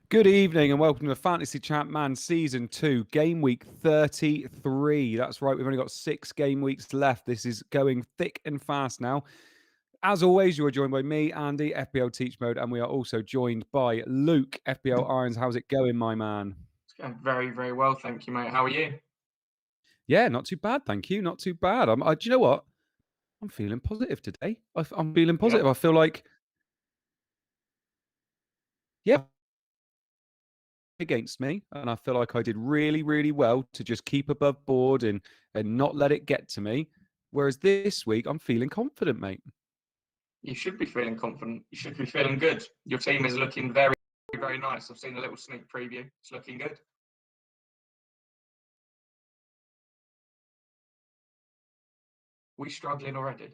Good evening and welcome to the Fantasy ChampMan Season 2, Game Week 33. That's right, we've only got 6 game weeks left. This is going thick and fast now. As always, you are joined by me, Andy, FPL Teach Mode, and we are also joined by Luke, FPL Irons. How's it going, my man? It's going very, very well, thank you, mate. How are you? Yeah, not too bad, thank you. Not too bad. Do you know what? I'm feeling positive today. I'm feeling Yeah. positive. I feel like, yeah, against me, and I feel like I did really, really well to just keep above board and not let it get to me. Whereas this week, I'm feeling confident, mate. You should be feeling confident. You should be feeling good. Your team is looking very, very nice. I've seen a little sneak preview. It's looking good. We struggling already?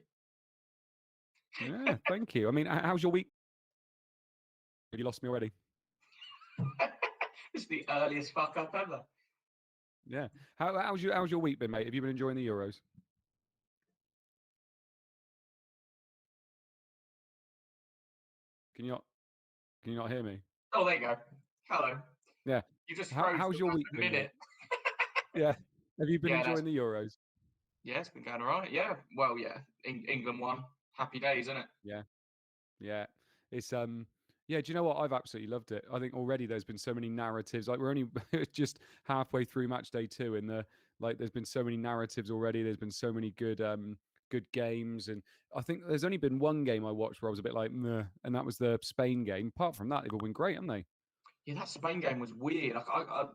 Yeah, thank you. I mean, how's your week? Have you lost me already? It's the earliest fuck up ever. Yeah. How's your week been, mate? Have you been enjoying the Euros? Can you not? Can you not hear me? Oh, there you go. Hello. Yeah. You just How, froze how's for your about week a been, mate? minute. Yeah. Have you been Yeah, enjoying the Euros? it's been going all right. Yeah. Well, yeah. England won. Happy days, isn't it? Yeah. Yeah, it's yeah, do you know what? I've absolutely loved it. I think already there's been so many narratives. Like we're only just halfway through match day 2 and there's been so many narratives already. There's been so many good games, and I think there's only been one game I watched where I was a bit like, meh, and that was the Spain game. Apart from that, they've all been great, haven't they? Yeah, that Spain game was weird. Like, I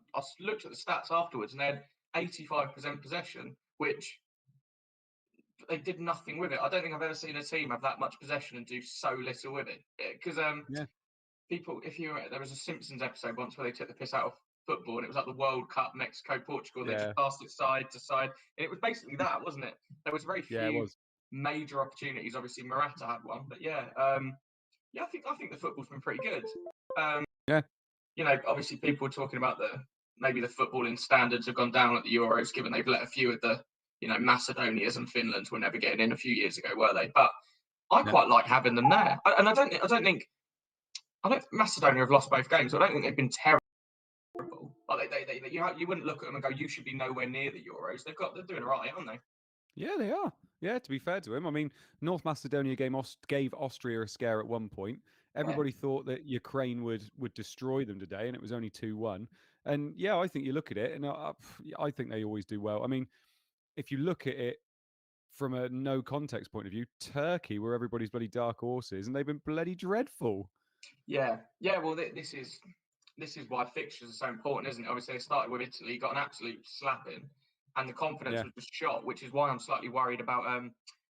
looked at the stats afterwards and they had 85% possession, which they did nothing with it. I don't think I've ever seen a team have that much possession and do so little with it. Because Yeah. people, if you there was a Simpsons episode once where they took the piss out of football and it was like the World Cup, Mexico, Portugal. They just Yeah. passed it side to side, and it was basically that, wasn't it? There was very Yeah, it few was. major opportunities. Obviously, Morata had one, but yeah, I think the football's been pretty good. Um, Yeah. Obviously people were talking about maybe the footballing standards have gone down at the Euros, given they've let a few of the Macedonias and Finlands were never getting in a few years ago, were they? But I Yeah. quite like having them there, and I don't. Macedonia have lost both games. So I don't think they've been terrible. Like you wouldn't look at them and go, you should be nowhere near the Euros. They're doing all right, aren't they? Yeah, they are. Yeah, to be fair to him, I mean, North Macedonia gave Austria a scare at one point. Yeah, Everybody thought that Ukraine would destroy them today, and it was only 2-1. And yeah, I think you look at it, and I think they always do well. I mean, if you look at it from a no context point of view, Turkey were everybody's bloody dark horses, and they've been bloody dreadful. yeah. Well, this is why fixtures are so important, isn't it? Obviously, they started with Italy, got an absolute slapping, and the confidence Yeah, was just shot, which is why I'm slightly worried about.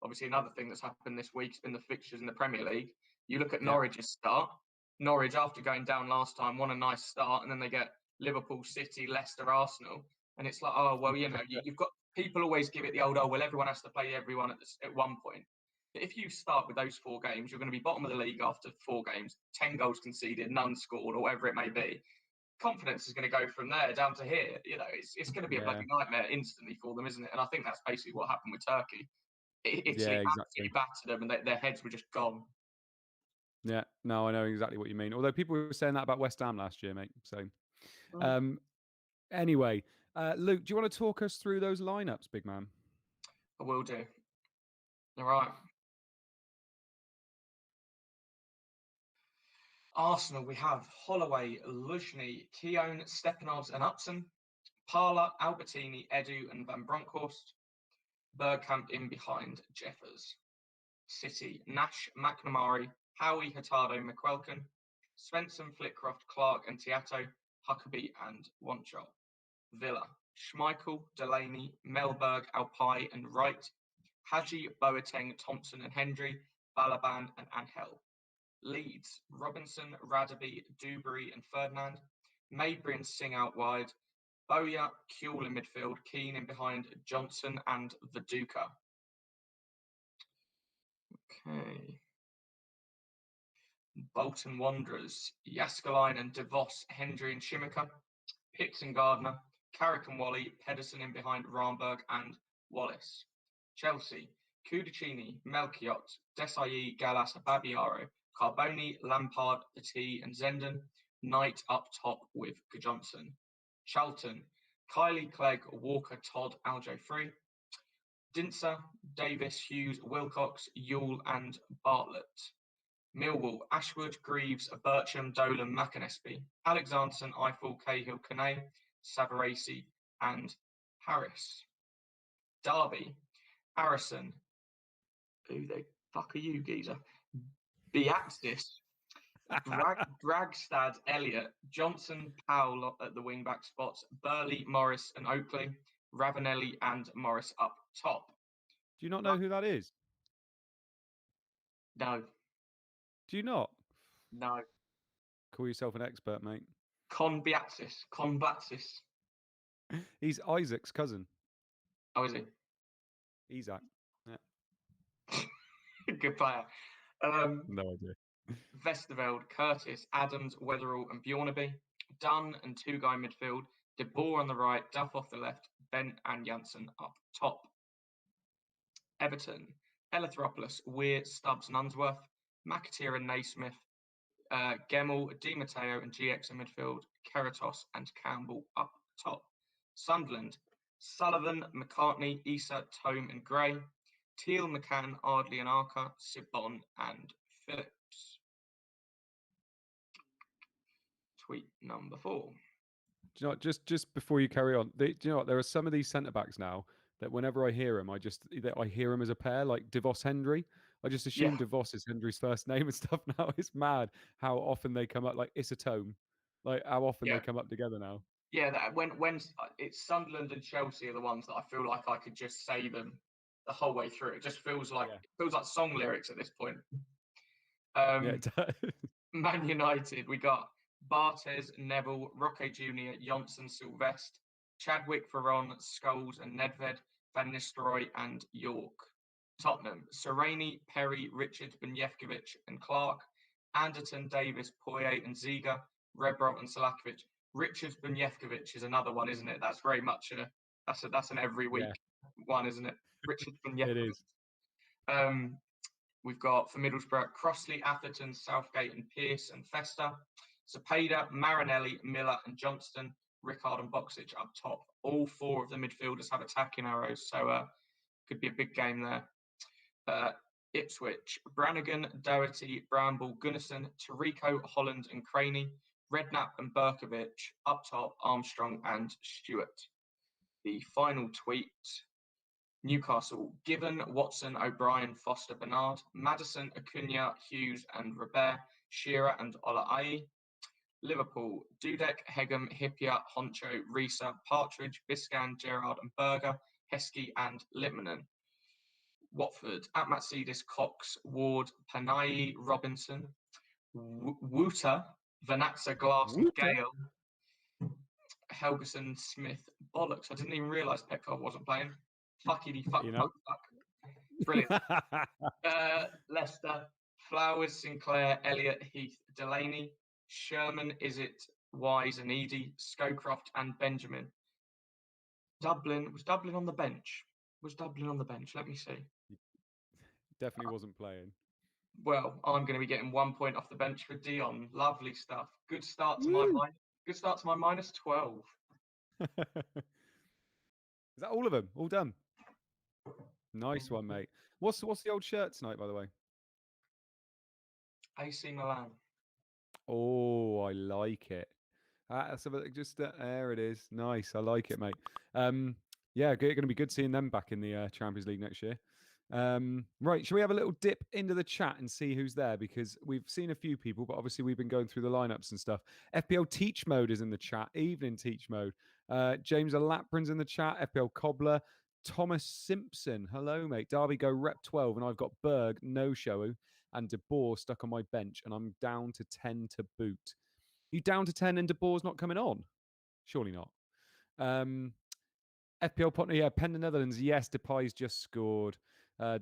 Obviously, another thing that's happened this week has been the fixtures in the Premier League. You look at yeah, Norwich's start. Norwich, after going down last time, won a nice start, and then they get Liverpool, City, Leicester, Arsenal, and it's like, oh well, you've got people always give it the old, oh well, everyone has to play everyone at one point. If you start with those 4 games, you're going to be bottom of the league after 4 games, 10 goals conceded, none scored, or whatever it may be. Confidence is going to go from there down to here. It's going to be a yeah, bloody nightmare instantly for them, isn't it? And I think that's basically what happened with Turkey. yeah, Italy exactly. absolutely battered them, and their heads were just gone. Yeah, no, I know exactly what you mean. Although people were saying that about West Ham last year, mate. So, Mm. um, anyway, Luke, do you want to talk us through those lineups, big man? I will do. All right. Arsenal, we have Holloway, Luzhny, Keown, Stepanovs, and Upson. Parla, Albertini, Edu, and Van Bronckhorst. Bergkamp in behind Jeffers. City, Nash, McNamara, Howie, Hurtado, McQuelkin, Svensson, Flitcroft, Clark, and Tiato, Huckabee, and Wanchop. Villa, Schmeichel, Delaney, Melberg, Alpai, and Wright, Haji, Boateng, Thompson, and Hendry, Balaban, and Angel. Leeds, Robinson, Radaby, Dewberry, and Ferdinand, Mabry and Singh out wide, Bowyer, Kuehl in midfield, Keane in behind Johnson and Viduka. Okay. Bolton Wanderers, Yaskaline and DeVos, Hendry and Shimika, Picks and Gardner, Carrick and Wally, Pedersen in behind Ramberg and Wallace. Chelsea, Cudicini, Melchiot, Desai, Gallas, Babiaro, Carboni, Lampard, Petit and Zenden, Knight up top with Johnson. Charlton, Kylie, Clegg, Walker, Todd, Aljo Free. Dinser, Davis, Hughes, Wilcox, Yule, and Bartlett. Millwall, Ashwood, Greaves, Bircham, Dolan, McAnespie, Alexanderson, Eiffel, Cahill, Canay, Savarese, and Harris. Derby, Harrison, who the fuck are you, geezer? Beaxis, Dragstad, Elliott, Johnson, Powell at the wing-back spots, Burley, Morris, and Oakley, Ravanelli, and Morris up top. Do you not know who that is? No. Do you not? No. Call yourself an expert, mate. Con Blatsis. He's Isaac's cousin. Oh, is he? Isaac. Yeah. Good player. No idea. Vesterveld, Curtis, Adams, Weatherall, and Bjornaby. Dunn and two-guy midfield. De Boer on the right, Duff off the left, Bent and Janssen up top. Everton, Eleutheropoulos, Weir, Stubbs, and Unsworth. McAteer and Naismith. Gemmell, Di Matteo, and GX in midfield. Keratos and Campbell up top. Sunderland, Sullivan, McCartney, Issa, Tome, and Gray. Teal, McCann, Ardley, and Arca. Sibon and Phillips. Tweet number 4. Do you know what, just before you carry on, do you know what? There are some of these centre backs now that whenever I hear them, I hear them as a pair, like DeVos Hendry. I just assume DeVos is Hendry's first name and stuff now. It's mad how often they come up, like Issa Tome, like how often they come up together now. Yeah, that when it's Sunderland and Chelsea are the ones that I feel like I could just say them the whole way through. It just feels like song lyrics at this point. Yeah, it does. Man United, we got Bartes, Neville, Roque Jr., Johnson, Sylvestre, Chadwick, Veron, Scholes, and Nedved, Van Nistelrooy, and York. Tottenham, Sereni, Perry, Richard, Benjevkovic, and Clark, Anderton, Davis, Poirier, and Ziga, Rebrov, and Salakovic. Richard Benjevkovic is another one, isn't it? That's very much that's an every week one, isn't it? Richard Benjevkovic. It is. We've got for Middlesbrough, Crossley, Atherton, Southgate, and Pearce, and Festa. Cepeda, Marinelli, Miller, and Johnston, Rickard, and Boxic up top. All 4 of the midfielders have attacking arrows, so could be a big game there. Ipswich, Brannigan, Doherty, Bramble, Gunnison, Tarico, Holland, and Craney. Redknapp and Berkovic up top, Armstrong and Stewart. The final tweet, Newcastle, Given, Watson, O'Brien, Foster, Bernard, Madison, Acuna, Hughes, and Robert, Shearer, and Olaiyi. Liverpool, Dudek, Hegem, Hippier, Honcho, Risa, Partridge, Biscan, Gerrard, and Berger, Heskey, and Littmanen. Watford, Atmatsidis, Cox, Ward, Panayi, Robinson, Wooter, Vanatza, Glass, and Gale, Helgeson, Smith, bollocks. I didn't even realise Petkov wasn't playing. Fuckity fuck, fuck. Brilliant. Leicester, Flowers, Sinclair, Elliott, Heath, Delaney, Sherman, Izzet, Wise, and Eady, Scowcroft, and Benjamin. Was Dublin on the bench? Let me see. Definitely wasn't playing. Well, I'm going to be getting 1 point off the bench for Dion. Lovely stuff. Good start to my minus 12. Is that all of them? All done? Nice one, mate. What's the old shirt tonight, by the way? AC Milan. Oh, I like it. There it is. Nice. I like it, mate. Yeah, going to be good seeing them back in the Champions League next year. Right, shall we have a little dip into the chat and see who's there? Because we've seen a few people, but obviously we've been going through the lineups and stuff. FPL Teach Mode is in the chat. Evening Teach Mode. James Alaprin's in the chat. FPL Cobbler. Thomas Simpson. Hello, mate. Derby Go Rep 12, and I've got Berg, no show, and De Boer stuck on my bench, and I'm down to 10 to boot. You down to 10 and De Boer's not coming on? Surely not. FPL Potner, yeah, Penn the Netherlands, yes, Depay's just scored.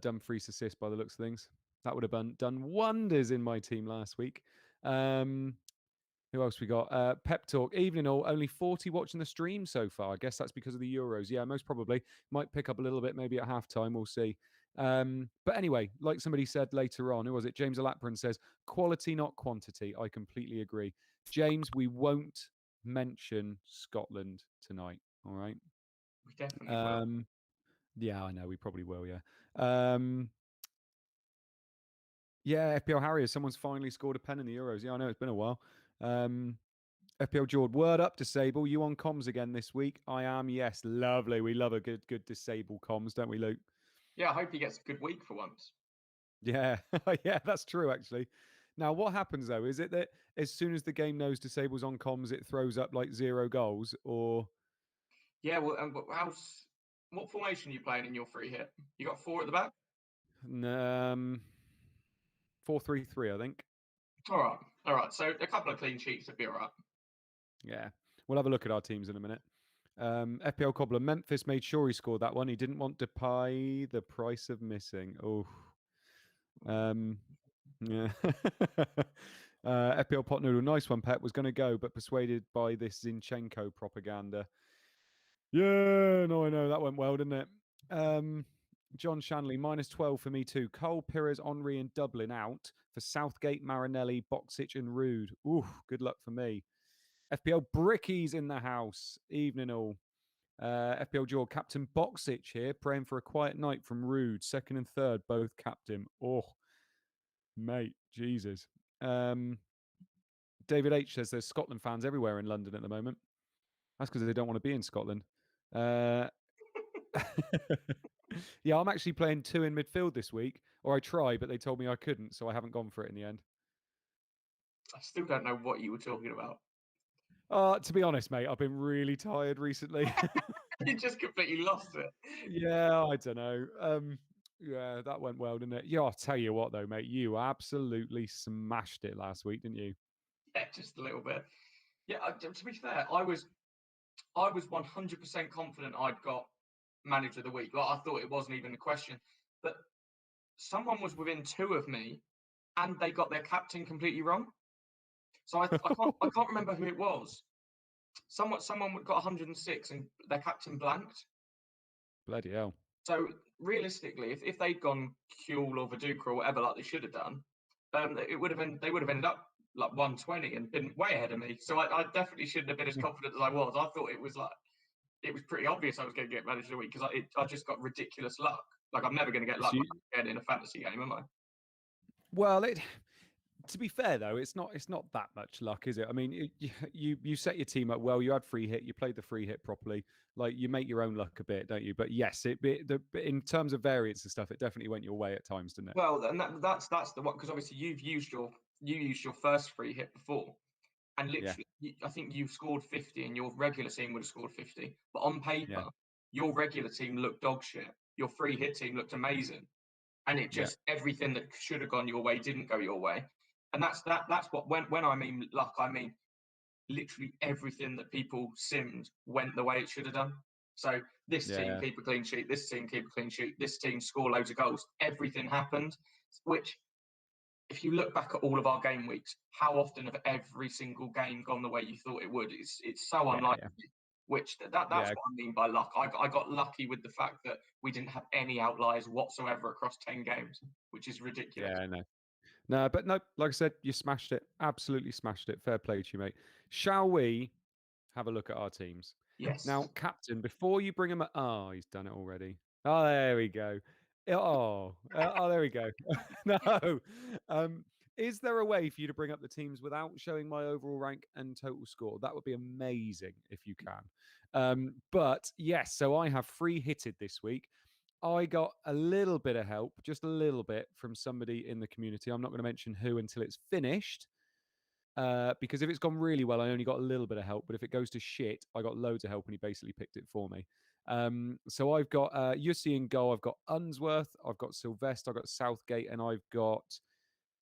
Dumfries assist by the looks of things. That would have done wonders in my team last week. Who else we got? Pep Talk, evening all. Only 40 watching the stream so far. I guess that's because of the Euros. Yeah, most probably. Might pick up a little bit maybe at halftime. We'll see. But anyway, like somebody said later on, who was it? James Alapran says, quality, not quantity. I completely agree. James, we won't mention Scotland tonight. All right. We definitely will. Um, yeah, I know. We probably will. Yeah. Um, yeah, FPL Harriers. Someone's finally scored a pen in the Euros. Yeah, I know. It's been a while. Um, FPL Jord, word up, Disable. You on comms again this week? I am. Yes, lovely. We love a good Disable comms, don't we, Luke? Yeah, I hope he gets a good week for once. Yeah, yeah, that's true actually. Now, what happens though? Is it that as soon as the game knows Disable's on comms, it throws up like 0 goals, or Yeah, well, what formation are you playing in your free hit? You got four at the back? um 4-3-3, I think. All right. So a couple of clean sheets would be all right. Yeah, we'll have a look at our teams in a minute. FPL Cobbler, Memphis made sure he scored that one. He didn't want to pay the price of missing. Oh, um, yeah. FPL Pot Noodle, nice one, Pep. Was going to go, but persuaded by this Zinchenko propaganda. Yeah, no, I know that went well, didn't it? John Shanley, -12 for me too. Cole, Pires, Henri, and Dublin out for Southgate, Marinelli, Boxic, and Rude. Ooh, good luck for me. FPL Brickies in the house. Evening all. FPL Jaw, Captain Boxic here, praying for a quiet night from Rude. Second and third, both capped him. Oh, mate, Jesus. David H says there's Scotland fans everywhere in London at the moment. That's because they don't want to be in Scotland. Uh, yeah, I'm actually playing 2 in midfield this week, or I tried, but they told me I couldn't, so I haven't gone for it in the end. I still don't know what you were talking about. To be honest, mate, I've been really tired recently. You just completely lost it. Yeah, I don't know. Yeah, that went well, didn't it? Yeah, I'll tell you what, though, mate, you absolutely smashed it last week, didn't you? Yeah, just a little bit. Yeah, to be fair, I was 100% confident I'd got manager of the week. Like, I thought it wasn't even a question. But someone was within two of me, and they got their captain completely wrong. So I can't remember who it was. Someone got 106 and their captain blanked. Bloody hell. So realistically, if they'd gone Kuehl or Viduka or whatever like they should have done, they would have ended up like 120 and been way ahead of me. So I definitely shouldn't have been as confident as I was. I thought it was pretty obvious I was going to get manager of the week because I just got ridiculous luck. Like I'm never going to get luck So again in a fantasy game, am I? well, to be fair though, it's not that much luck, is it? I mean, you set your team up well. You had free hit. You played the free hit properly. Like you make your own luck a bit, don't you? But yes, in terms of variance and stuff, it definitely went your way at times, didn't it? Well, and that's the one because obviously you used your first free hit before, and Yeah, literally I think you scored 50 and your regular team would have scored 50. But on yeah, paper, your regular team looked dog shit. Your free hit team looked amazing, and it yeah, just everything that should have gone your way didn't go your way, and that's what when I mean luck, I mean literally everything that people simmed went the way it should have done. So this team yeah. keep a clean sheet, this team keep a clean sheet, this team score loads of goals. Everything happened, which if you look back at all of our game weeks, how often have every single game gone the way you thought it would? It's so Yeah, unlikely. yeah, Which that's yeah, what I mean by luck. I got lucky with the fact that we didn't have any outliers whatsoever across 10 games, which is ridiculous. yeah. No, no, but no. Like I said, you smashed it. Absolutely smashed it. Fair play to you, mate. Shall we have a look at our teams Yes. now, Captain? Before you bring him, oh, he's done it already. Oh, there we go. Oh, there we go. No, um, is there a way for you to bring up the teams without showing my overall rank and total score? That would be amazing if you can. But yes, so I have free hitted this week. I got a little bit of help, just a little bit, from somebody in the community. I'm not going to mention who until it's finished, because if it's gone really well, I only got a little bit of help. But if it goes to shit, I got loads of help, and he basically picked it for me. So I've got Yussi in goal. I've got Unsworth. I've got Sylvester. I've got Southgate, and I've got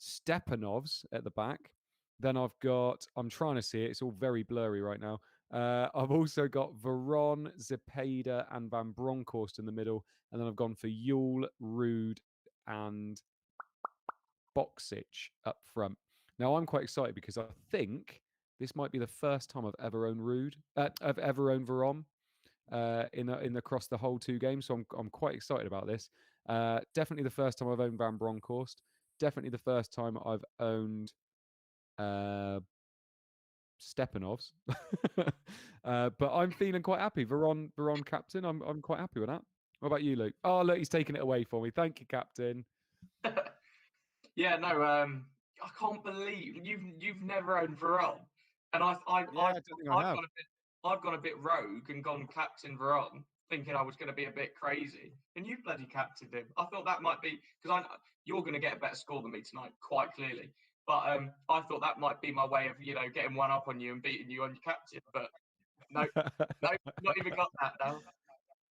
Stepanovs at the back. Then I've got, I'm trying to see it. It's all very blurry right now. I've also got Veron, Zepeda, and Van Bronckhorst in the middle. And then I've gone for Yule, Rude, and Boxic up front. Now I'm quite excited because I think this might be the first time I've ever owned I've ever owned Veron in across the whole 2 games. So I'm quite excited about this. Definitely the first time I've owned Van Bronckhorst. Definitely the first time I've owned uh, Stepanovs. But I'm feeling quite happy. Veron captain. I'm quite happy with that. What about you, Luke? Oh, look, he's taking it away for me. Thank you, captain. Yeah, no, I can't believe you've never owned Varane, and Yeah, I don't think I I've have. gone a bit I've gone a bit rogue and gone captain Varane, thinking I was going to be a bit crazy, and you bloody captained him. I thought that might be because I you're going to get a better score than me tonight, quite clearly. But I thought that might be my way of getting one up on you and beating you on your captain. But no, no, not even got that now.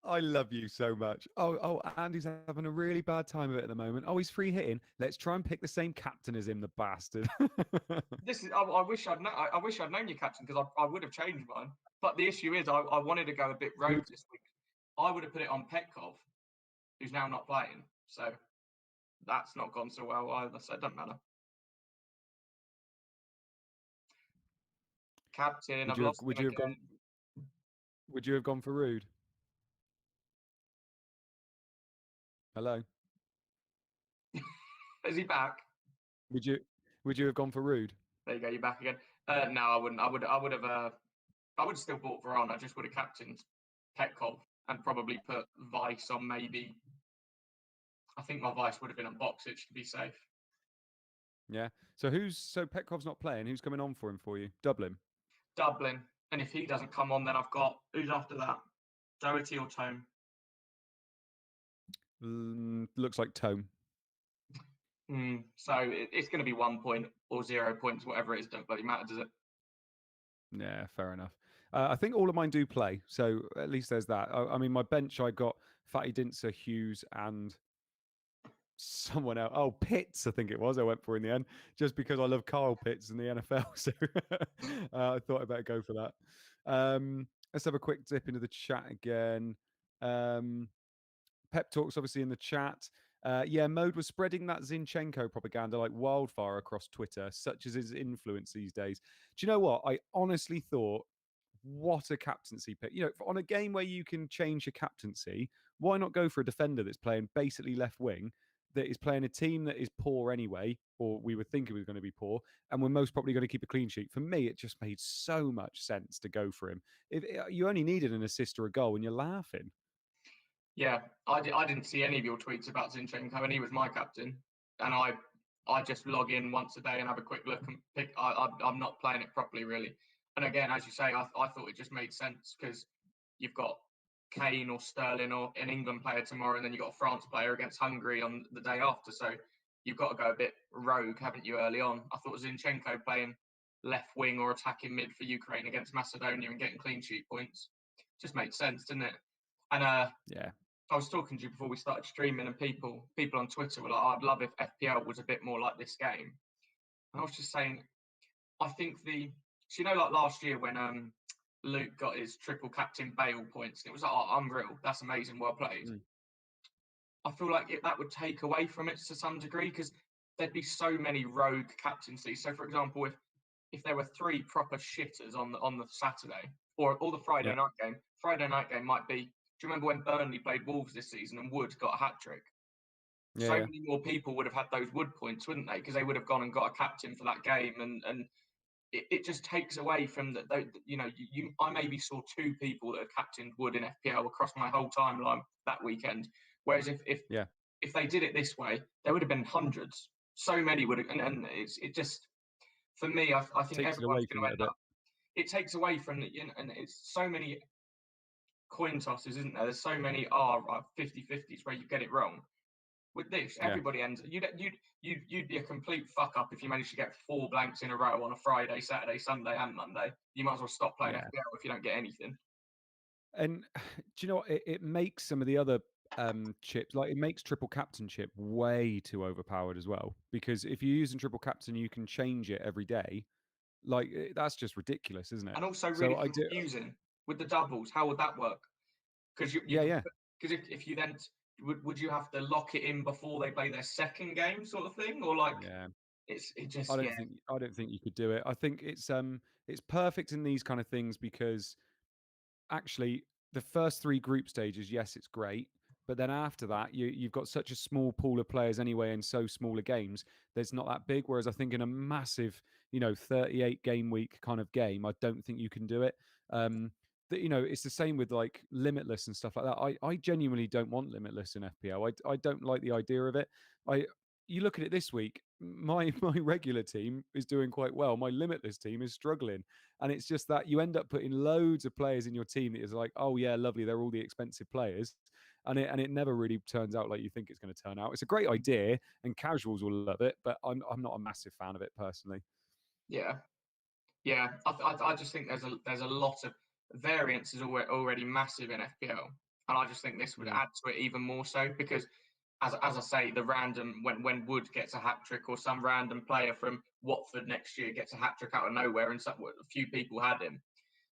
I love you so much. Oh, Andy's having a really bad time of it at the moment. Oh, he's free hitting. Let's try and pick the same captain as him, the bastard. This is. I wish I wish I'd known your captain because I would have changed mine. But the issue is, I wanted to go a bit rogue Who- this week. I would have put it on Petkov, who's now not playing. So that's not gone so well either. So it doesn't matter. Captain, would I've you have lost would him you have gone again. would you have gone for Rude? Hello? Is he back? Would you would you have gone for Rude? There you go. You're back again. No, I wouldn't. I would have. I would have still bought Varane. I just would have captained Petkov and probably put Vice on maybe. I think my Vice would have been on Boxic to be safe. Yeah. So Petkov's not playing. Who's coming on for him for you? Dublin. Dublin. And if he doesn't come on, then I've got who's after that? Doherty or Tone? Looks like Tome. So it's going to be 1 point or 0 points, whatever it is. Don't bloody matter, does it? Yeah, fair enough. I think all of mine do play, so at least there's that. I mean, my bench, I got Fatty Dinser, Hughes, and someone else. Oh, Pitts, I think it was. I went for in the end, just because I love Kyle Pitts in the NFL. So I thought I'd better go for that. Let's have a quick dip into the chat again. Pep Talks, obviously, in the chat. Yeah, Mode was spreading that Zinchenko propaganda like wildfire across Twitter, such as his influence these days. Do you know what? I honestly thought, what a captaincy pick. On a game where you can change your captaincy, why not go for a defender that's playing basically left wing, that is playing a team that is poor anyway, or we were thinking was going to be poor, and we're most probably going to keep a clean sheet? For me, it just made so much sense to go for him. If you only needed an assist or a goal, and you're laughing. Yeah, I didn't see any of your tweets about Zinchenko, and he was my captain. And I just log in once a day and have a quick look and pick. I'm not playing it properly, really. And again, as you say, I thought it just made sense because you've got Kane or Sterling or an England player tomorrow, and then you've got a France player against Hungary on the day after. So you've got to go a bit rogue, haven't you, early on? I thought Zinchenko playing left wing or attacking mid for Ukraine against Macedonia and getting clean sheet points just made sense, didn't it? And Yeah. I was talking to you before we started streaming, and people on Twitter were like, "I'd love if FPL was a bit more like this game." And I was just saying, I think so like last year when Luke got his triple captain Bale points, and it was like, "Oh, unreal, that's amazing, well played." Mm. I feel like that would take away from it to some degree because there'd be so many rogue captaincies. So, for example, if there were three proper shitters on the Saturday or the Yeah. Friday night game might be. Do you remember when Burnley played Wolves this season and Wood got a hat trick? Yeah. So Yeah. many more people would have had those Wood points, wouldn't they? Because they would have gone and got a captain for that game, and it just takes away from that. I maybe saw two people that had captained Wood in FPL across my whole timeline that weekend. Whereas Yeah. if they did it this way, there would have been hundreds. So many would have, and it just for me, I think Takes it everyone's away going from to it a end bit. up. It takes away from the, and it's so many coin tosses, isn't there? There's so many 50-50s where you get it wrong. With this, Yeah. everybody ends. You'd be a complete fuck up if you managed to get 4 blanks in a row on a Friday, Saturday, Sunday, and Monday. You might as well stop playing Yeah. FPL if you don't get anything. And do you know what? It makes some of the other chips, like it makes triple captainship way too overpowered as well. Because if you're using triple captain, you can change it every day. Like that's just ridiculous, isn't it? And also So really I do. confusing with the doubles. How would that work? Because you Yeah. could Yeah. because if you then would you have to lock it in before they play their second game, sort of thing, or like Yeah. it just yeah. I don't think you could do it. I think it's perfect in these kind of things because actually the first three group stages, yes, it's great. But then after that, you've got such a small pool of players anyway, and so smaller games. There's not that big. Whereas I think in a massive, 38 game week kind of game, I don't think you can do it. That it's the same with like limitless and stuff like that. I genuinely don't want limitless in FPL. I don't like the idea of it. I You look at it this week, my regular team is doing quite well. My limitless team is struggling. And it's just that you end up putting loads of players in your team that is like, oh yeah, lovely, they're all the expensive players. And it never really turns out like you think it's going to turn out. It's a great idea and casuals will love it, but I'm not a massive fan of it personally. Yeah, yeah. I just think there's a lot of variance is already massive in FPL, and I just think this would Mm, add to it even more so because, as I say, the random when Wood gets a hat trick or some random player from Watford next year gets a hat trick out of nowhere, and a few people had him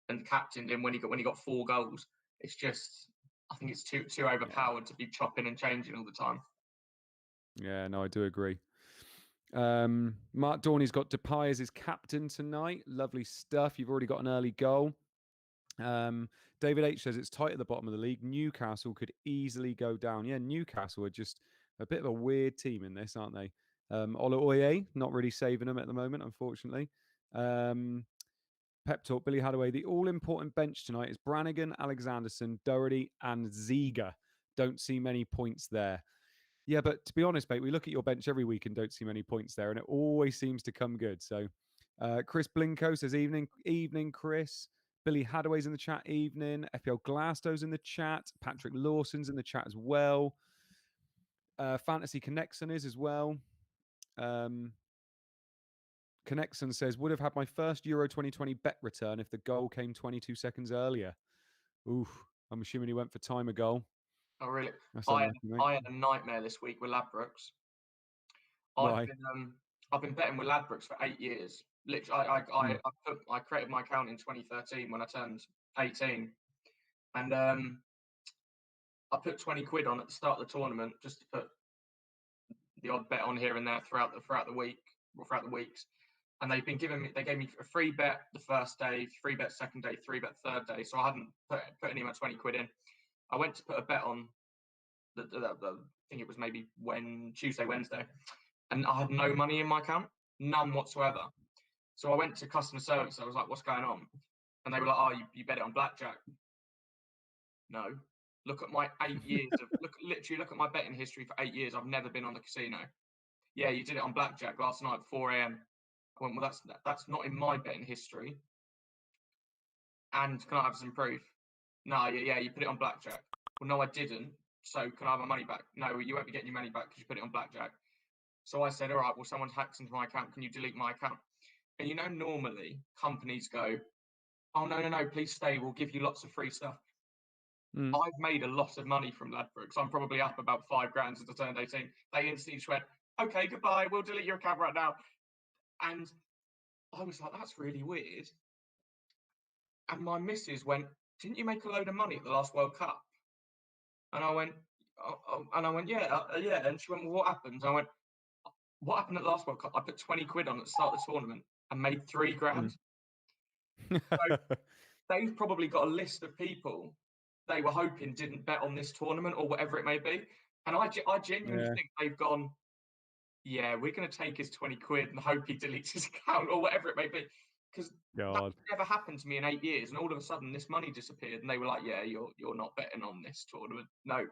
and captained him when he got 4 goals. It's just I think it's too yeah. overpowered to be chopping and changing all the time. Yeah, no, I do agree. Mark Dorney's got Depay as his captain tonight. Lovely stuff. You've already got an early goal. David H says it's tight at the bottom of the league. Newcastle could easily go down. Yeah, Newcastle are just a bit of a weird team in this, aren't they? Ola Oye, not really saving them at the moment, unfortunately. Um, Pep Talk, Billy Hadaway. The all important bench tonight is Brannigan, Alexanderson, Doherty, and Ziga. Don't see many points there. Yeah, but to be honest, mate, we look at your bench every week and don't see many points there, and it always seems to come good. So, Chris Blinko says, evening, Chris. Billy Hadaway's in the chat, evening. FPL Glastow's in the chat. Patrick Lawson's in the chat as well. Fantasy Connection is as well. Um, Connection says, would have had my first Euro 2020 bet return if the goal came 22 seconds earlier. Oof, I'm assuming he went for time a goal. Oh really? That's I had, unlucky, mate. I had a nightmare this week with Ladbrokes. I've Why? been I've been betting with Ladbrokes for 8 years. Literally, Mm, I created my account in 2013 when I turned 18, and I put 20 quid on at the start of the tournament just to put the odd bet on here and there throughout the week or throughout the weeks. And they gave me a free bet the first day, free bet second day, free bet third day. So I hadn't put any of my 20 quid in. I went to put a bet on I think it was maybe Tuesday, Wednesday, and I had no money in my account, none whatsoever. So I went to customer service. I was like, "What's going on?" And they were like, "Oh, you bet it on blackjack." No. Look at my 8 years of look at my betting history for 8 years. I've never been on the casino. Yeah, you did it on blackjack last night at 4 a.m. I went, well, that's not in my betting history. And can I have some proof? No, yeah, you put it on blackjack. Well, no, I didn't. So can I have my money back? No, you won't be getting your money back because you put it on blackjack. So I said, all right, well, someone's hacked into my account. Can you delete my account? And normally companies go, oh, no, please stay. We'll give you lots of free stuff. mm. I've made a lot of money from Ladbrokes. I'm probably up about 5 grand since I turned 18. They instantly just went, okay, goodbye. We'll delete your account right now. And I was like, that's really weird. And my missus went, didn't you make a load of money at the last World Cup? And I went, yeah, yeah. And she went, well, what happened? I went, what happened at the last World Cup? I put 20 quid on at the start of the tournament and made 3 grand. Mm. So they've probably got a list of people they were hoping didn't bet on this tournament or whatever it may be. And I genuinely Yeah, think they've gone, yeah, we're going to take his 20 quid and hope he deletes his account or whatever it may be. Because that God. never happened to me in 8 years. And all of a sudden, this money disappeared. And they were like, yeah, you're not betting on this tournament. No.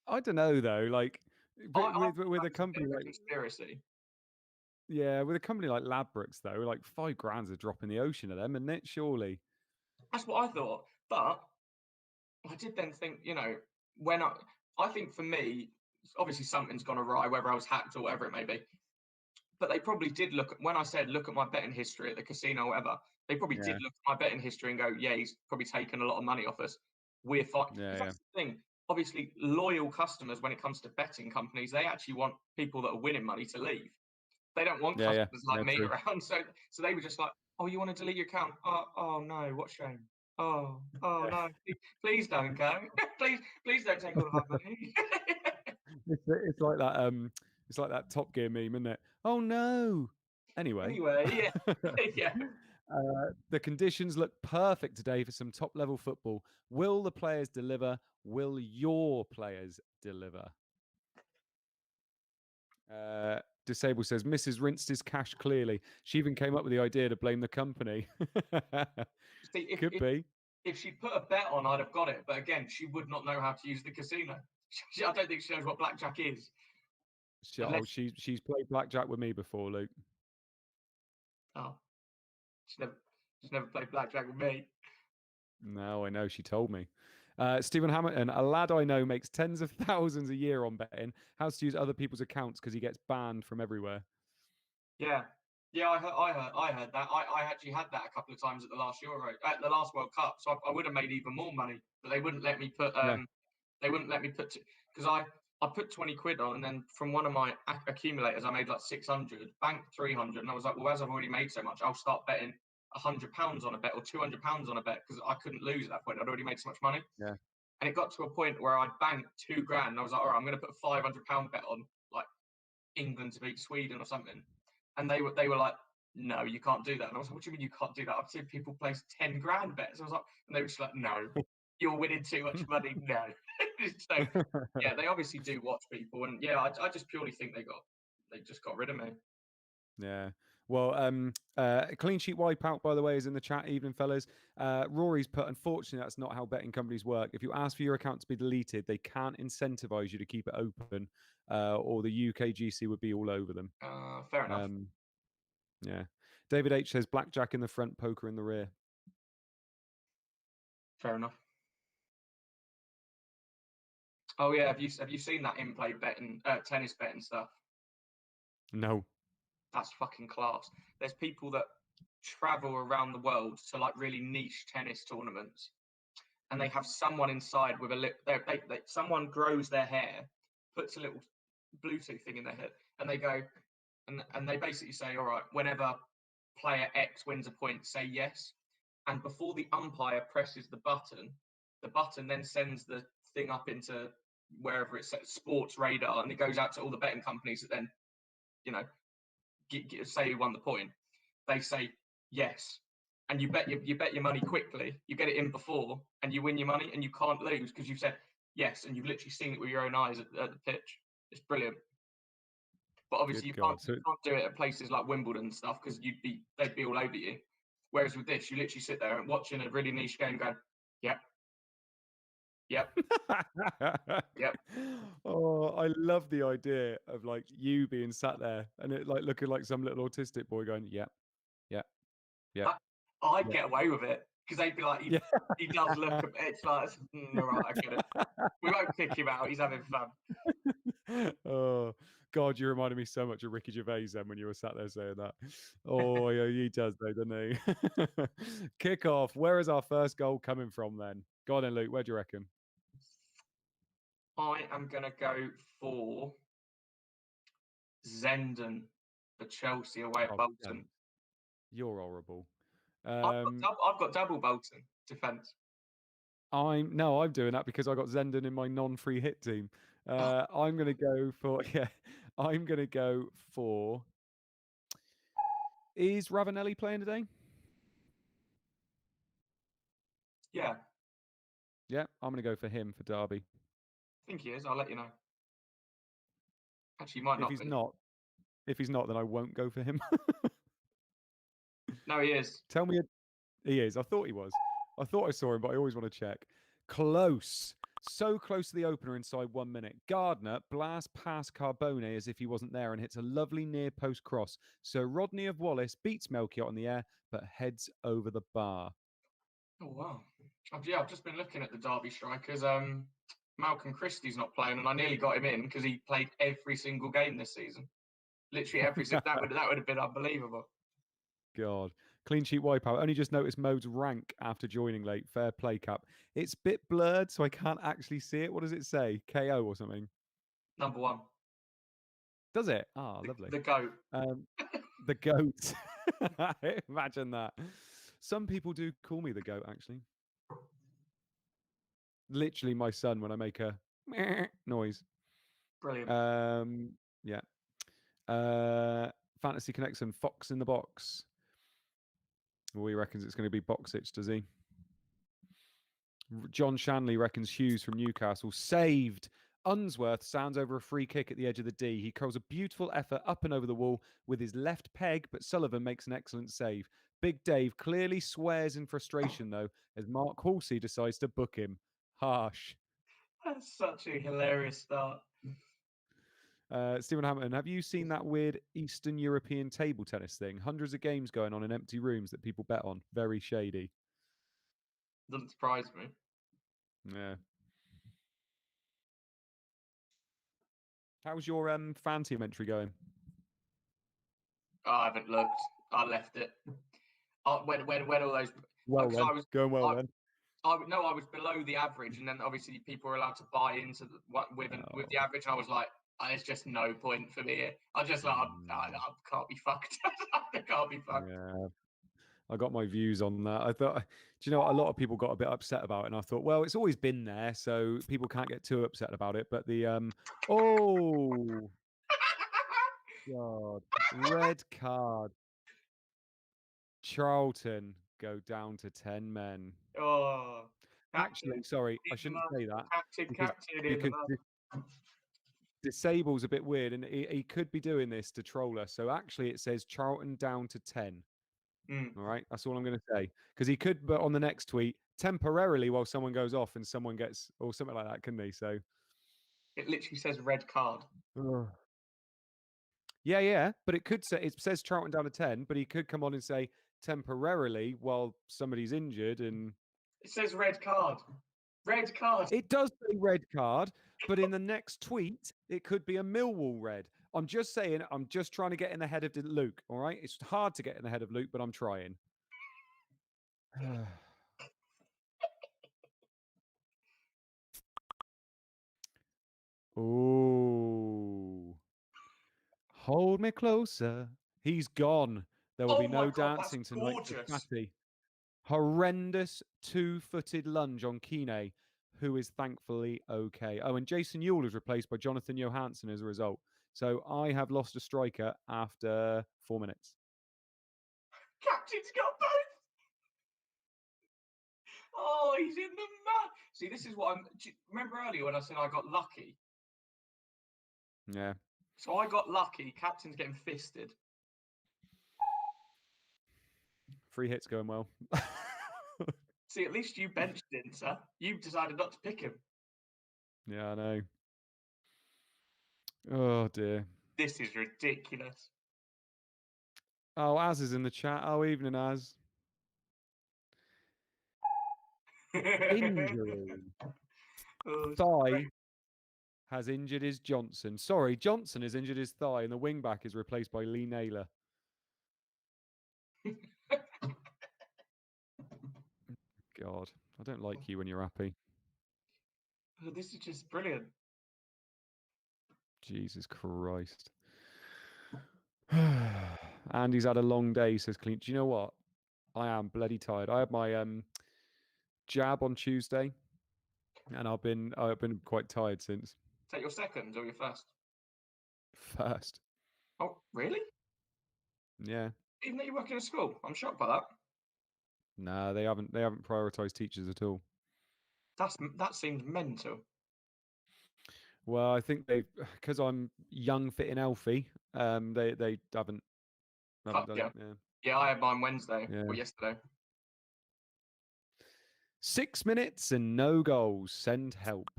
I don't know though. Like, I but with thought with that a was a bit company of a like conspiracy. yeah, with a company like Ladbrokes though, like 5 grand's a drop in the ocean of them, isn't it? Surely. That's what I thought. But I did then think, when I think for me, obviously something's gone awry, whether I was hacked or whatever it may be. But they probably did look at when I said look at my betting history at the casino, or whatever. They probably did Yeah, look at my betting history and go, yeah, he's probably taken a lot of money off us. We're fine. yeah, Because yeah, that's the thing. Obviously, loyal customers, when it comes to betting companies, they actually want people that are winning money to leave. They don't want yeah, yeah, customers like yeah. me True. around. So they were just like, oh, you want to delete your account? Oh no, what shame. Oh Yeah. no, please don't go. please don't take all of our money. It's like that. It's like that Top Gear meme, isn't it? Oh no. Anyway. Anyway, yeah, yeah. The conditions look perfect today for some top level football. Will the players deliver? Will your players deliver? Disable says Mrs. rinsed his cash clearly. She even came up with the idea to blame the company. See, Could be. if she put a bet on, I'd have got it. But again, she would not know how to use the casino. I don't think she knows what blackjack is. Unless, She's played blackjack with me before, Luke. oh, she's never played blackjack with me. No, I know. She told me. Stephen Hamilton, a lad I know makes tens of thousands a year on betting. Has to use other people's accounts because he gets banned from everywhere. Yeah, yeah, I heard that. I actually had that a couple of times at the last Euro, at the last World Cup. So I would have made even more money, but they wouldn't let me put Yeah. they wouldn't let me put because I put 20 quid on, and then from one of my accumulators I made like 600, banked 300, and I was like, well, as I've already made so much, I'll start betting £100 on a bet or £200 on a bet because I couldn't lose at that point. I'd already made so much money. Yeah. And it got to a point where I'd banked £2,000, and I was like, all right, I'm going to put a £500 bet on like England to beat Sweden or something. And they were like, no, you can't do that. And I was like, what do you mean you can't do that? I've seen people place 10 grand bets. I was like, and they were just like, no, you're winning too much money. No. So yeah, they obviously do watch people, and yeah, I just purely think they just got rid of me. Yeah. Well, clean sheet wipeout, by the way, is in the chat. Evening, fellas. Rory's put, unfortunately, that's not how betting companies work. If you ask for your account to be deleted, they can't incentivize you to keep it open, or the UKGC would be all over them. Fair enough. Yeah. David H says blackjack in the front, poker in the rear. Fair enough. Oh yeah, have you seen that in play betting, tennis betting stuff? No. That's fucking class. There's people that travel around the world to like really niche tennis tournaments, and they have someone inside with a lip. Someone grows their hair, puts a little Bluetooth thing in their head, and they go, and they basically say, all right, whenever player X wins a point, say yes. And before the umpire presses the button then sends the thing up into wherever it's set, sports radar, and it goes out to all the betting companies that then, you know, say who won the point. They say yes, and you bet your money quickly. You get it in before, and you win your money, and you can't lose because you've said yes, and you've literally seen it with your own eyes at the pitch. It's brilliant. But obviously, Good God. you can't do it at places like Wimbledon and stuff because they'd be all over you. Whereas with this, you literally sit there and watching a really niche game, going, "Yep, yep, yep." Oh, I love the idea of like you being sat there and it like looking like some little autistic boy going, "Yep, yep, yep, I'd yep." get away with it because they'd be like, Yeah. he does look a bit. It's like, all right, I get it. We won't kick him out. He's having fun. Oh God, you reminded me so much of Ricky Gervais then when you were sat there saying that. Oh, yeah, he does though, doesn't he? Kick off. Where is our first goal coming from then? Go on then, Luke. Where do you reckon? I am going to go for Zenden for Chelsea away at Oh, Bolton. you're horrible. I've got double Bolton defence. I'm doing that because I got Zenden in my non-free hit team. I'm gonna go for I'm gonna go for. Is Ravanelli playing today? Yeah, Yeah, I'm gonna go for him for Derby. I think he is. I'll let you know. Actually, he might If not he's be. not, then I won't go for him. No, he is. Tell me he is. I thought he was. I thought I saw him, but I always want to check. Close. So close to the opener inside 1 minute. Gardner blasts past Carbone as if he wasn't there and hits a lovely near post cross. So Rodney of Wallace beats Melchiot in the air, but heads over the bar. Oh wow. I've just been looking at the Derby strikers. Malcolm Christie's not playing, and I nearly got him in because he played every single game this season. Literally every single. That would have been unbelievable. God. Clean sheet wipeout. Only just noticed Mode's rank after joining late. Fair play, Cap. It's a bit blurred, so I can't actually see it. What does it say? KO or something? Number one. Does it? Ah, lovely. The GOAT. The goat. Imagine that. Some people do call me the goat, actually. Literally, my son when I make a noise. Brilliant. Yeah. Fantasy Connection, Fox in the Box. Well, he reckons it's going to be Boxic, does he? John Shanley reckons Hughes from Newcastle saved. Unsworth sounds over a free kick at the edge of the D. He curls a beautiful effort up and over the wall with his left peg, but Sullivan makes an excellent save. Big Dave clearly swears in frustration, though, as Mark Halsey decides to book him. Harsh. That's such a hilarious start. Stephen Hampton, have you seen that weird Eastern European table tennis thing? Hundreds of games going on in empty rooms that people bet on. Very shady. Doesn't surprise me. Yeah. How's your fan team entry going? I haven't looked. I left it. When all those Well, because then. I was Going well, I, then. I was below the average, and then obviously people were allowed to buy into with the average, and I was like, there's just no point for me here. I just like I can't be fucked. I can't be fucked. Yeah. I got my views on that. I thought, do you know what? A lot of people got a bit upset about it, and I thought, well, it's always been there, so people can't get too upset about it. But the oh god, red card. Charlton go down to 10 men. Oh, Actually, captain sorry, I in the shouldn't mud. say that because Captain in the because mud. disable's a bit weird, and he could be doing this to troll us. So actually, it says Charlton down to 10. All right, that's all I'm going to say. Because he could, but on the next tweet, temporarily while someone goes off and someone gets, or something like that, couldn't he? So It literally says red card. Ugh. Yeah, but it says Charlton down to 10, but he could come on and say temporarily while somebody's injured, and It says red card. Red card. it does say red card, but in the next tweet, it could be a Millwall red. I'm just saying, I'm just trying to get in the head of Luke, all right? It's hard to get in the head of Luke, but I'm trying. Oh, hold me closer. He's gone. There will Oh be my no god, that's dancing tonight for gorgeous. Fatty. Horrendous two-footed lunge on Kine, who is thankfully okay. Oh, and Jason Yule is replaced by Jonathan Johansson as a result. So I have lost a striker after 4 minutes. Captain's got both. Oh, he's in the mud. See, this is what remember earlier when I said I got lucky? Yeah. So I got lucky. Captain's getting fisted. Free hits going well. See, at least you benched him, sir. You decided not to pick him. Yeah, I know. Oh, dear. This is ridiculous. Oh, Az is in the chat. Oh, evening, Az. Injury. Thigh has injured his Johnson. Sorry, Johnson has injured his thigh, and the wing back is replaced by Lee Naylor. God, I don't like you when you're happy. Oh, this is just brilliant. Jesus Christ. Andy's had a long day, says Clean. Do you know what? I am bloody tired. I had my jab on Tuesday, and I've been quite tired since. Is that your second or your first? First. Oh, really? Yeah. Even though you work in a school, I'm shocked by that. Nah, they haven't prioritized teachers at all. That seems mental. Well, I think they, because I'm young, fit, and healthy. They haven't done Yeah. it. Yeah. Yeah, I had mine Wednesday or yesterday. 6 minutes and no goals. Send help.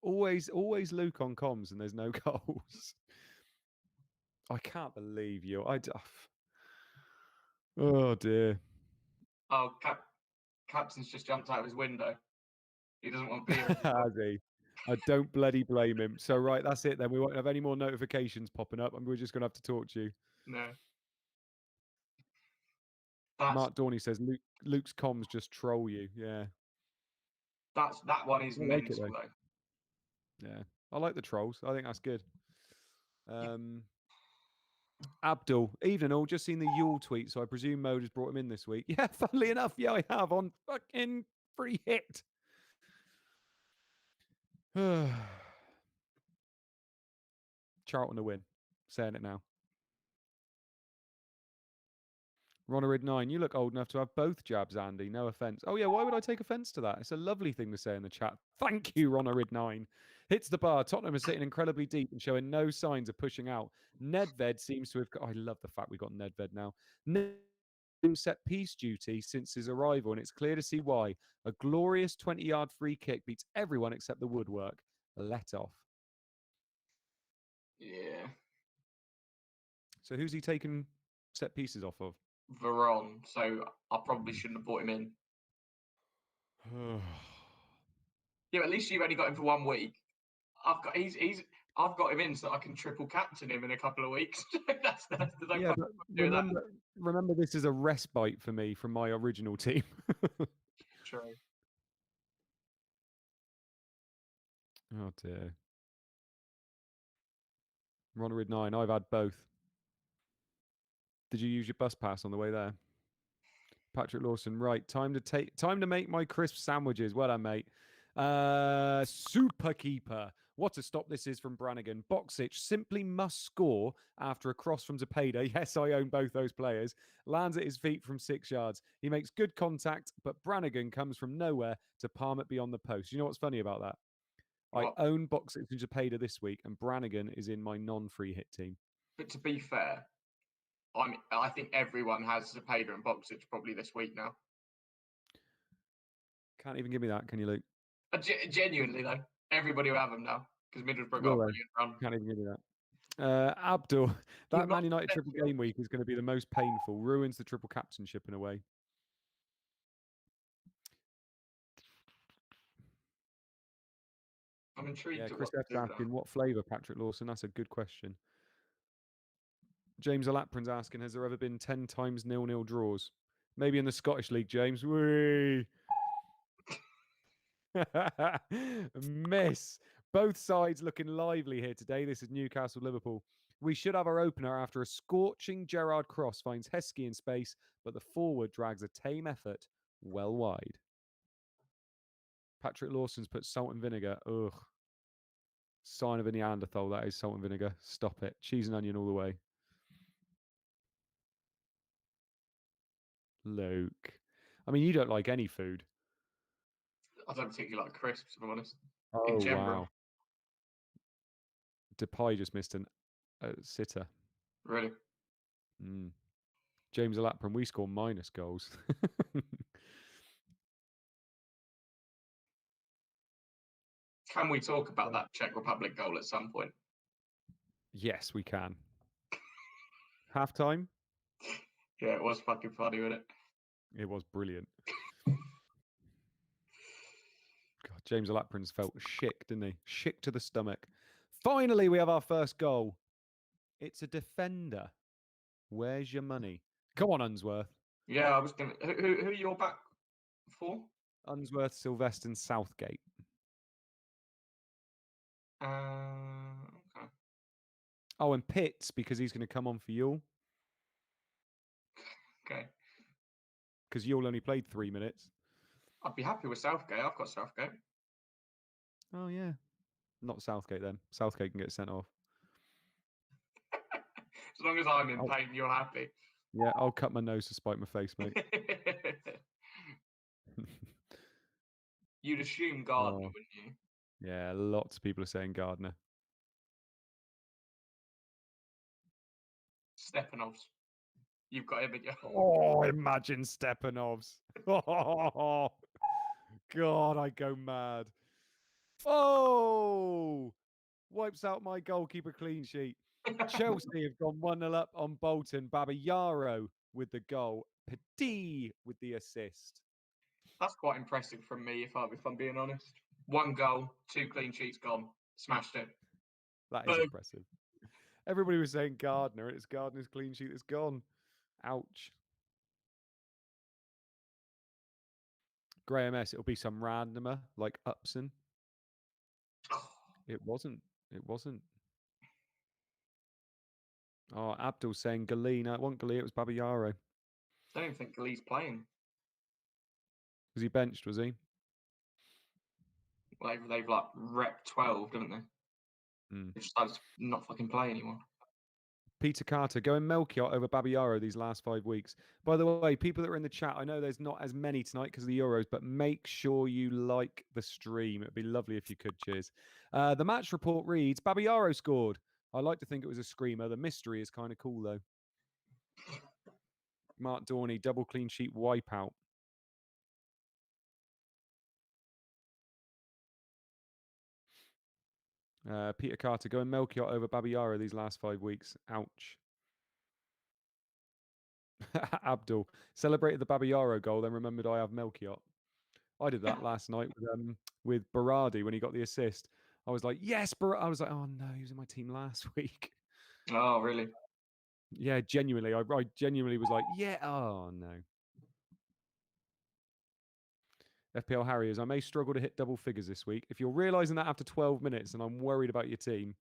Always Luke on comms, and there's no goals. I can't believe you. Oh dear. Oh, Captain's just jumped out of his window. He doesn't want beer. Has he? I don't bloody blame him. So right, that's it then. We won't have any more notifications popping up, and we're just gonna have to talk to you. No. Mark Dorney says Luke's comms just troll you. Yeah. That one is mental though. Yeah, I like the trolls. I think that's good. Abdul, evening all. Just seen the Yule tweet, so I presume Mode has brought him in this week. Yeah, funnily enough, yeah, I have on fucking free hit. Charlton to win. Saying it now. Ronarid9, you look old enough to have both jabs, Andy. No offense. Oh, yeah, why would I take offense to that? It's a lovely thing to say in the chat. Thank you, Ronarid9. Hits the bar. Tottenham are sitting incredibly deep and showing no signs of pushing out. Nedved seems to have got. Oh, I love the fact we got Nedved now. Set piece duty since his arrival, and it's clear to see why. A glorious 20-yard free kick beats everyone except the woodwork. Let off. Yeah. So who's he taking set pieces off of? Veron. So I probably shouldn't have brought him in. Yeah, at least you've only got him for 1 week. I've got him in so I can triple captain him in a couple of weeks. that's the Yeah, but remember, this is a respite for me from my original team. True. Oh dear. Ronarid9, I've had both. Did you use your bus pass on the way there? Patrick Lawson, right. Time to make my crisp sandwiches. Well done, mate. Super keeper. What a stop this is from Brannigan. Boxic simply must score after a cross from Zepeda. Yes, I own both those players. Lands at his feet from 6 yards. He makes good contact, but Brannigan comes from nowhere to palm it beyond the post. You know what's funny about that? What? I own Boxic and Zepeda this week, and Brannigan is in my non-free hit team. But to be fair, I think everyone has Zepeda and Boxic probably this week now. Can't even give me that, can you, Luke? Genuinely though, everybody will have them now because Middlesbrough got a brilliant run. Can't even give me that. Abdul, that Man United triple game week is going to be the most painful. Ruins the triple captainship in a way. I'm intrigued. Yeah, Chris F's asking what flavour, Patrick Lawson. That's a good question. James Alaprin's asking, has there ever been 10 times 0-0 draws? Maybe in the Scottish League, James. Whee! Miss. Both sides looking lively here today. This is Newcastle Liverpool. We should have our opener after a scorching Gerrard cross finds Heskey in space, but the forward drags a tame effort well wide. Patrick Lawson's put salt and vinegar. Ugh. Sign of a Neanderthal, that is salt and vinegar. Stop it. Cheese and onion all the way. Luke. I mean, you don't like any food. I don't particularly like crisps, if I'm honest. Oh, in general. Wow. Depay just missed a sitter. Really? James Alaprin, we score minus goals. Can we talk about that Czech Republic goal at some point? Yes, we can. Halftime? Yeah, it was fucking funny, wasn't it? It was brilliant. God, James Alaprin's felt sick, didn't he? Sick to the stomach. Finally, we have our first goal. It's a defender. Where's your money? Come on, Unsworth. Yeah, I was going to... Who are you back for? Unsworth, Sylvester, and Southgate. Okay. Oh, and Pitts, because he's going to come on for Yule. Okay. Because Yule only played 3 minutes. I'd be happy with Southgate. I've got Southgate. Oh, yeah. Not Southgate, then. Southgate can get sent off. As long as I'm in pain, you're happy. Yeah, I'll cut my nose to spite my face, mate. You'd assume Gardner, wouldn't you? Yeah, lots of people are saying Gardner. Stepanovs. You've got him at your... Oh, imagine Stepanovs. Oh, God, I go mad. Oh, wipes out my goalkeeper clean sheet. Chelsea have gone 1-0 up on Bolton. Babayaro with the goal. Petit with the assist. That's quite impressive from me, if I'm being honest. 1 goal, 2 clean sheets gone. Smashed it. That is impressive. Everybody was saying Gardner, and it's Gardner's clean sheet that's gone. Ouch. Graham S. It'll be some randomer like Upson. It wasn't. It wasn't. Oh, Abdul's saying Galli. No, it wasn't Galli. It was Babayaro. I don't even think Galli's playing. Was he benched, was he? Well, they've like rep 12, don't they? They decided to not fucking play anymore. Peter Carter going Melchior over Babayaro these last 5 weeks. By the way, people that are in the chat, I know there's not as many tonight because of the Euros, but make sure you like the stream. It'd be lovely if you could. Cheers. The match report reads Babayaro scored. I like to think it was a screamer. The mystery is kind of cool, though. Mark Dorney, double clean sheet wipeout. Peter Carter going Melchior over Babayaro these last 5 weeks. Ouch. Abdul celebrated the Babayaro goal, then remembered I have Melchior. I did that last night with Berardi when he got the assist. I was like, yes, I was like, oh no, he was in my team last week. Oh, really? Yeah, genuinely. I genuinely was like, yeah, oh no. FPL Harriers, I may struggle to hit double figures this week. If you're realising that after 12 minutes and I'm worried about your team.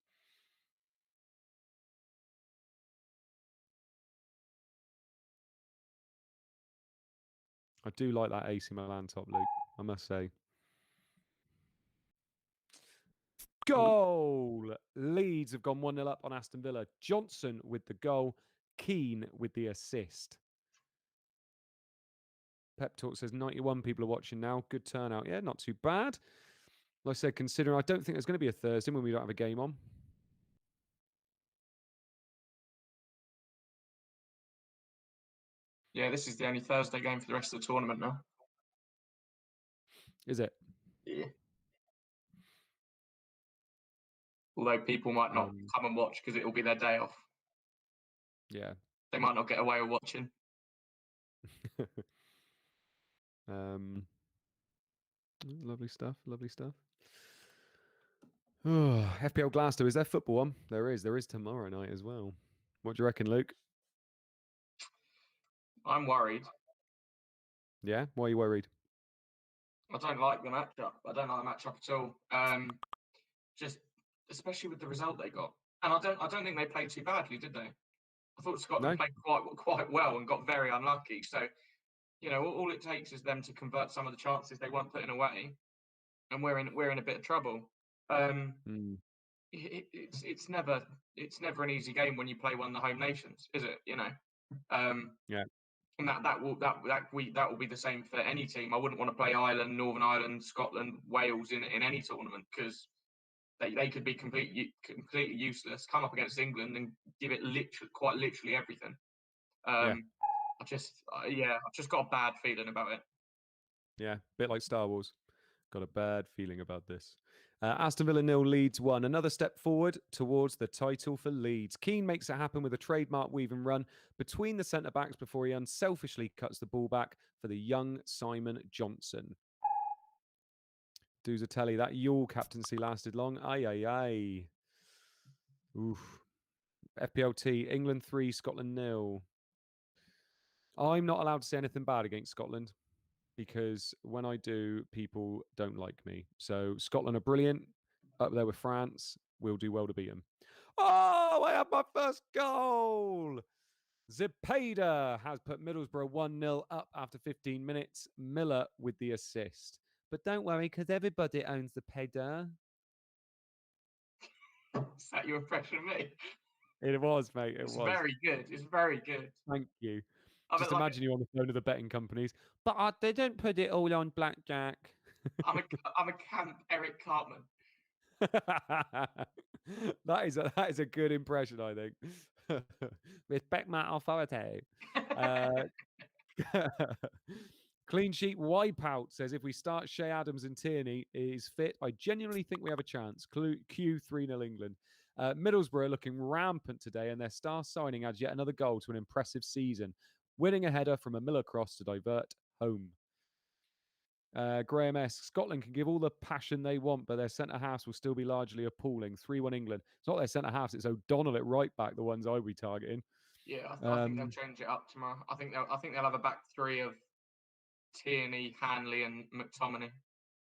I do like that AC Milan top, Luke, I must say. Goal! Leeds have gone 1-0 up on Aston Villa. Johnson with the goal. Keane with the assist. Pep Talk says 91 people are watching now. Good turnout. Yeah, not too bad. Like I said, considering I don't think there's going to be a Thursday when we don't have a game on. Yeah, this is the only Thursday game for the rest of the tournament now. Is it? Yeah. Although people might not come and watch because it will be their day off. Yeah. They might not get away with watching. Lovely stuff. Lovely stuff. Oh, FPL Glasgow, is there football on? There is. There is tomorrow night as well. What do you reckon, Luke? I'm worried. Yeah? Why are you worried? I don't like the matchup. I don't like the matchup at all. Just especially with the result they got. And I don't think they played too badly, did they? I thought Scotland played quite well and got very unlucky. So, you know, all it takes is them to convert some of the chances they weren't putting away, and we're in a bit of trouble. It's never an easy game when you play one of the home nations, is it? You know. Yeah. And that will be the same for any team. I wouldn't want to play Ireland, Northern Ireland, Scotland, Wales in any tournament because they could be completely useless. Come up against England and give it quite literally everything. I've just got a bad feeling about it. Yeah, bit like Star Wars. Got a bad feeling about this. Aston Villa 0, Leeds 1. Another step forward towards the title for Leeds. Keane makes it happen with a trademark weave and run between the centre-backs before he unselfishly cuts the ball back for the young Simon Johnson. Duzatelli, that Yule captaincy lasted long. Aye, aye, aye. Oof. FPLT, England 3, Scotland 0. I'm not allowed to say anything bad against Scotland because when I do, people don't like me. So Scotland are brilliant. Up there with France. We'll do well to beat them. Oh, I have my first goal. Zepeda has put Middlesbrough 1-0 up after 15 minutes. Miller with the assist. But don't worry, because everybody owns the Peda. Is that your impression of me? It was, mate. It's very good. It's very good. Thank you. Just imagine you on the phone to the betting companies. But they don't put it all on blackjack. I'm a camp Eric Cartman. That is a good impression, I think. Respect my authority. Clean sheet wipeout says if we start Shea Adams and Tierney is fit, I genuinely think we have a chance. Q 3-0 England. Middlesbrough looking rampant today, and their star signing adds yet another goal to an impressive season, winning a header from a Miller cross to divert home. Graham S. Scotland can give all the passion they want, but their centre halves will still be largely appalling. 3-1 England. It's not their centre halves; it's O'Donnell at right back. The ones I would be targeting. Yeah, I think they'll change it up tomorrow. I think they'll have a back three of Tierney, Hanley, and McTominay.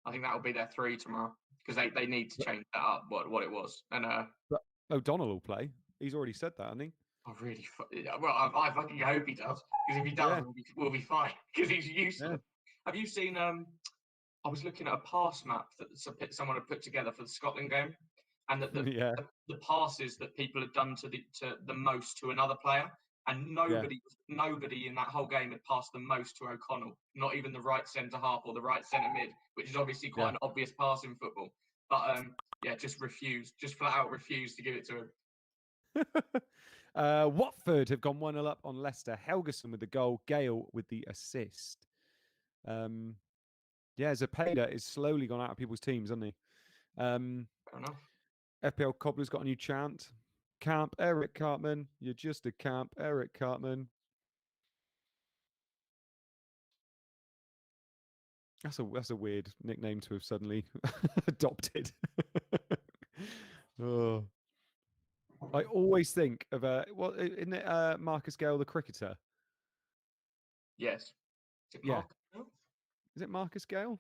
I think that will be their three tomorrow because they need to change that up. What it was, and but O'Donnell will play. He's already said that, hasn't he? I really I fucking hope he does because if he does, we'll be fine because he's useless. Yeah. Have you seen? I was looking at a pass map that someone had put together for the Scotland game, and that Yeah. the passes that people had done to the most to another player, and Yeah. nobody in that whole game had passed the most to O'Connell, not even the right centre half or the right centre mid, which is obviously quite Yeah. an obvious pass in football. But yeah, just flat out refused to give it to him. Watford have gone 1-0 up on Leicester. Helgeson with the goal, Gale with the assist. Yeah, Zepeda is slowly gone out of people's teams, hasn't he? Fair enough. FPL Cobbler's got a new chant. Camp Eric Cartman. You're just a camp Eric Cartman. That's a weird nickname to have suddenly adopted. Oh. I always think of isn't it Marcus Gale, the cricketer? Yes. Is it Yeah. Mark? No? Is it Marcus Gale?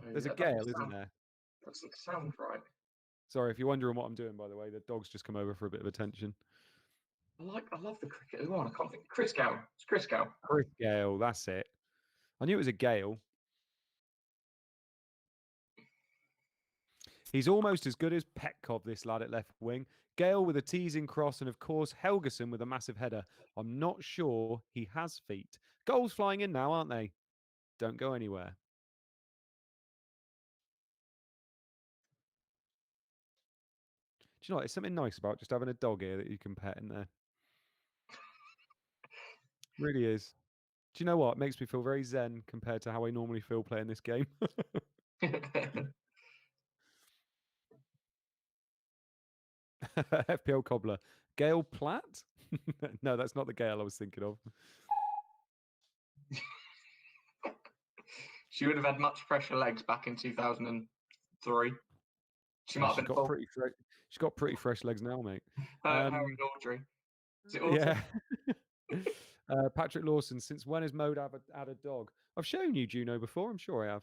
There's a That Gale, isn't there? doesn't sound right. Sorry, if you're wondering what I'm doing, by the way, the dog's just come over for a bit of attention. I love the cricket as well. I can't think. Chris Gale. It's Chris Gale. Chris Gale, that's it. I knew it was a Gale. He's almost as good as Petkov, this lad at left wing. Gale with a teasing cross, and of course Helgeson with a massive header. I'm not sure he has feet. Goals flying in now, aren't they? Don't go anywhere. Do you know what? There's something nice about just having a dog here that you can pet in there. Really is. Do you know what? It makes me feel very zen compared to how I normally feel playing this game. FPL Cobbler. Gail Platt? No, that's not the Gail I was thinking of. She would have had much fresher legs back in 2003. She might have been She's got pretty fresh legs now, mate. her and Audrey. Is it Audrey? Yeah. Patrick Lawson, since when has Mode had a dog? I've shown you Juno before. I'm sure I have.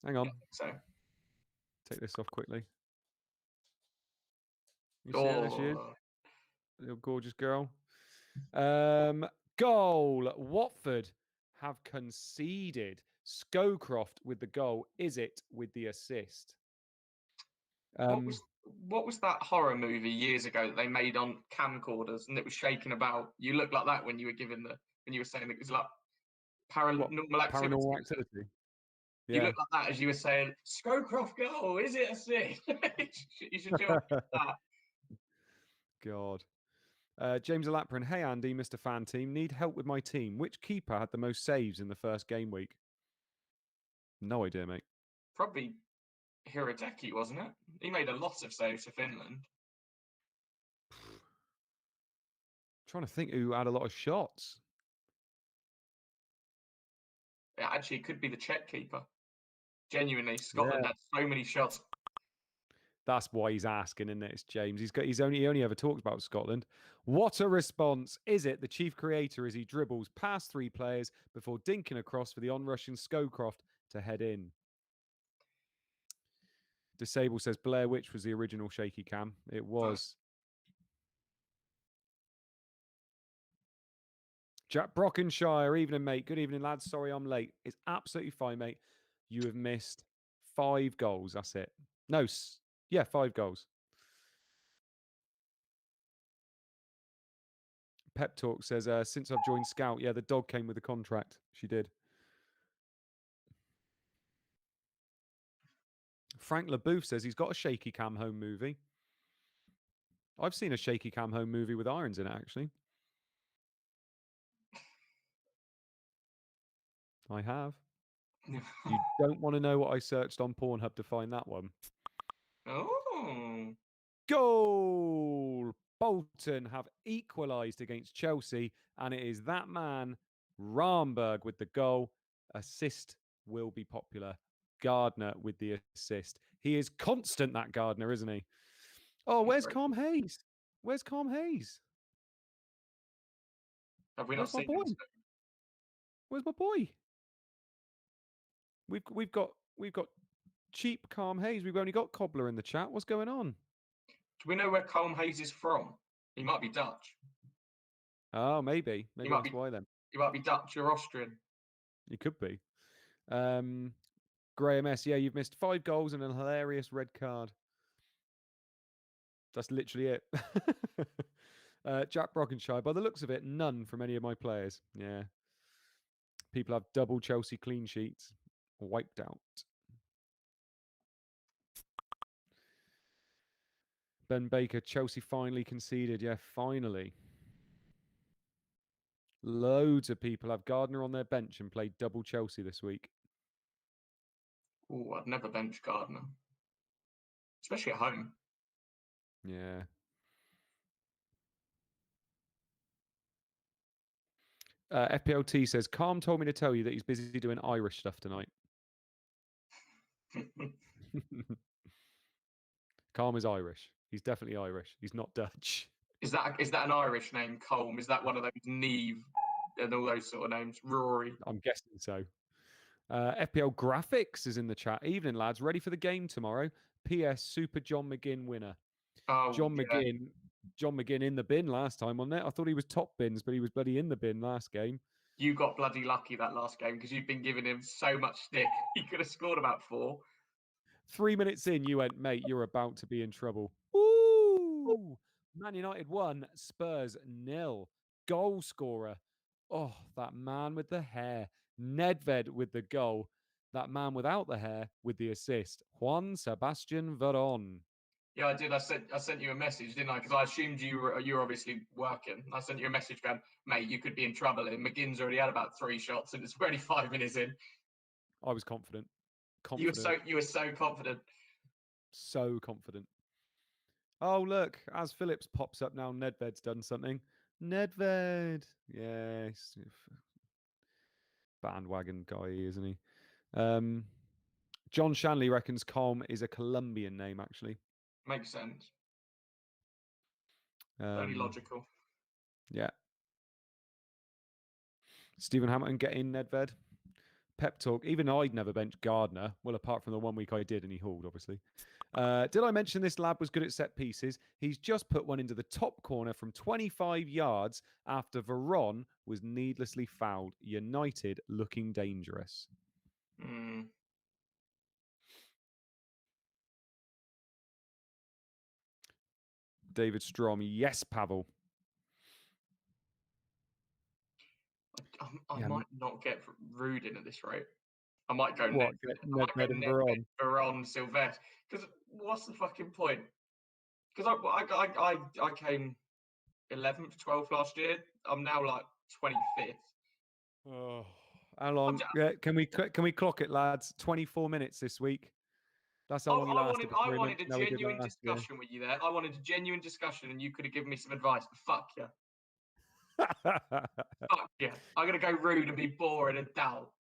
Hang on. Yeah, so Take this off quickly. You see her? There she is. Little gorgeous girl. Goal. Watford have conceded. Scowcroft with the goal. Is it with the assist? What was that horror movie years ago that they made on camcorders and it was shaking about? You looked like that when you were saying it was like paranormal activity. Paranormal activity. Yeah. You look like that as you were saying, Scowcroft goal, is it a assist? You should do that. God. James Alaprin, hey Andy, Mr. Fan Team, need help with my team. Which keeper had the most saves in the first game week? No idea, mate. Probably Hirodeki, wasn't it? He made a lot of saves for Finland. Trying to think who had a lot of shots. It actually could be the Czech keeper. Genuinely, Scotland had so many shots. That's why he's asking, isn't it? It's James. He only ever talks about Scotland. What a response. Is it the chief creator as he dribbles past three players before dinking across for the on-rushing Scowcroft to head in? Disable says Blair Witch was the original shaky cam. It was. Jack Brockenshire, evening, mate. Good evening, lads. Sorry I'm late. It's absolutely fine, mate. You have missed 5 goals. That's it. No, 5 goals. Pep Talk says, since I've joined Scout, the dog came with a contract. She did. Frank LaBouffe says he's got a shaky cam home movie. I've seen a shaky cam home movie with irons in it, actually. I have. You don't want to know what I searched on Pornhub to find that one. Oh. Goal! Bolton have equalised against Chelsea, and it is that man, Ramberg, with the goal. Assist will be popular. Gardner with the assist. He is constant, that Gardner, isn't he? Oh, where's Calm Hayes? Where's Calm Hayes? Have we not seen him? Where's my boy? We've got cheap Calm Hayes. We've only got Cobbler in the chat. What's going on? Do we know where Calm Hayes is from? He might be Dutch. Oh, maybe. Maybe that's why then. He might be Dutch or Austrian. He could be. Graham S. Yeah, you've missed 5 goals and a hilarious red card. That's literally it. Jack Brockenshire, by the looks of it, none from any of my players. Yeah. People have double Chelsea clean sheets wiped out. Ben Baker, Chelsea finally conceded. Yeah, finally. Loads of people have Gardner on their bench and played double Chelsea this week. Oh, I'd never bench Gardner, especially at home. Yeah. FPLT says, Calm told me to tell you that he's busy doing Irish stuff tonight. Calm is Irish. He's definitely Irish. He's not Dutch. Is that an Irish name, Colm? Is that one of those Neve and all those sort of names? Rory. I'm guessing so. FPL Graphics is in the chat. Evening, lads. Ready for the game tomorrow? PS Super John McGinn winner. Oh, John yeah. McGinn in the bin last time, wasn't it? I thought he was top bins, but he was bloody in the bin last game. You got bloody lucky that last game because you've been giving him so much stick. He could have scored about 4. 3 minutes in, you went, mate, you're about to be in trouble. Ooh! Man United 1, Spurs 0. Goal scorer. Oh, that man with the hair. Nedved with the goal. That man without the hair with the assist. Juan Sebastian Veron. Yeah, I did. I sent you a message, didn't I? Because I assumed you were obviously working. I sent you a message going, mate, you could be in trouble. And McGinn's already had about 3 shots, and it's already 5 minutes in. I was confident. You were so confident. So confident. Oh, look, as Phillips pops up now, Nedved's done something. Nedved. Yeah, bandwagon guy, isn't he? John Shanley reckons Colm is a Colombian name, actually. Makes sense. Very logical. Yeah. Stephen Hamilton, get in, Nedved. Pep talk. Even I'd never bench Gardner. Well, apart from the 1 week I did, and he hauled, obviously. Did I mention this lad was good at set pieces? He's just put one into the top corner from 25 yards after Veron was needlessly fouled. United looking dangerous. David Strom. Yes, Pavel. I might not get Rude in at this rate. I might go Nedved and Veron. Veron, Sylvester. Because what's the fucking point? Because I came 11th, 12th last year. I'm now like 25th. Oh, how long? Can we clock it, lads? 24 minutes this week. That's how long he lasted. I wanted a genuine discussion with you there. I wanted a genuine discussion, and you could have given me some advice. But fuck you. Fuck you. I'm gonna go Rude and be boring and dull.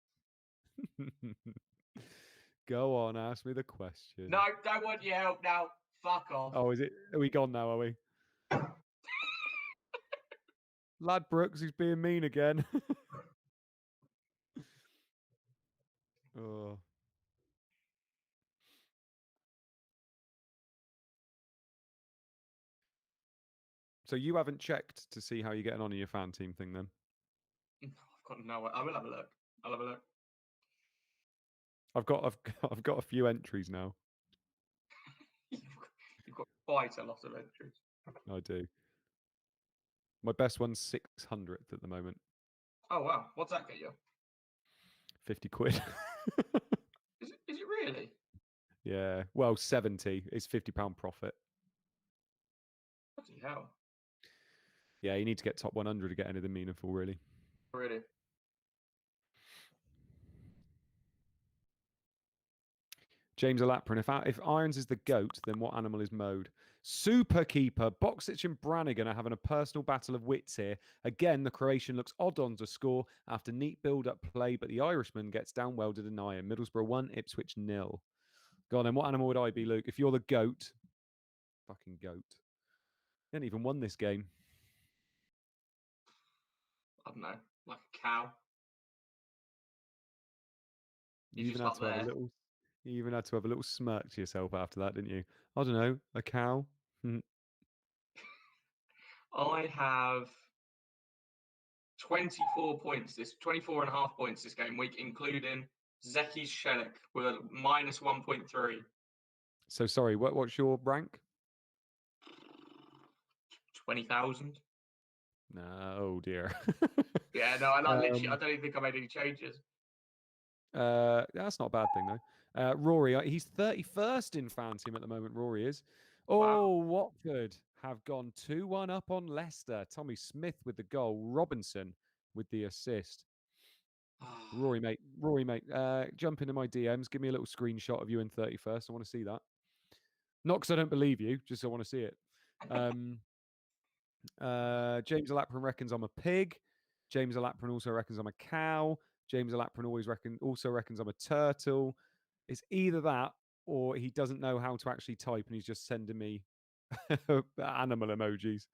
Go on, ask me the question. No, don't want your help now. Fuck off. Oh, is it? Are we gone now? Are we? Lad Brooks, he's being mean again. Oh. So you haven't checked to see how you're getting on in your fan team thing, then? I've got no. I will have a look. I'll have a look. I've got a few entries now. You've got quite a lot of entries. I do. My best one's 600th at the moment. Oh wow, what's that get you? 50 quid. Is it really? Yeah. Well, 70. It's £50 profit. Bloody hell. Yeah, you need to get top 100 to get anything meaningful, really. Really? James Alaprin, if Irons is the GOAT, then what animal is Mode? Super Keeper, Boxic and Brannigan are having a personal battle of wits here. Again, the Croatian looks odd on to score after neat build-up play, but the Irishman gets down well to deny him. Middlesbrough 1, Ipswich 0. Go on then, what animal would I be, Luke? If you're the GOAT, fucking GOAT. You haven't even won this game. I don't know, like a cow. You even had to have a little smirk to yourself after that, didn't you? I don't know, a cow. I have 24 points. 24 and a half points this game week, including Zeki's Shelik with a -1.3. So sorry, what's your rank? 20,000. No, oh dear. Yeah, no, I like literally. I um, don't even think I made any changes. that's not a bad thing though. Rory, he's 31st in fan team at the moment. Rory is. Wow. Oh, Watford have gone 2-1 up on Leicester. Tommy Smith with the goal. Robinson with the assist. Rory, mate, jump into my DMs. Give me a little screenshot of you in 31st. I want to see that. Not because I don't believe you, just I want to see it. James Alapran reckons I'm a pig. James Alapran also reckons I'm a cow. James Alapran also reckons I'm a turtle. It's either that or he doesn't know how to actually type and he's just sending me animal emojis.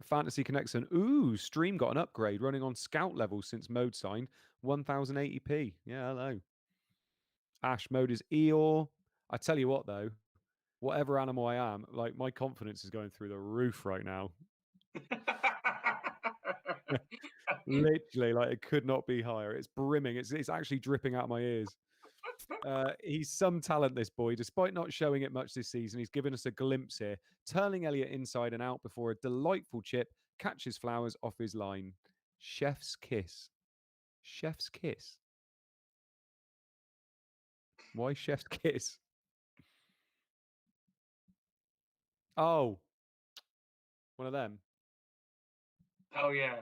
Fantasy Connection. Ooh, stream got an upgrade running on scout level since mode signed. 1080p. Yeah, hello. Ash mode is Eeyore. I tell you what though, whatever animal I am, like my confidence is going through the roof right now. Literally, like it could not be higher. It's brimming. It's actually dripping out of my ears. He's some talent, this boy. Despite not showing it much this season, he's given us a glimpse here, turning Elliot inside and out before a delightful chip catches Flowers off his line. Chef's kiss. Chef's kiss. Why chef's kiss? Oh, one of them. Oh yeah,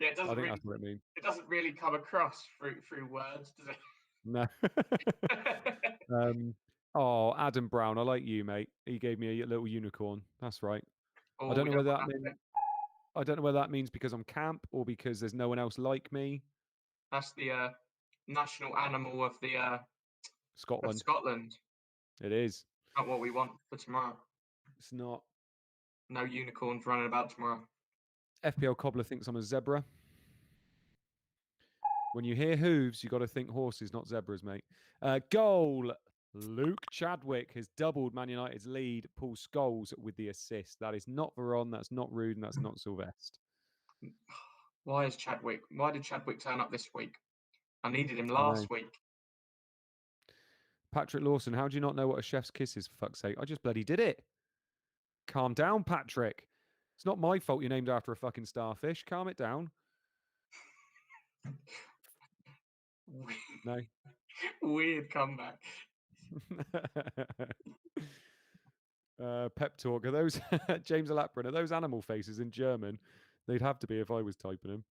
yeah. I think that's what it means. It doesn't really come across through words, does No. it? Adam Brown, I like you, mate. He gave me a little unicorn. That's right. I Oh, don't we know don't whether want that that. means I don't know whether that means because I'm camp or because there's no one else like me. That's the national animal of Scotland. Scotland. It is. Not what we want for tomorrow. It's not. No unicorns running about tomorrow. FPL Cobbler thinks I'm a zebra. When you hear hooves, you got to think horses, not zebras, mate. Goal. Luke Chadwick has doubled Man United's lead. Paul Scholes with the assist. That is not Veron. That's not Rude, and that's not Sylvester. Why did Chadwick turn up this week? I needed him I know. last week. Patrick Lawson, how do you not know what a chef's kiss is, for fuck's sake? I just bloody did it. Calm down, Patrick. It's not my fault you're named after a fucking starfish. Calm it down. No. Weird comeback. Pep talk. Are those James Alapran? Are those animal faces in German? They'd have to be if I was typing them.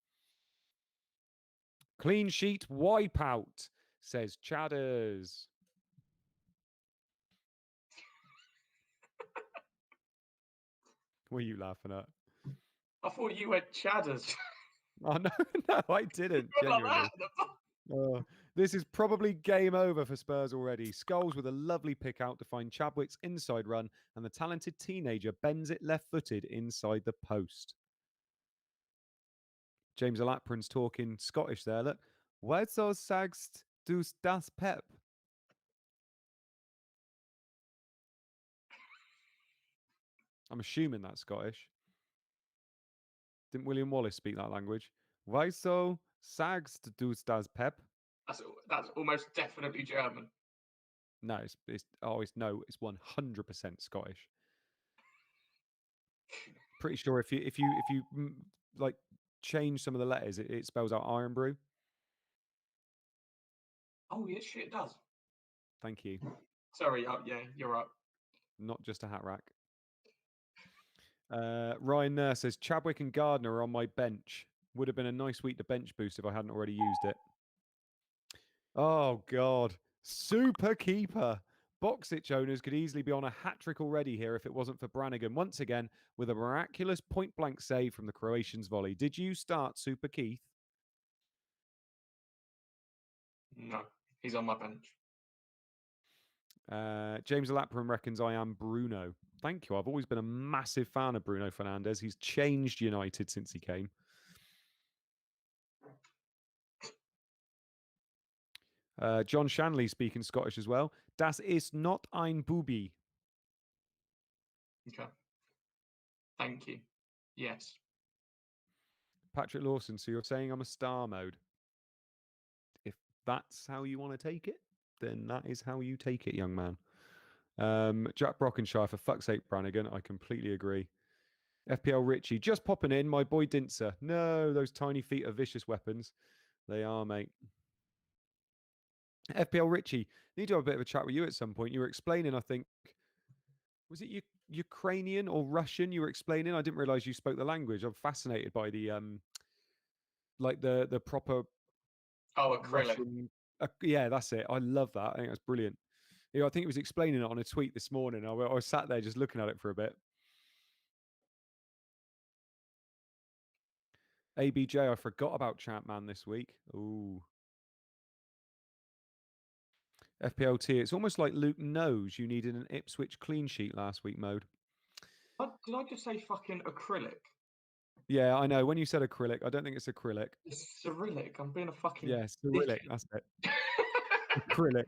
Clean sheet wipeout, says Chadders. What are you laughing at? I thought you had Chadders. Oh no, no, I didn't. Genuinely. This is probably game over for Spurs already. Scholes with a lovely pick out to find Chadwick's inside run, and the talented teenager bends it left-footed inside the post. James Alapran's talking Scottish there. Look, wieso sagst du das, Pep? I'm assuming that's Scottish. Didn't William Wallace speak that language? Wieso sagst du das, Pep? That's almost definitely German. No, it's 100% Scottish. Pretty sure if you like change some of the letters, it spells out Iron Brew. Oh yeah, shit, it does. Thank you. Sorry, yeah, you're right. Not just a hat rack. Ryan Nurse says Chadwick and Gardner are on my bench. Would have been a nice week to bench boost if I hadn't already used it. Oh God, super keeper. Boxitch owners could easily be on a hat trick already here if it wasn't for Brannigan once again with a miraculous point blank save from the Croatians' volley. Did you start Super Keith? No, he's on my bench. James Alapran reckons I am Bruno. Thank you. I've always been a massive fan of Bruno Fernandes. He's changed United since he came. John Shanley speaking Scottish as well. Das ist not ein Bubi. Okay. Thank you. Yes. Patrick Lawson, so you're saying I'm a star mode? If that's how you want to take it, then that is how you take it, young man. Jack Brockenshire, for fuck's sake, Brannigan. I completely agree. FPL Richie, just popping in. My boy Dinser. No, those tiny feet are vicious weapons. They are, mate. FPL Richie, need to have a bit of a chat with you at some point. You were explaining, I think, was it Ukrainian or Russian? You were explaining. I didn't realize you spoke the language. I'm fascinated by the like the proper Oh, acrylic. Russian. Yeah, that's it. I love that. I think that's brilliant. I think he was explaining it on a tweet this morning. I was sat there just looking at it for a bit. ABJ, I forgot about ChampMan this week. Ooh. FPLT, it's almost like Luke knows you needed an Ipswich clean sheet last week mode. What, did I just say fucking acrylic? Yeah, I know. When you said acrylic, I don't think it's acrylic. It's Cyrillic. I'm being a fucking Yeah, Cyrillic. dickhead. That's it. Acrylic.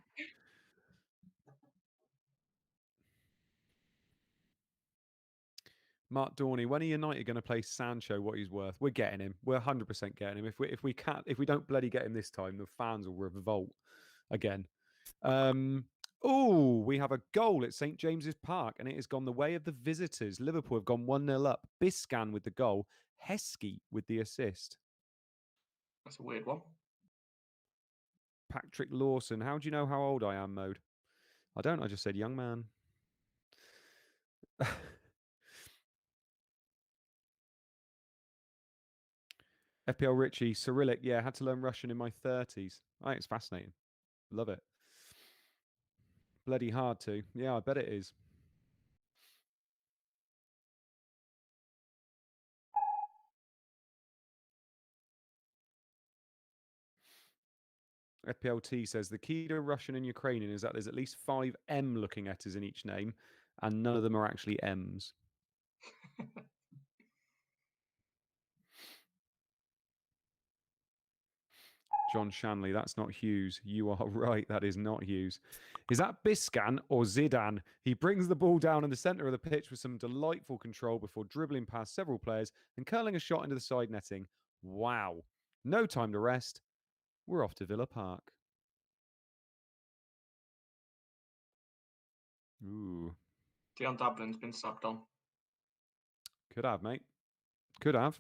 Mark Dorney, when are United going to play Sancho what he's worth? We're getting him. We're 100% getting him. If we don't bloody get him this time, the fans will revolt again. We have a goal at St James's Park, and it has gone the way of the visitors. Liverpool have gone 1-0 up. Biscan with the goal. Heskey with the assist. That's a weird one. Patrick Lawson, how do you know how old I am, mode? I don't. I just said young man. FPL Richie, Cyrillic. Yeah, had to learn Russian in my 30s. Oh, it's fascinating. Love it. Bloody hard to. Yeah, I bet it is. FPLT says the key to Russian and Ukrainian is that there's at least 5 M looking letters in each name, and none of them are actually M's. John Shanley, that's not Hughes. You are right, that is not Hughes. Is that Biscan or Zidane? He brings the ball down in the centre of the pitch with some delightful control before dribbling past several players and curling a shot into the side netting. Wow. No time to rest. We're off to Villa Park. Ooh. Dion Dublin's been subbed on. Could have, mate. Could have.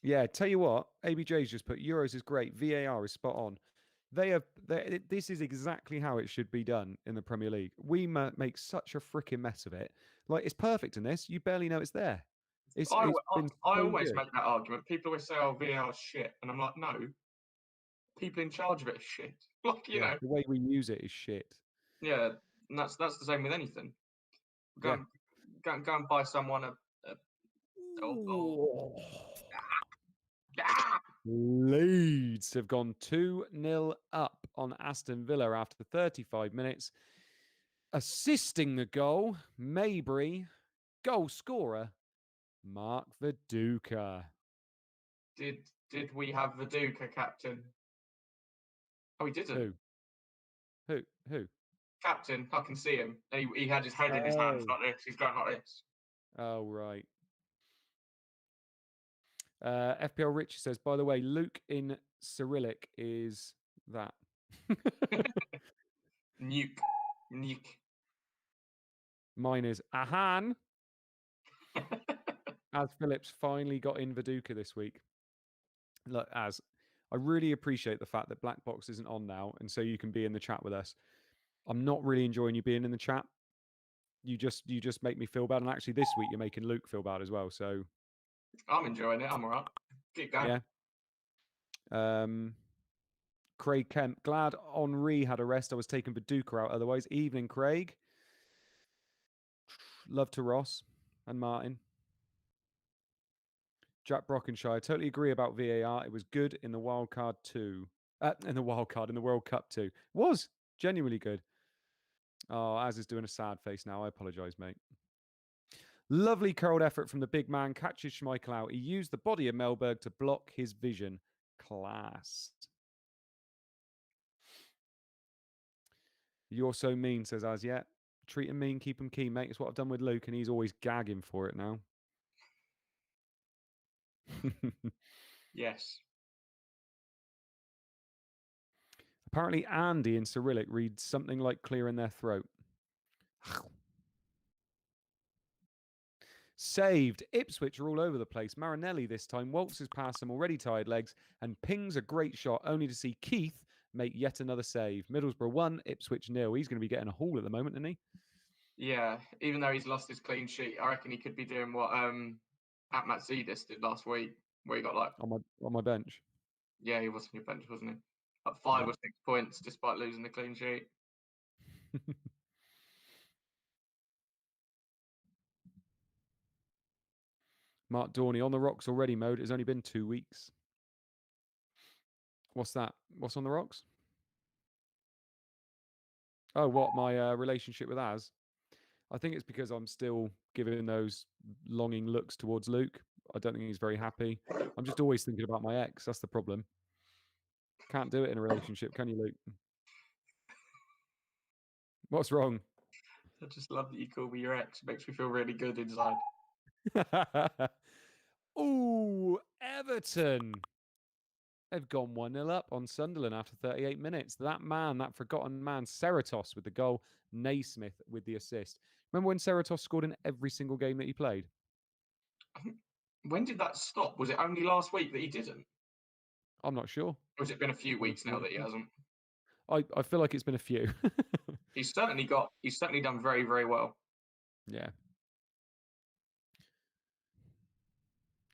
Yeah, tell you what, ABJ's just put Euros is great. VAR is spot on. This is exactly how it should be done in the Premier League. We make such a freaking mess of it. Like, it's perfect in this. You barely know it's there. It's been I so always good. make that argument. People always say, "Oh, VAR's shit," and I'm like, "No, people in charge of it are shit." Like, you know, The way we use it is shit. yeah, and that's the same with anything. Go Yeah. and, go and buy someone a Leeds have gone 2-0 up on Aston Villa after 35 minutes. Assisting the goal, Mabry, goal scorer, Mark Viduka. Did we have Viduka, captain? Oh, we didn't. Who? Captain, I can see him. He had his head in his hands like this. He's going like this. Oh, right. FPL Rich says, by the way, Luke in Cyrillic is that. Nuke. Mine is Ahan. As Phillips finally got in Viduka this week. Look, I really appreciate the fact that Black Box isn't on now, and so you can be in the chat with us. I'm not really enjoying you being in the chat. You just make me feel bad, and actually this week you're making Luke feel bad as well. So I'm enjoying it. I'm all right. Keep going. Yeah. Craig Kemp, glad Henri had a rest. I was taking Viduka out otherwise. Evening, Craig. Love to Ross and Martin. Jack Brockenshire, totally agree about VAR. It was good in the wild card too. In the World Cup too. Was genuinely good. Oh, Az is doing a sad face now. I apologise, mate. Lovely curled effort from the big man. Catches Schmeichel out. He used the body of Melberg to block his vision. Class. You're so mean, says Az. Yeah. Treat him mean, keep him keen, mate. It's what I've done with Luke, and he's always gagging for it now. Yes. Apparently, Andy in Cyrillic reads something like clear in their throat. Saved. Ipswich are all over the place. Marinelli this time waltzes past some already tired legs and pings a great shot, only to see Keith make yet another save. Middlesbrough 1, Ipswich 0. He's going to be getting a haul at the moment, isn't he? Yeah, even though he's lost his clean sheet, I reckon he could be doing what Atmatzidis did last week, where he got like On my bench. yeah, he was on your bench, wasn't he? Like 5 or 6 points despite losing the clean sheet. Mark Dorney on the rocks already mode. It's only been 2 weeks. What's that? What's on the rocks? Oh, what? My relationship with Az? I think it's because I'm still giving those longing looks towards Luke. I don't think he's very happy. I'm just always thinking about my ex. That's the problem. Can't do it in a relationship, can you, Luke? What's wrong? I just love that you call me your ex. It makes me feel really good inside. Ooh, Everton. They've gone 1-0 up on Sunderland after 38 minutes. That man, that forgotten man, Cerritos with the goal, Naismith with the assist. Remember when Cerritos scored in every single game that he played? When did that stop? Was it only last week that he didn't? I'm not sure. Or has it been a few weeks now that he hasn't? I feel like it's been a few. He's certainly done very, very well. Yeah.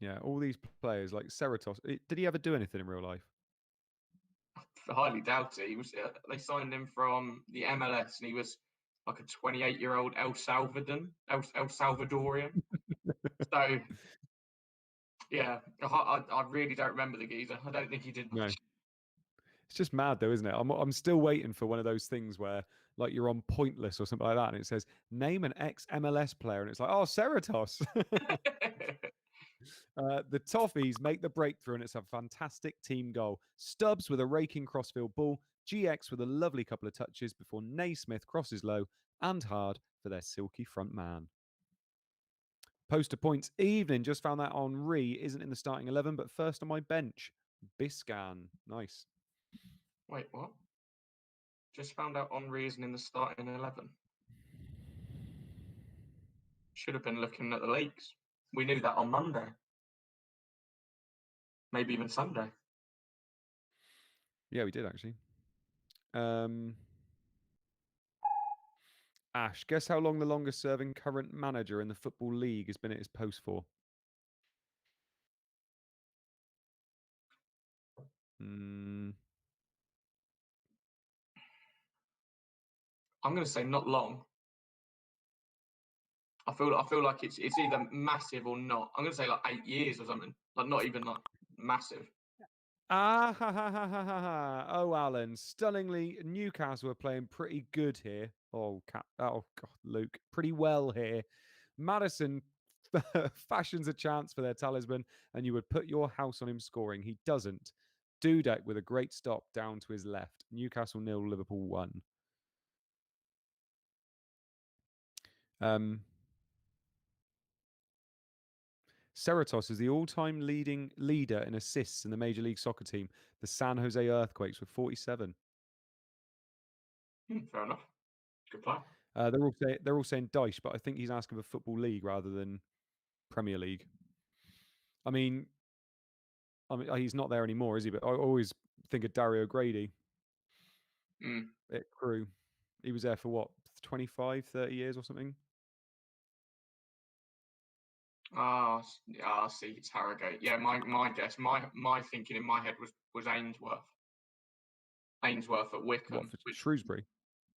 Yeah, all these players like Cerritos. Did he ever do anything in real life? I highly doubt it. He was. They signed him from the MLS, and he was like a 28-year-old El Salvadorian. So yeah, I really don't remember the geezer. I don't think he did No. much. It's just mad though, isn't it? I'm still waiting for one of those things where like you're on Pointless or something like that, and it says name an ex MLS player, and it's like, oh, Cerritos. The Toffees make the breakthrough, and it's a fantastic team goal. Stubbs with a raking crossfield ball, GX with a lovely couple of touches before Naismith crosses low and hard for their silky front man. Poster points evening. Just found that Henri isn't in the starting 11, but first on my bench. Biscan. Nice. Wait, what? Just found out Henri isn't in the starting 11. Should have been looking at the leaks. We knew that on Monday. Maybe even Sunday. Yeah, we did actually. Ash, guess how long the longest serving current manager in the Football League has been at his post for? I'm going to say not long. I feel like it's either massive or not. I'm going to say like 8 years or something. Like not even like massive. Ah, ha, ha, ha, ha, ha, ha. Oh, Alan, stunningly, Newcastle are playing pretty good here. Oh, God, Luke, pretty well here. Madison fashions a chance for their talisman, and you would put your house on him scoring. He doesn't. Dudek with a great stop down to his left. Newcastle 0, Liverpool 1. Cerritos is the all-time leading leader in assists in the Major League Soccer team, the San Jose Earthquakes, with 47. Fair enough. Good play. They're all saying Dyche, but I think he's asking for Football League rather than Premier League. I mean, he's not there anymore, is he? But I always think of Dario Grady at Crew. He was there for what, 25, 30 years or something? I see. It's Harrogate. Yeah, my guess, my thinking in my head was Ainsworth. Ainsworth at Wickham. What, for Shrewsbury?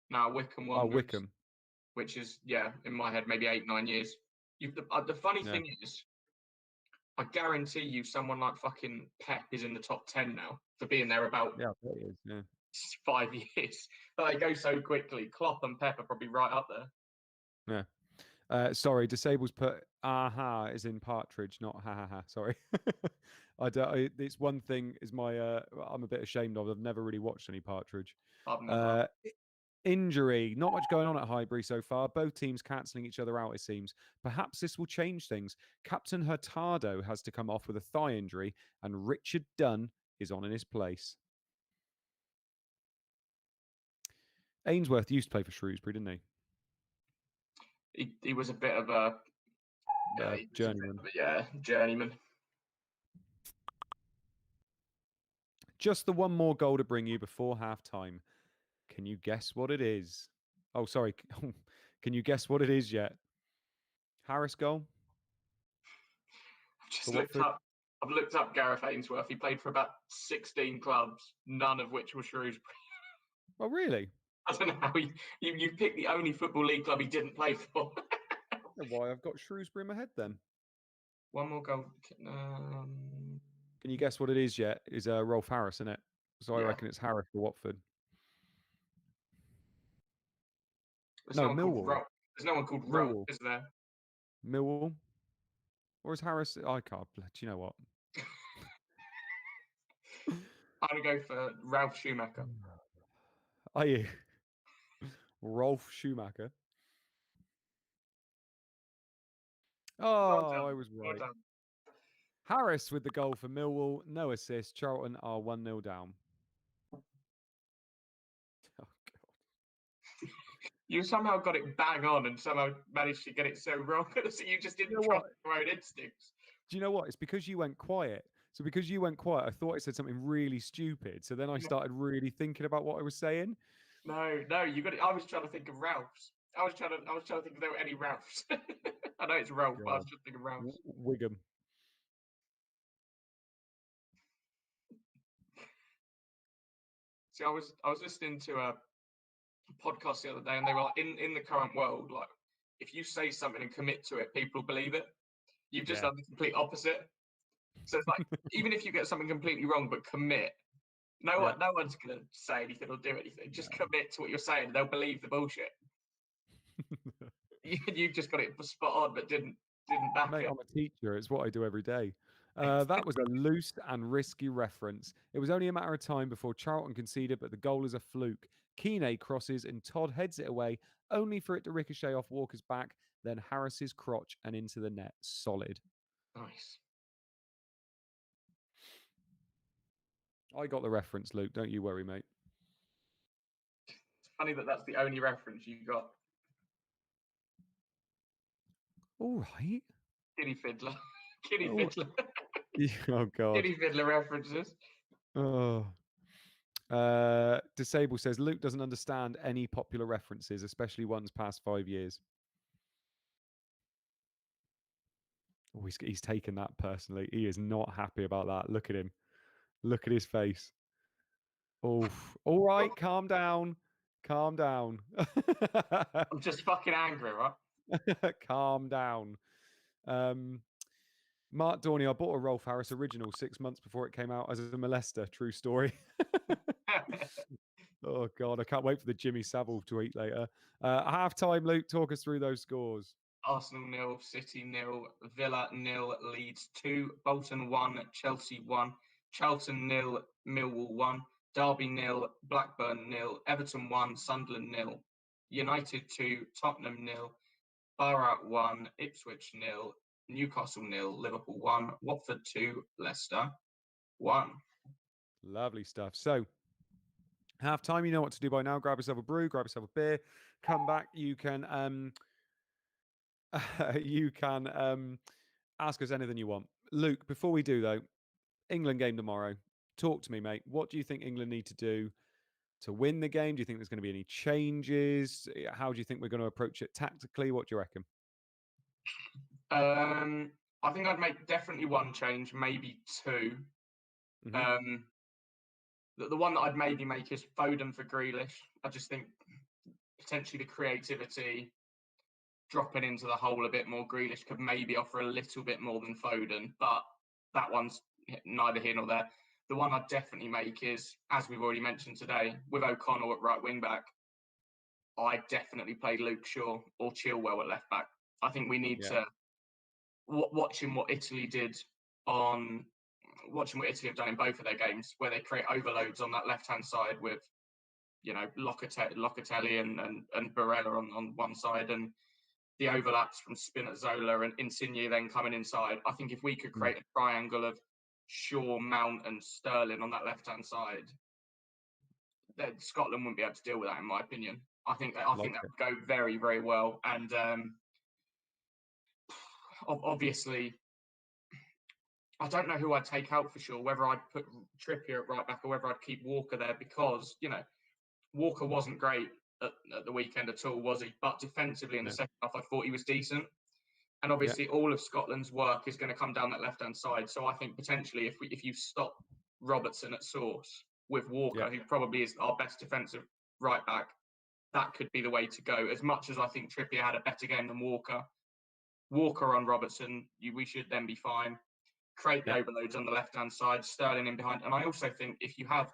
No, Wickham Oh, Wanderers. Wickham. Which is, yeah, in my head, maybe 8, 9 years. The funny Yeah. thing is, I guarantee you someone like fucking Pep is in the top 10 now for being there about Yeah, it is. Yeah. 5 years. But they go so quickly. Klopp and Pep are probably right up there. Yeah. Sorry, Disable's put aha is in partridge, not ha ha ha. Sorry. It's one thing is I'm a bit ashamed of. I've never really watched any partridge. I've never. Injury. Not much going on at Highbury so far. Both teams cancelling each other out, it seems. Perhaps this will change things. Captain Hurtado has to come off with a thigh injury, and Richard Dunn is on in his place. Ainsworth used to play for Shrewsbury, didn't he? He was a bit of a Journeyman. Journeyman. Just the one more goal to bring you before half time. Can you guess what it is? Oh, sorry. Can you guess what it is yet? Harris goal for Watford. I've looked up Gareth Ainsworth. He played for about 16 clubs, none of which were Shrewsbury. Oh, really? I don't know how you picked the only Football League club he didn't play for. Why I've got Shrewsbury in my head then. One more goal. Can you guess what it is yet? Is Rolf Harris in it? So I reckon it's Harris for Watford. There's Millwall. There's no one called Rolf, is there? Millwall. Or is Harris? I can't. Do you know what? I'm going to go for Ralph Schumacher. Are you? Rolf Schumacher. Oh, I was right. Well, Harris with the goal for Millwall. No assist. Charlton are 1-0 down. Oh, God. You somehow got it bang on and somehow managed to get it so wrong. So you just didn't trust your own instincts. Do you know what? It's because you went quiet. So because you went quiet, I thought I said something really stupid. So then I started really thinking about what I was saying. No, you got it. I was trying to think of Ralphs. I was trying to think if there were any Ralphs. I know it's Ralph, but I was just thinking Ralphs. Wigan. See, I was listening to a podcast the other day, and they were like, in the current world, like if you say something and commit to it, people believe it. You've just done the complete opposite. So it's like even if you get something completely wrong but commit, no one's gonna say anything or do anything. Just commit to what you're saying, they'll believe the bullshit. You just got it spot on, but didn't back Mate, it. I'm a teacher. It's what I do every day. That was a loose and risky reference. It was only a matter of time before Charlton conceded, but the goal is a fluke. Keane crosses and Todd heads it away, only for it to ricochet off Walker's back, then Harris's crotch and into the net. Solid. Nice. I got the reference, Luke. Don't you worry, mate. It's funny that's the only reference you got. All right. Kitty Fiddler. Fiddler. Oh, God. Kitty Fiddler references. Oh. Disable says Luke doesn't understand any popular references, especially ones past 5 years. Oh, he's taken that personally. He is not happy about that. Look at him. Look at his face. Oh, all right. Calm down. Calm down. I'm just fucking angry, right? Calm down. Mark Dorney, I bought a Rolf Harris original 6 months before it came out as a molester. True story. Oh, God. I can't wait for the Jimmy Savile tweet later. Half time, Luke. Talk us through those scores. Arsenal 0, City 0, Villa 0, Leeds 2, Bolton 1, Chelsea 1, Charlton 0, Millwall 1, Derby 0, Blackburn 0, Everton 1, Sunderland 0, United 2, Tottenham 0, Borough 1, Ipswich 0, Newcastle 0, Liverpool 1, Watford 2, Leicester 1. Lovely stuff. So, half time, you know what to do by now. Grab yourself a brew, grab yourself a beer, come back. You can ask us anything you want. Luke, before we do though, England game tomorrow. Talk to me, mate. What do you think England need to do to win the game? Do you think there's going to be any changes? How do you think we're going to approach it tactically? What do you reckon? I think I'd make definitely one change, maybe two. Mm-hmm. The one that I'd maybe make is Foden for Grealish. I just think potentially the creativity, dropping into the hole a bit more. Grealish could maybe offer a little bit more than Foden, but that one's neither here nor there. The one I'd definitely make is, as we've already mentioned today, with O'Connell at right wing back, I definitely play Luke Shaw or Chilwell at left back. I think we need to, watching what Italy have done in both of their games, where they create overloads on that left-hand side with, Locatelli and Barella on one side, and the overlaps from Spinazzola and Insigne then coming inside. I think if we could create a triangle of Shaw, Mount and Sterling on that left-hand side, that Scotland wouldn't be able to deal with that, in my opinion. I think that Like it. would go very, very well. And obviously, I don't know who I'd take out for sure. Whether I'd put Trippier at right back or whether I'd keep Walker there, because Walker wasn't great at the weekend at all, was he? But defensively in the Yeah. second half, I thought he was decent. And Yeah. obviously, all of Scotland's work is going to come down that left-hand side. So I think potentially, if you stop Robertson at source with Yeah. Walker, who probably is our best defensive right back, that could be the way to go. As much as I think Trippier had a better game than Walker, Walker on Robertson, we should then be fine. Create the Yeah. overloads on the left-hand side, Sterling in behind. And I also think if you have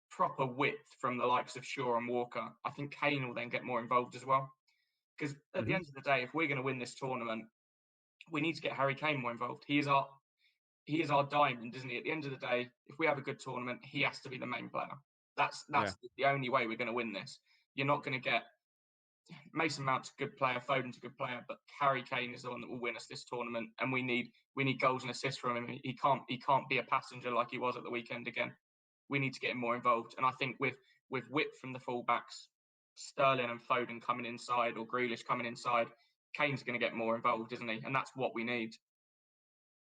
proper width from the likes of Shaw and Walker, I think Kane will then get more involved as well. Because at the Hmm. end of the day, if we're going to win this tournament, we need to get Harry Kane more involved. He is our diamond, isn't he? At the end of the day, if we have a good tournament, he has to be the main player. That's Yeah. the only way we're going to win this. You're not going to get Mason Mount's a good player, Foden's a good player, but Harry Kane is the one that will win us this tournament, and we need goals and assists from him. He can't be a passenger like he was at the weekend again. We need to get him more involved, and I think with width from the fullbacks, Sterling and Foden coming inside or Grealish coming inside, Kane's going to get more involved, isn't he? And that's what we need.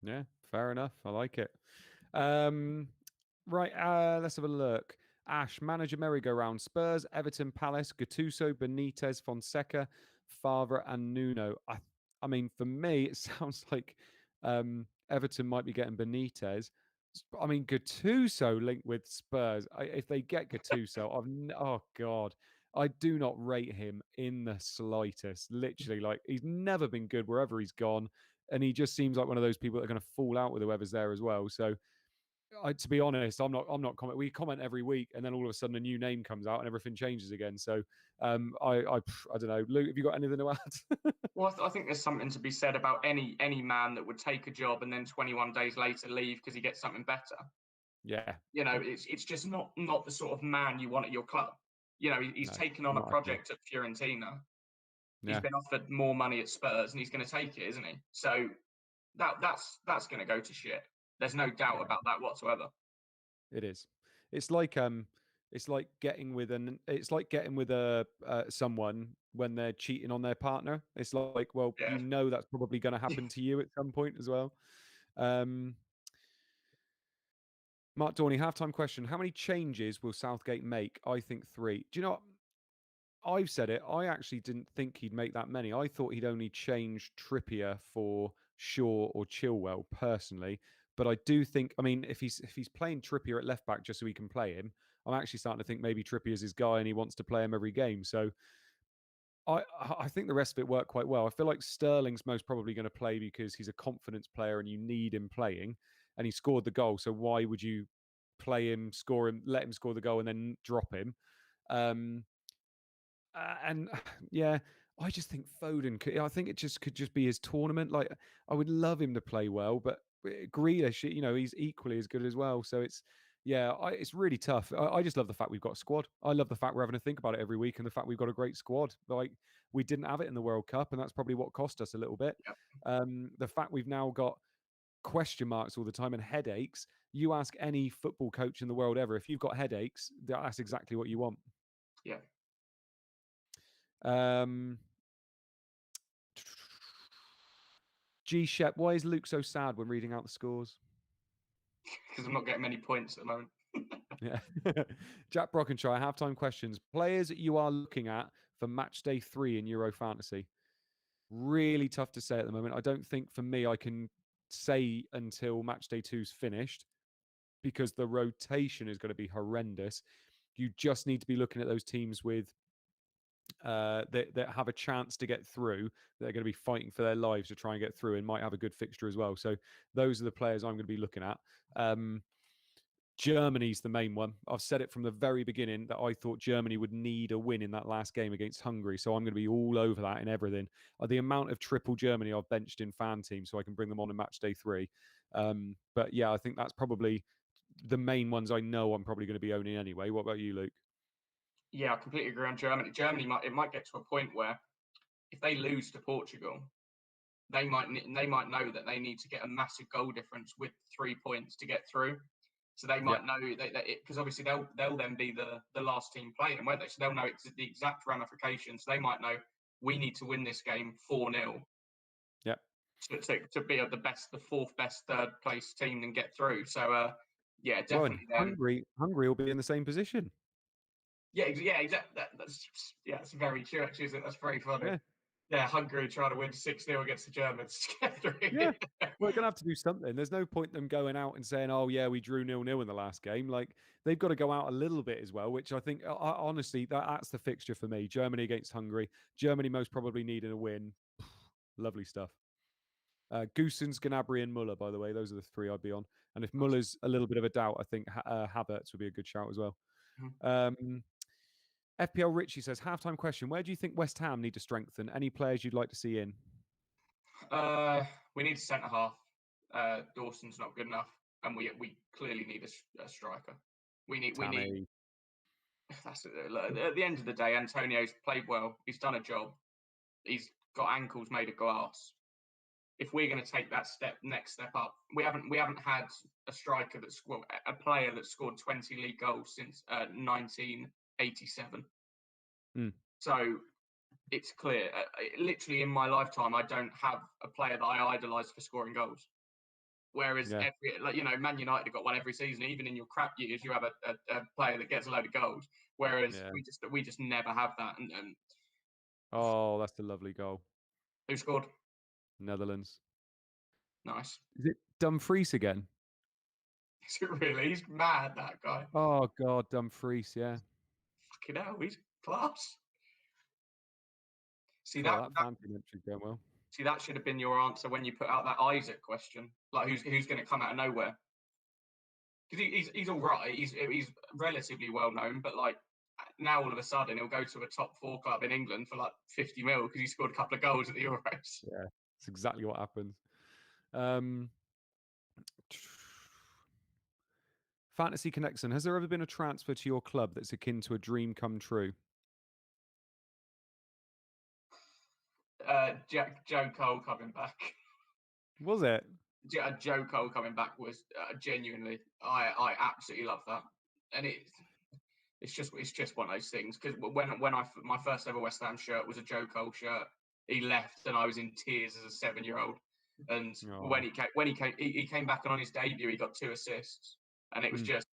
Yeah. Fair enough. I like it. Right. Let's have a look. Ash, manager merry-go-round. Spurs, Everton, Palace, Gattuso, Benitez, Fonseca, Favre, and Nuno. I mean, for me, it sounds like Everton might be getting Benitez. I mean, Gattuso linked with Spurs. If they get Gattuso, oh god, I do not rate him in the slightest. Literally, like he's never been good wherever he's gone, and he just seems like one of those people that are going to fall out with whoever's there as well. So to be honest, I'm not. Comment. We comment every week, and then all of a sudden a new name comes out, and everything changes again. So, I don't know. Luke, have you got anything to add? Well, I think there's something to be said about any man that would take a job and then 21 days later leave because he gets something better. Yeah. It's just not the sort of man you want at your club. He's No, taken on a not at all. project at Fiorentina. He's Yeah. been offered more money at Spurs, and he's going to take it, isn't he? So that's going to go to shit. There's no doubt Yeah. about that whatsoever. It is. It's like getting with a someone when they're cheating on their partner. It's like, well, Yeah. that's probably going to happen to you at some point as well. Um, Mark Dorney, halftime question: how many changes will Southgate make? I think 3. Do you know what? I've said it. I actually didn't think he'd make that many. I thought he'd only change Trippier for Shaw or Chilwell personally. But I do think, I mean, if he's playing Trippier at left back just so he can play him, I'm actually starting to think maybe Trippier's his guy and he wants to play him every game. So I I think the rest of it worked quite well. I feel like Sterling's most probably going to play because he's a confidence player and you need him playing, and he scored the goal. So why would you play him, score him, let him score the goal, and then drop him? Um, and yeah, I just think Foden. I think it just could just be his tournament. Like I would love him to play well, but Grealish, he's equally as good as well. So it's really tough. I just love the fact we've got a squad. I love the fact we're having to think about it every week, and the fact we've got a great squad. Like we didn't have it in the World Cup, and that's probably what cost us a little bit. Yep. The fact we've now got question marks all the time and headaches. You ask any football coach in the world ever, if you've got headaches, that's exactly what you want. Yeah. G Shep, why is Luke so sad when reading out the scores? Because I'm not getting many points at the moment. Yeah. Jack Brockenshire, halftime questions. Players you are looking at for match day 3 in Euro Fantasy. Really tough to say at the moment. I don't think for me I can say until match day 2's finished because the rotation is going to be horrendous. You just need to be looking at those teams with that have a chance to get through. They're going to be fighting for their lives to try and get through and might have a good fixture as well. So those are the players I'm going to be looking at. Germany's the main one. I've said it from the very beginning that I thought Germany would need a win in that last game against Hungary. So I'm going to be all over that in everything. The amount of triple Germany I've benched in fan teams so I can bring them on in match day 3. But yeah, I think that's probably the main ones I know I'm probably going to be owning anyway. What about you, Luke? Yeah, I completely agree on Germany. Germany might get to a point where if they lose to Portugal, they might know that they need to get a massive goal difference with 3 points to get through. So they Yeah. might know because obviously they'll then be the last team playing, won't they? So they'll know the exact ramifications. They might know we need to win this game 4-0 Yeah. to be the fourth best third place team and get through. So yeah, Well, and definitely them. Hungary will be in the same position. Yeah, exactly. That's very true. Actually, isn't it? That's very funny. Yeah. Yeah, Hungary trying to win 6-0 against the Germans to get through. Yeah. We're gonna have to do something. There's no point them going out and saying, "Oh yeah, we drew 0-0 in the last game." Like they've got to go out a little bit as well, which I think, honestly, that's the fixture for me. Germany against Hungary. Germany most probably needing a win. Lovely stuff. Goossens, Gnabry, and Muller, by the way, those are the three I'd be on. And if Muller's a little bit of a doubt, I think Havertz would be a good shout as well. FPL Richie says, halftime question: where do you think West Ham need to strengthen? Any players you'd like to see in? We need a centre half. Dawson's not good enough, and we clearly need a striker. We need. Tammy. That's at the end of the day. Antonio's played well. He's done a job. He's got ankles made of glass. If we're going to take that next step up, we haven't had a striker a player that scored 20 league goals since 1987. So it's clear. Literally in my lifetime, I don't have a player that I idolise for scoring goals. Whereas Man United have got one every season. Even in your crap years, you have a player that gets a load of goals. Whereas we just never have that. And oh, that's a lovely goal. Who scored? Netherlands. Nice. Is it Dumfries again? Is it really? He's mad, that guy. Oh God, Dumfries, yeah. Fucking hell, he's class. See that fancy mention going well. See, that should have been your answer when you put out that Isaac question. Like, who's going to come out of nowhere? Because he's all right. He's relatively well known, but like now all of a sudden he'll go to a top 4 club in England for like 50 mil because he scored a couple of goals at the Euros. Yeah, that's exactly what happens. Fantasy Connection, has there ever been a transfer to your club that's akin to a dream come true? Joe Cole coming back. Was it? Joe Cole coming back was genuinely. I absolutely love that, and it's just one of those things. Because when my first ever West Ham shirt was a Joe Cole shirt, he left and I was in tears as a 7-year-old. And when he came back, and on his debut he got 2 assists, and it was just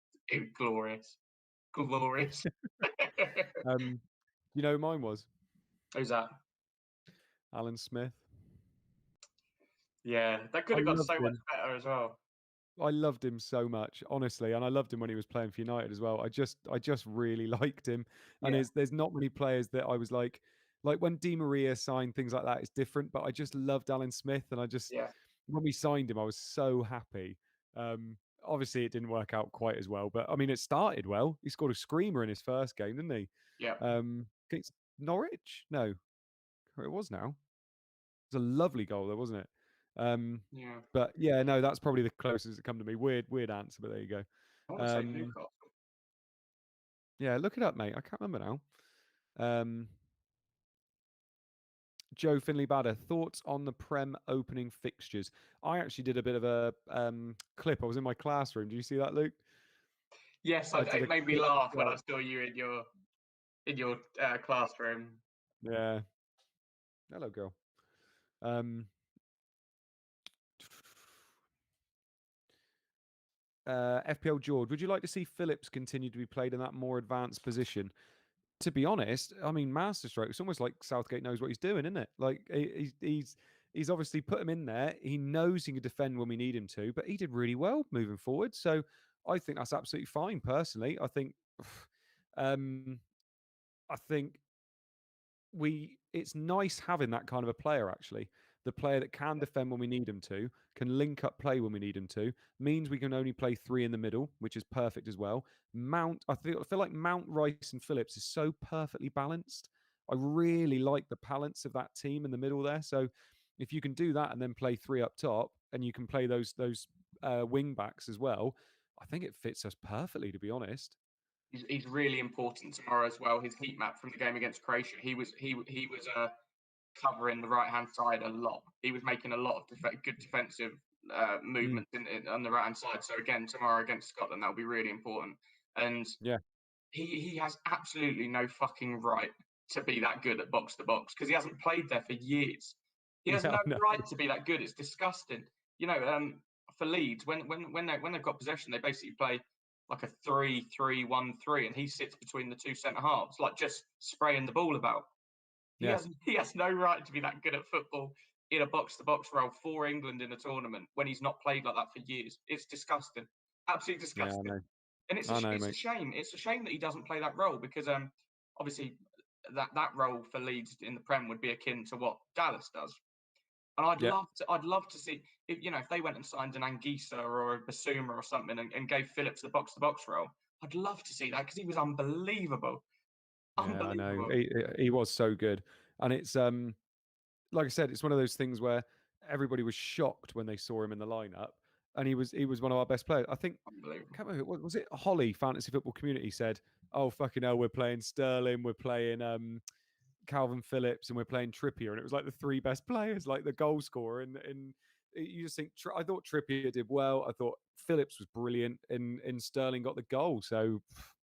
glorious. You know who mine was? Who's that? Alan Smith. Yeah, that could have got so much better as well. I loved him so much, honestly, and I loved him when he was playing for United as well. I just really liked him, and there's not many players that I was like when Di Maria signed, things like that. It's different, but I just loved Alan Smith, and when we signed him, I was so happy. Obviously, it didn't work out quite as well, but I mean, it started well. He scored a screamer in his first game, didn't he? Yeah. Against Norwich? No, it was now. It was a lovely goal, though, wasn't it? Yeah. But yeah, no, that's probably the closest it come to me. Weird answer, but there you go. I want to say Newcastle. Yeah, look it up, mate. I can't remember now. Joe Finley Badder, thoughts on the Prem opening fixtures? I actually did a bit of a clip. I was in my classroom. Do you see that, Luke? Yes, it made me laugh when I saw you in your classroom. Yeah. Hello, girl. FPL George, would you like to see Phillips continue to be played in that more advanced position? To be honest, I mean, masterstroke. It's almost like Southgate knows what he's doing, isn't it? Like he's obviously put him in there. He knows he can defend when we need him to, but he did really well moving forward. So I think that's absolutely fine. Personally, I think, I think it's nice having that kind of a player. Actually, the player that can defend when we need him to, can link up play when we need him to, means we can only play 3 in the middle, which is perfect as well. Mount, I feel like Mount, Rice, and Phillips is so perfectly balanced. I really like the balance of that team in the middle there. So if you can do that and then play 3 up top, and you can play those wing backs as well, I think it fits us perfectly, to be honest. He's really important tomorrow as well. His heat map from the game against Croatia, he was covering the right hand side a lot. He was making a lot of good defensive Mm. movements on the right hand side. So again, tomorrow against Scotland, that'll be really important. And Yeah. he has absolutely no fucking right to be that good at box to box because he hasn't played there for years. He has Yeah, no I know. right to be that good. It's disgusting. You know, for Leeds, when they've got possession, they basically play like a 3-3-1-3, and he sits between the two centre halves, like just spraying the ball about. Yeah. He has no right to be that good at football in a box to box role for England in a tournament when he's not played like that for years. It's disgusting, absolutely Yeah, I disgusting. know. And I know, it's a mate. shame. It's a shame that he doesn't play that role because obviously that role for Leeds in the Prem would be akin to what Dallas does. And Yeah. I'd love to see if if they went and signed an Anguissa or a Basuma or something and gave Phillips the box to box role. I'd love to see that because he was unbelievable, Yeah, I know. unbelievable. He was so good. And it's like I said, it's one of those things where everybody was shocked when they saw him in the lineup, and he was one of our best players. I think Unbelievable. can't remember, was it Holly Fantasy Football Community said, "Oh fucking hell, we're playing Sterling, we're playing Calvin Phillips, and we're playing Trippier," and it was like the three best players, like the goal scorer, and you just think I thought Trippier did well. I thought Phillips was brilliant, and Sterling got the goal. So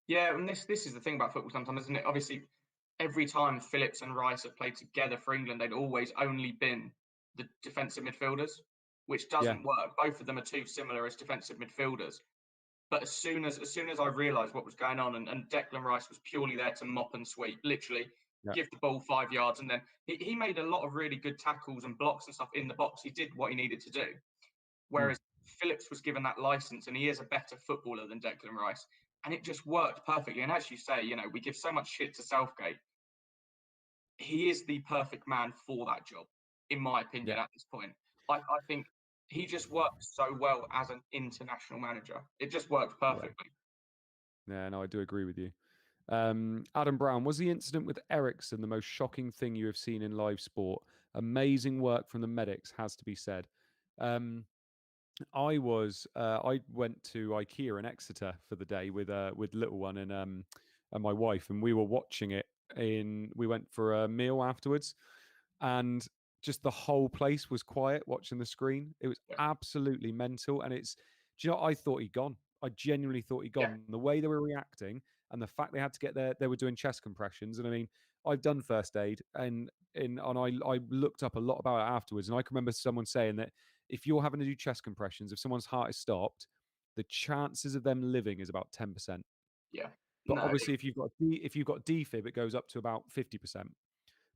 Yeah, and this is the thing about football sometimes, isn't it? Obviously, every time Phillips and Rice have played together for England, they'd always only been the defensive midfielders, which yeah, doesn't work. Both of them are too similar as defensive midfielders. But as soon as I realised what was going on, and Declan Rice was purely there to mop and sweep, literally yeah, give the ball 5 yards, and then he made a lot of really good tackles and blocks and stuff in the box. He did what he needed to do. mm, Whereas Phillips was given that license, and he is a better footballer than Declan Rice, and it just worked perfectly. And as you say, we give so much shit to Southgate. He is the perfect man for that job, in my yeah, opinion. At this point, I think he just works so well as an international manager. It just works yeah, perfectly. yeah. No, I do agree with you. Adam Brown, was the incident with Ericsson the most shocking thing you have seen in live sport? Amazing work from the medics, has to be said. Um, I went to IKEA in Exeter for the day with little one and my wife, and we were watching it. We went for a meal afterwards, and just the whole place was quiet watching the screen. It was Yeah, absolutely mental, and do you know, I thought he'd gone. I genuinely thought he'd yeah, gone. The way they were reacting and the fact they had to get there, they were doing chest compressions, and I mean, I've done first aid, and I looked up a lot about it afterwards, and I can remember someone saying that if you're having to do chest compressions, if someone's heart is stopped, the chances of them living is about 10%. yeah. But No, obviously, if you've got defib, it goes up to about 50%.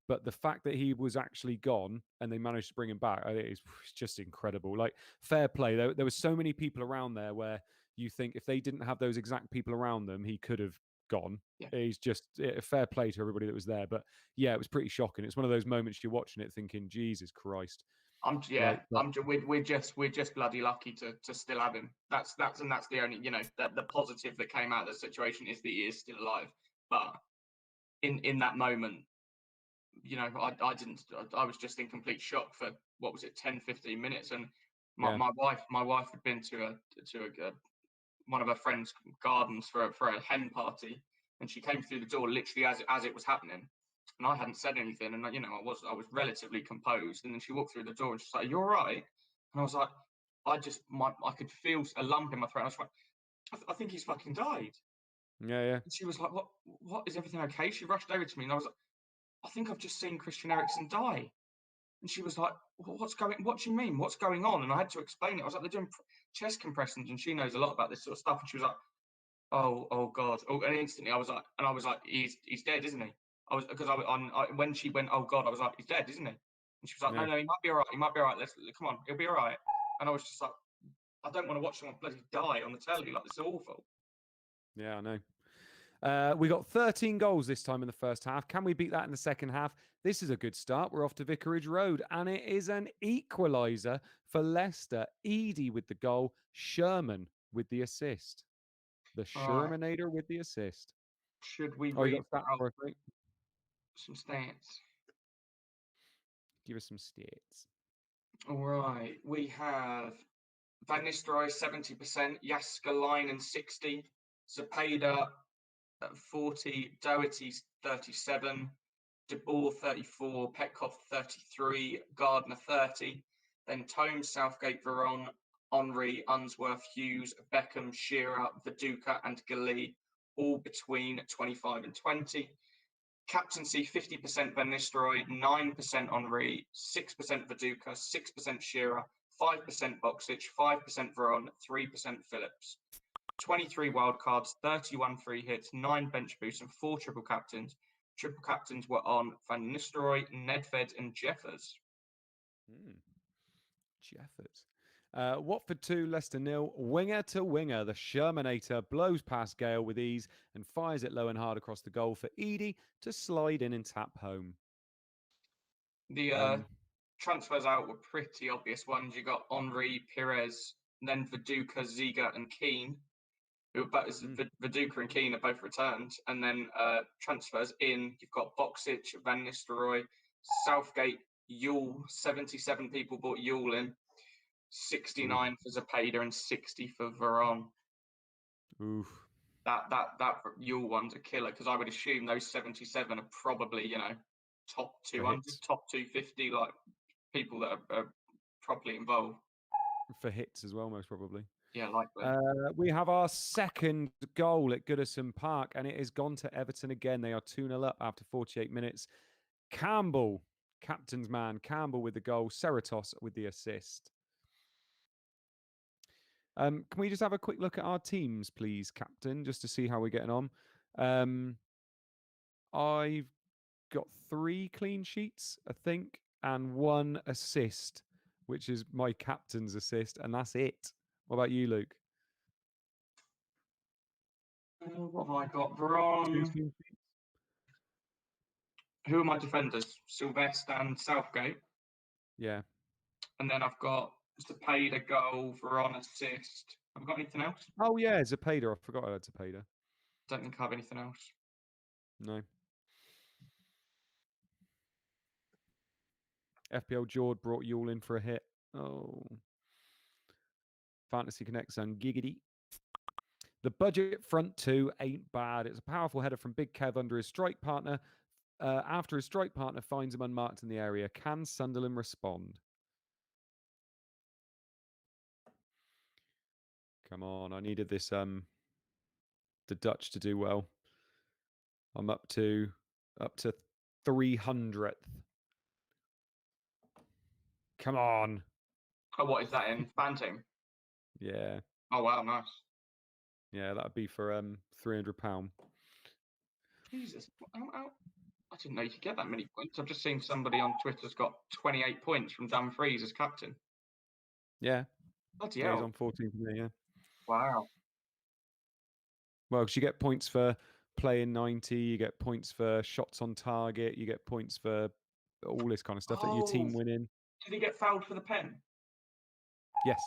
But the fact that he was actually gone and they managed to bring him back, I think it's just incredible. Like, fair play. There were so many people around there where you think if they didn't have those exact people around them, he could have gone. yeah. He's just fair play to everybody that was there. But yeah, it was pretty shocking. It's one of those moments you're watching it thinking, Jesus Christ. Yeah. Like, but We're just bloody lucky to still have him. That's the only that the positive that came out of the situation is that he is still alive. But in that moment, I didn't. I was just in complete shock for what was it, 10-15 minutes, and my, yeah, my wife had been to one of her friends' gardens for a hen party, and she came through the door literally as it was happening, and I hadn't said anything, and I was relatively composed, and then she walked through the door and she's like, "You're right," and I was like, I could feel a lump in my throat. I was like, I think he's fucking died. yeah, yeah, And she was like, What is everything okay?" She rushed over to me, and I was like, "I think I've just seen Christian Eriksen die." And she was like, what do you mean? What's going on? And I had to explain it. I was like, they're doing chest compressions, and she knows a lot about this sort of stuff. And she was like, oh God. Oh, and instantly I was like, he's dead, isn't he? I was, because when she went, oh God, I was like, he's dead, isn't he? And she was like, no, yeah, no, he might be all right. He might be all right. Come on, he'll be all right. And I was just like, I don't want to watch someone bloody die on the telly. Like, this is awful. yeah, I know. We got 13 goals this time in the first half. Can we beat that in the second half? This is a good start. We're off to Vicarage Road, and it is an equaliser for Leicester. Edie with the goal, Sherman with the assist. The All right. Shermanator with the assist. Should we Oh, you read got stats out for us, mate? some stats? Give us some stats. All right. We have Van Nistelrooy 70%, Jaskalainen 60, Zepeda at 40, Doherty 37, De Boer 34, Petkoff 33, Gardner 30, Then Tome, Southgate, Veron, Henry, Unsworth, Hughes, Beckham, Shearer, Viduka, and Galli, all between 25 and 20. Captaincy 50% Van Nistelrooy, 9% Henry, 6% Viduka, 6% Shearer, 5% Boxic, 5% Veron, 3% Phillips. 23 wildcards, 31 free hits, 9 bench boosts, and 4 triple captains. Triple captains were on Van Nistelrooy, Nedved, and Jeffers. Jeffers. Watford 2, Leicester 0. Winger to winger, the Shermanator blows past Gale with ease and fires it low and hard across the goal for Edie to slide in and tap home. The transfers out were pretty obvious ones. You got Henry, Pires, then Viduka, Ziga, and Keane. Viduka and Keane are both returned. And then transfers in, you've got Boxic, Van Nistelrooy, Southgate, Yule. 77 people bought Yule in. 69 for Zepeda and 60 for Veron. Oof. That Yule one's a killer, because I would assume those 77 are probably, top 200, top 250, like people that are properly involved. For hits as well, most probably. Yeah, likely. We have our second goal at Goodison Park, and it has gone to Everton again. They are 2-0 up after 48 minutes. Campbell, captain's man, Campbell with the goal, Cerritos with the assist. Can we just have a quick look at our teams, please, Captain, just to see how we're getting on? I've got 3 clean sheets, I think, and 1 assist, which is my captain's assist, and that's it. What about you, Luke? What have I got? Veron. Who are my defenders? Sylvester and Southgate. Yeah. And then I've got Zepeda goal, Veron assist. Have I got anything else? Oh, yeah, Zepeda. I forgot I had Zepeda. Don't think I have anything else. No. FPL Jord brought Yule in for a hit. Oh. Fantasy Connects and Giggity. The budget front 2 ain't bad. It's a powerful header from Big Kev under his strike partner. After his strike partner finds him unmarked in the area, can Sunderland respond? Come on, I needed this the Dutch to do well. I'm up to 300th. Come on. Oh, what is that in? Phantom? Yeah. Oh, wow, nice. Yeah, that'd be for £300. Jesus. I didn't know you could get that many points. I've just seen somebody on Twitter's got 28 points from Dan Freeze as captain. Yeah. Bloody Yeah, hell. he's on 14 for me, yeah. Wow. Well, because you get points for playing 90, you get points for shots on target, you get points for all this kind of stuff that your team winning. Did he get fouled for the pen? Yes.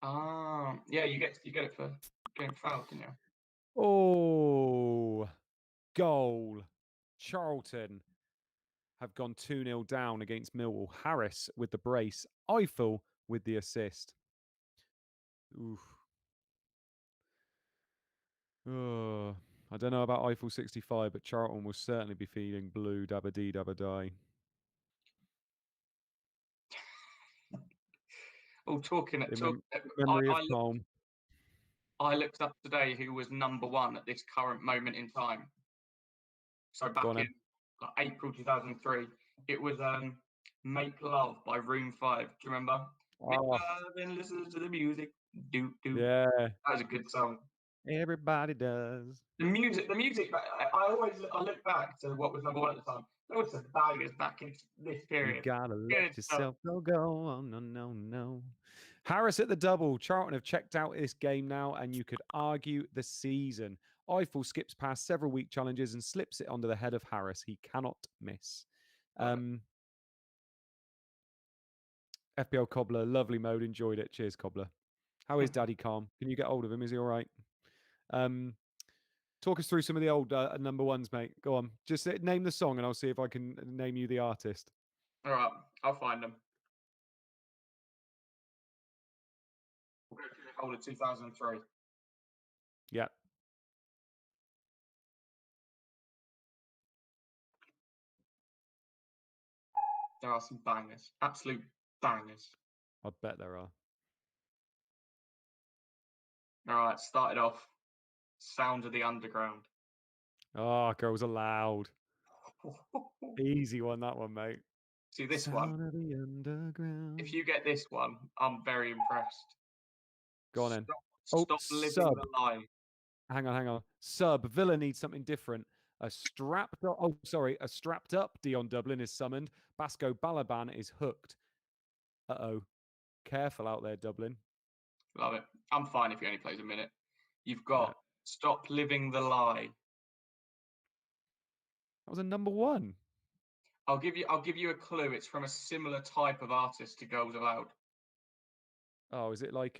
Yeah, you get it for getting fouled, didn't you? Oh, goal. Charlton have gone 2-0 down against Millwall. Harris with the brace. Eiffel with the assist. Oof. Oh, I don't know about Eiffel 65, but Charlton will certainly be feeling blue, dabba dee, dabba die. Oh, memory of Tom. I looked up today who was number 1 at this current moment in time. So back in April 2003, it was "Make Love" by Room 5. Do you remember? Make love and listen to the music. Do. Yeah, that was a good song. Everybody does. The music. I look back to what was number 1 at the time. There was some bangers back in this period. You gotta let yourself go. Oh, no. Harris at the double. Charlton have checked out this game now, and you could argue the season. Eiffel skips past several weak challenges and slips it onto the head of Harris. He cannot miss. FPL Cobbler, lovely mode. Enjoyed it. Cheers, Cobbler. How is Daddy Calm? Can you get hold of him? Is he all right? Talk us through some of the old number 1s, mate. Go on. Just name the song and I'll see if I can name you the artist. All right. I'll find them. We'll go through the whole of 2003. Yeah. There are some bangers. Absolute bangers. I bet there are. All right, started off. Sound of the Underground. Oh, Girls Aloud. Easy one, that one, mate. See this one. Sound of the Underground. If you get this one, I'm very impressed. Go on then. Oh, Stop living sub. the lie. Hang on, hang on. Sub. Villa needs something different. A strapped up Dion Dublin is summoned. Basco Balaban is hooked. Uh-oh. Careful out there, Dublin. Love it. I'm fine if he only plays a minute. You've Yeah. got Stop Living the Lie. That was a number one. I'll give you a clue. It's from a similar type of artist to Girls Aloud. Oh, is it like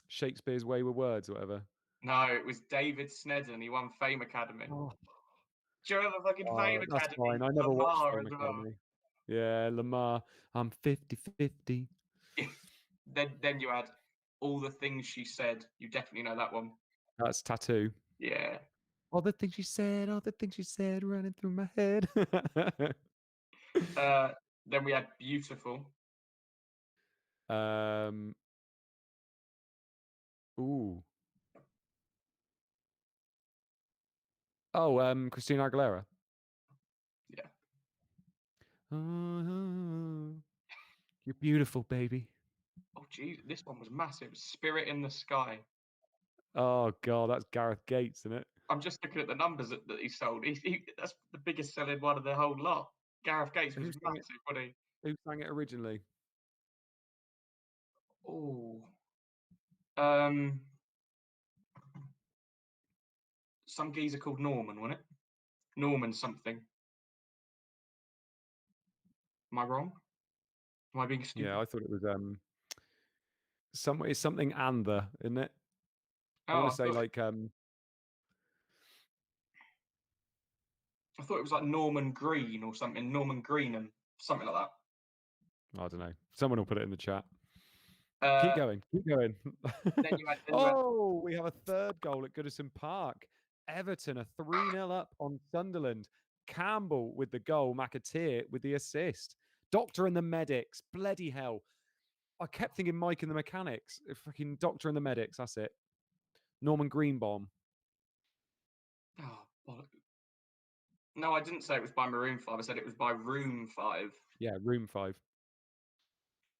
Shakespeare's Wayward Words or whatever? No, it was David Snedden. He won Fame Academy. Oh, Do you remember fucking Fame that's Academy? fine. I never watched Lamar Fame as well. Academy. Yeah, Lamar. I'm 50-50. Then you had All the Things She Said. You definitely know that one. That's Tattoo. Yeah. All the things she said, running through my head. Then we had Beautiful. um. Ooh. Oh, Christina Aguilera. Yeah. You're beautiful, baby. Oh, geez, this one was massive. Spirit in the Sky. Oh God, that's Gareth Gates, isn't it? I'm just looking at the numbers that he sold. That's the biggest selling one of the whole lot. Gareth Gates was Who sang it? massive, wasn't he? Who sang it originally? Oh, um, some geezer called Norman, wasn't it? Norman something. Am I wrong? Am I being Yeah, stupid? I thought it was it's something and the, isn't it? I Oh, want to say like I thought it was like Norman Green or something. Norman Greenham, something like I don't know. Someone will put it in the chat. that. Keep going. Keep going. Then you had Oh, we have a third goal at Goodison Park. Everton are 3-0 up on Sunderland. Campbell with the goal, McAteer with the assist. Doctor and the medics. Bloody hell. I kept thinking Mike and the mechanics. Fucking Doctor and the medics. That's it. Norman Greenbaum. oh, no, I didn't say it was by Maroon 5. I said it was by Room 5. Yeah, Room 5.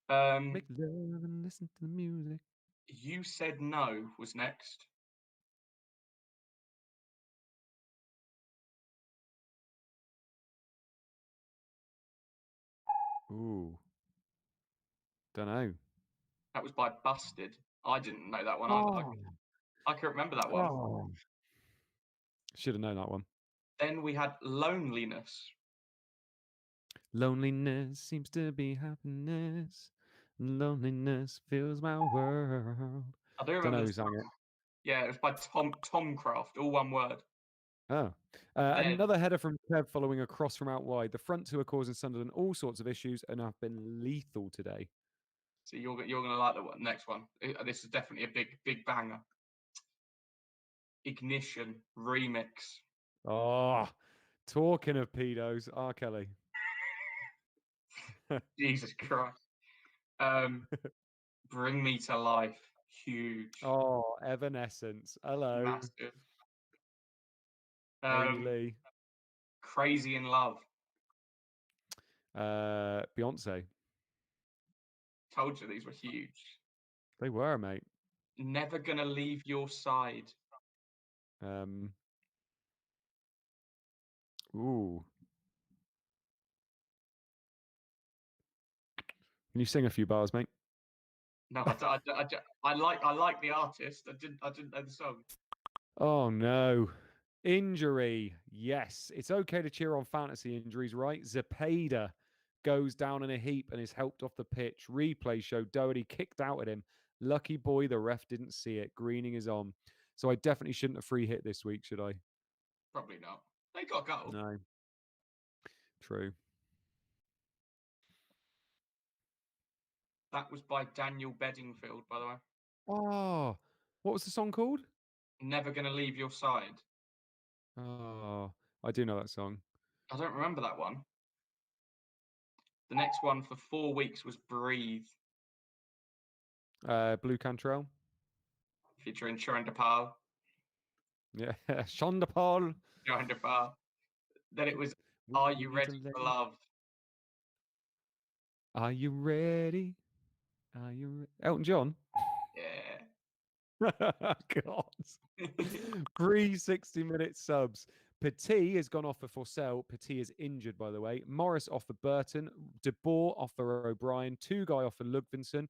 Um, Make love and listen to the music. You Said No was next. Ooh. Don't know. That was by Busted. I didn't know that one either. Oh. I can remember that one. Oh. Should have known that one. Then we had Loneliness. Loneliness seems to be happiness. Loneliness fills my world. I do Don't remember know the who sang song. it. Yeah, it was by Tom Craft, all one word. Oh. Then, Another header from Kev following a cross from out wide. The front two are causing Sunderland all sorts of issues and have been lethal today. so you're gonna like the next one. This is definitely a big banger. Ignition remix. Oh, talking of pedos, R. Kelly. Jesus Christ. Bring Me to Life. Huge, Oh, Evanescence. Hello. massive. Amy Um, Lee. Crazy in Love. Beyonce. Told you these were huge. They were, mate. Never Gonna Leave Your Side. Um, ooh. Can you sing a few bars, mate? No, I like the artist. I didn't know the song. Oh no. Injury. Yes. It's okay to cheer on fantasy injuries, right? Zepeda goes down in a heap and is helped off the pitch. Replay showed Doherty kicked out at him. Lucky boy, the ref didn't see it. Greening is on. So I definitely shouldn't have free hit this week, should I? Probably not. They got a goal. No. True. That was by Daniel Bedingfield, by the way. Oh, what was the song called? Never Gonna Leave Your Side. Oh, I do know that song. I don't remember that one. The next one for 4 weeks was Breathe. Blue Cantrell. featuring Sharon DePaul. Yeah, Sean de Paul. Sharon DePaul. Then it was We Are You need to Ready let for you- Love? Are you ready? Are you Elton John? Yeah. God. 3 60-minute subs. Petit has gone off for Forsell. Petit is injured, by the way. Morris off for Burton. De Boer off for O'Brien. Two guy off for Ludvinson.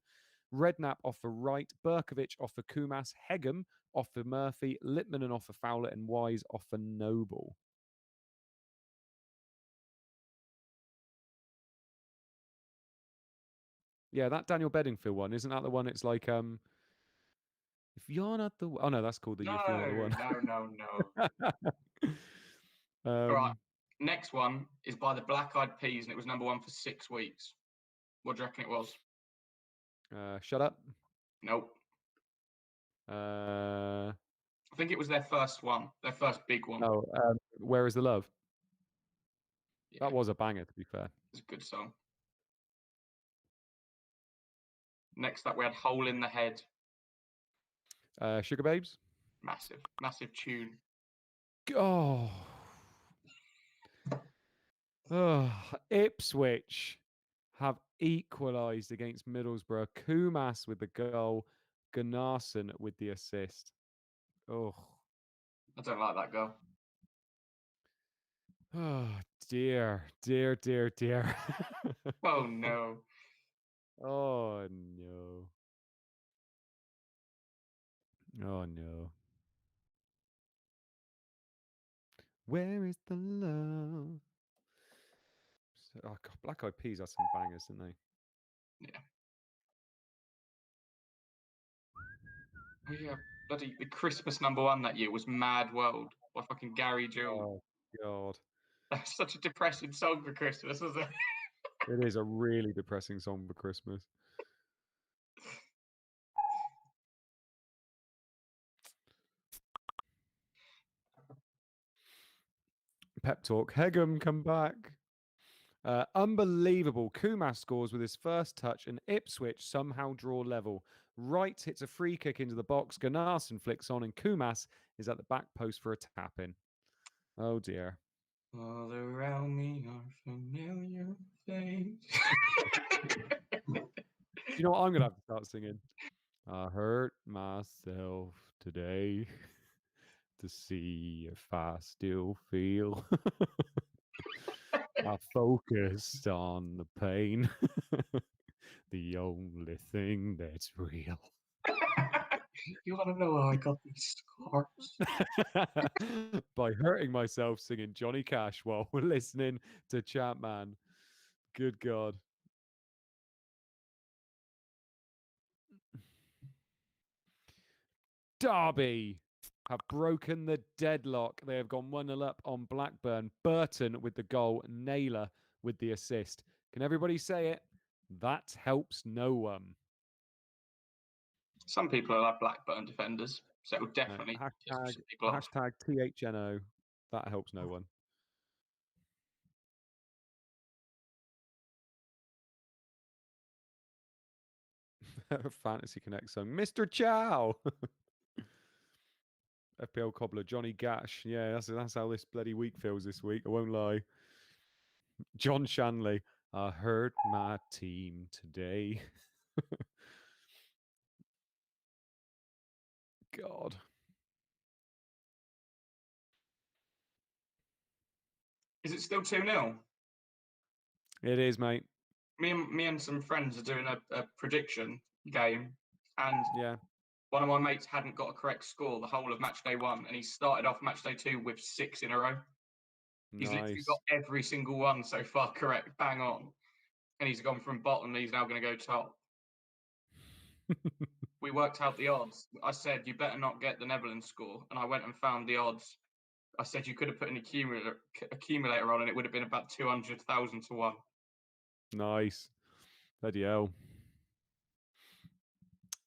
Redknapp off for Wright. Berkovic off for Kumas. Hegem off for Murphy. Littman off for Fowler. And Wise off for Noble. Yeah, that Daniel Bedingfield one, isn't that the one? It's like, if you're not the, oh no, that's called the No, If You're Not the One. no. All right. um, Next one is by the Black Eyed Peas, and it was #1 for 6 weeks. What do you reckon it was? Shut Up. Nope. Uh, I think it was their first one, their first big one. oh, Where Is the Love? Yeah, That was a banger, to be fair. it's a good song. Next up, we had Hole in the Head. Sugar Babes. Massive tune. Oh, oh, Ipswich have equalised against Middlesbrough. Kumas with the goal. Gunnarsson with the assist. Oh, I don't like that girl. oh dear. Oh no. Oh no. Oh no. Where is the love? Oh God, Black Eyed Peas had some bangers, didn't they? Yeah. Oh yeah. Bloody the Christmas #1 that year was Mad World by fucking Gary Jules. Oh God. That's such a depressing song for Christmas, wasn't it? It is a really depressing song for Christmas. Pep talk. Hegem, come back. Unbelievable. Kumas scores with his first touch, and Ipswich somehow draw level. Wright hits a free kick into the box. Gunnarsson flicks on, and Kumas is at the back post for a tap in. Oh dear. All around me are familiar faces. Do you know what I'm gonna have to start singing? I hurt myself today to see if I still feel. I focused on the pain, the only thing that's real. You want to know how I got these scars? By hurting myself singing Johnny Cash while we're listening to ChampMan. Good God. Derby have broken the deadlock. They have gone 1-0 up on Blackburn. Burton with the goal, Naylor with the assist. Can everybody say it? That helps no one. Some people are like Blackburn defenders, so it will definitely piss Hashtag, some people off. hashtag THNO. That helps no one. Fantasy Connect song. Mr. Chow. FPL cobbler Johnny Gash. Yeah, that's how this bloody week feels this week. I won't lie. John Shanley. I hurt my team today. God. Is it still 2-0? It is, mate. Me and some friends are doing a prediction game, and Yeah. one of my mates hadn't got a correct score the whole of match day 1, and he started off match day 2 with 6 in a row. He's literally Nice. got every single one so far correct, bang on. And he's gone from bottom, he's now going to go top. We worked out the odds. I said, you better not get the Netherlands score. And I went and found the odds. I said, you could have put an accumulator on and it would have been about 200,000 to 1. Nice. Bloody hell.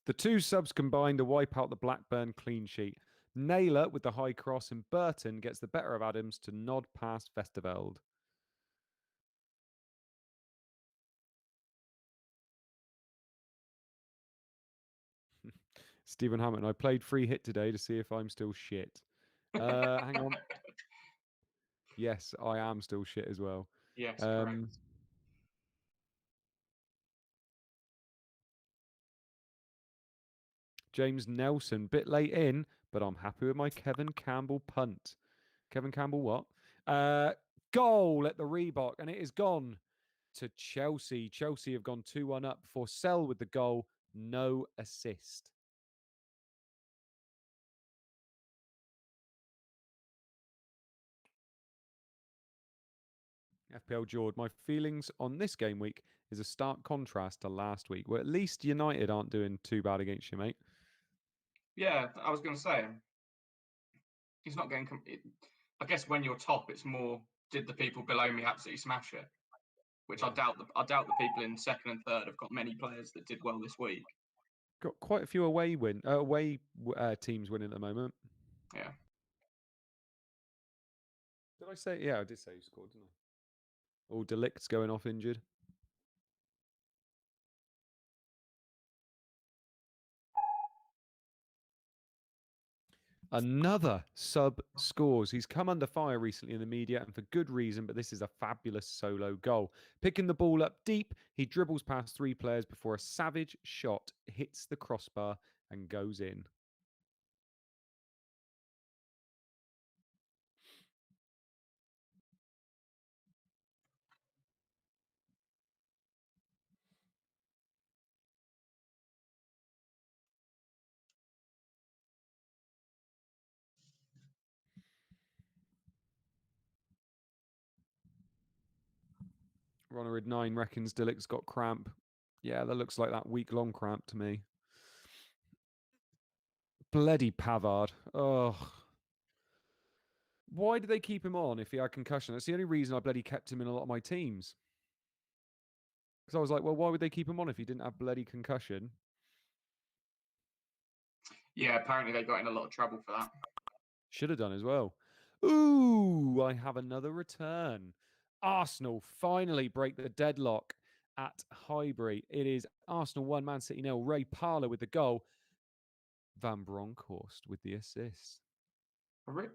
The two subs combined to wipe out the Blackburn clean sheet. Naylor with the high cross and Burton gets the better of Adams to nod past Vesterveld. Stephen Hammond. I played free hit today to see if I'm still shit. Hang on. Yes, I am still shit as well. Yes, correct. Um, James Nelson, bit late in, but I'm happy with my Kevin Campbell punt. Kevin Campbell, what? Goal at the Reebok, and it is gone to Chelsea. Chelsea have gone 2-1 up before Sell with the goal. No assist. FPL Jord, my feelings on this game week is a stark contrast to last week, where at least United aren't doing too bad against you, mate. Yeah, I was going to say, he's not getting. I guess when you're top, it's more, did the people below me absolutely smash it? Which Yeah. I doubt the people in second and third have got many players that did well this week. Got quite a few away teams winning at the moment. Yeah. Did I say? Yeah, I did say you scored, didn't I? Oh, Delict's going off injured. Another sub scores. He's come under fire recently in the media, and for good reason, but this is a fabulous solo goal. Picking the ball up deep, he dribbles past 3 players before a savage shot hits the crossbar and goes in. Ronarid9 reckons Dillick's got cramp. Yeah, that looks like that week-long cramp to me. Bloody Pavard. Ugh. Why did they keep him on if he had concussion? That's the only reason I bloody kept him in a lot of my teams. Because I was like, well, why would they keep him on if he didn't have bloody concussion? Yeah, apparently they got in a lot of trouble for that. Should have done as well. Ooh, I have another return. Arsenal finally break the deadlock at Highbury. It is Arsenal 1, Man City 0. Ray Parlour with the goal. Van Bronckhorst with the assist.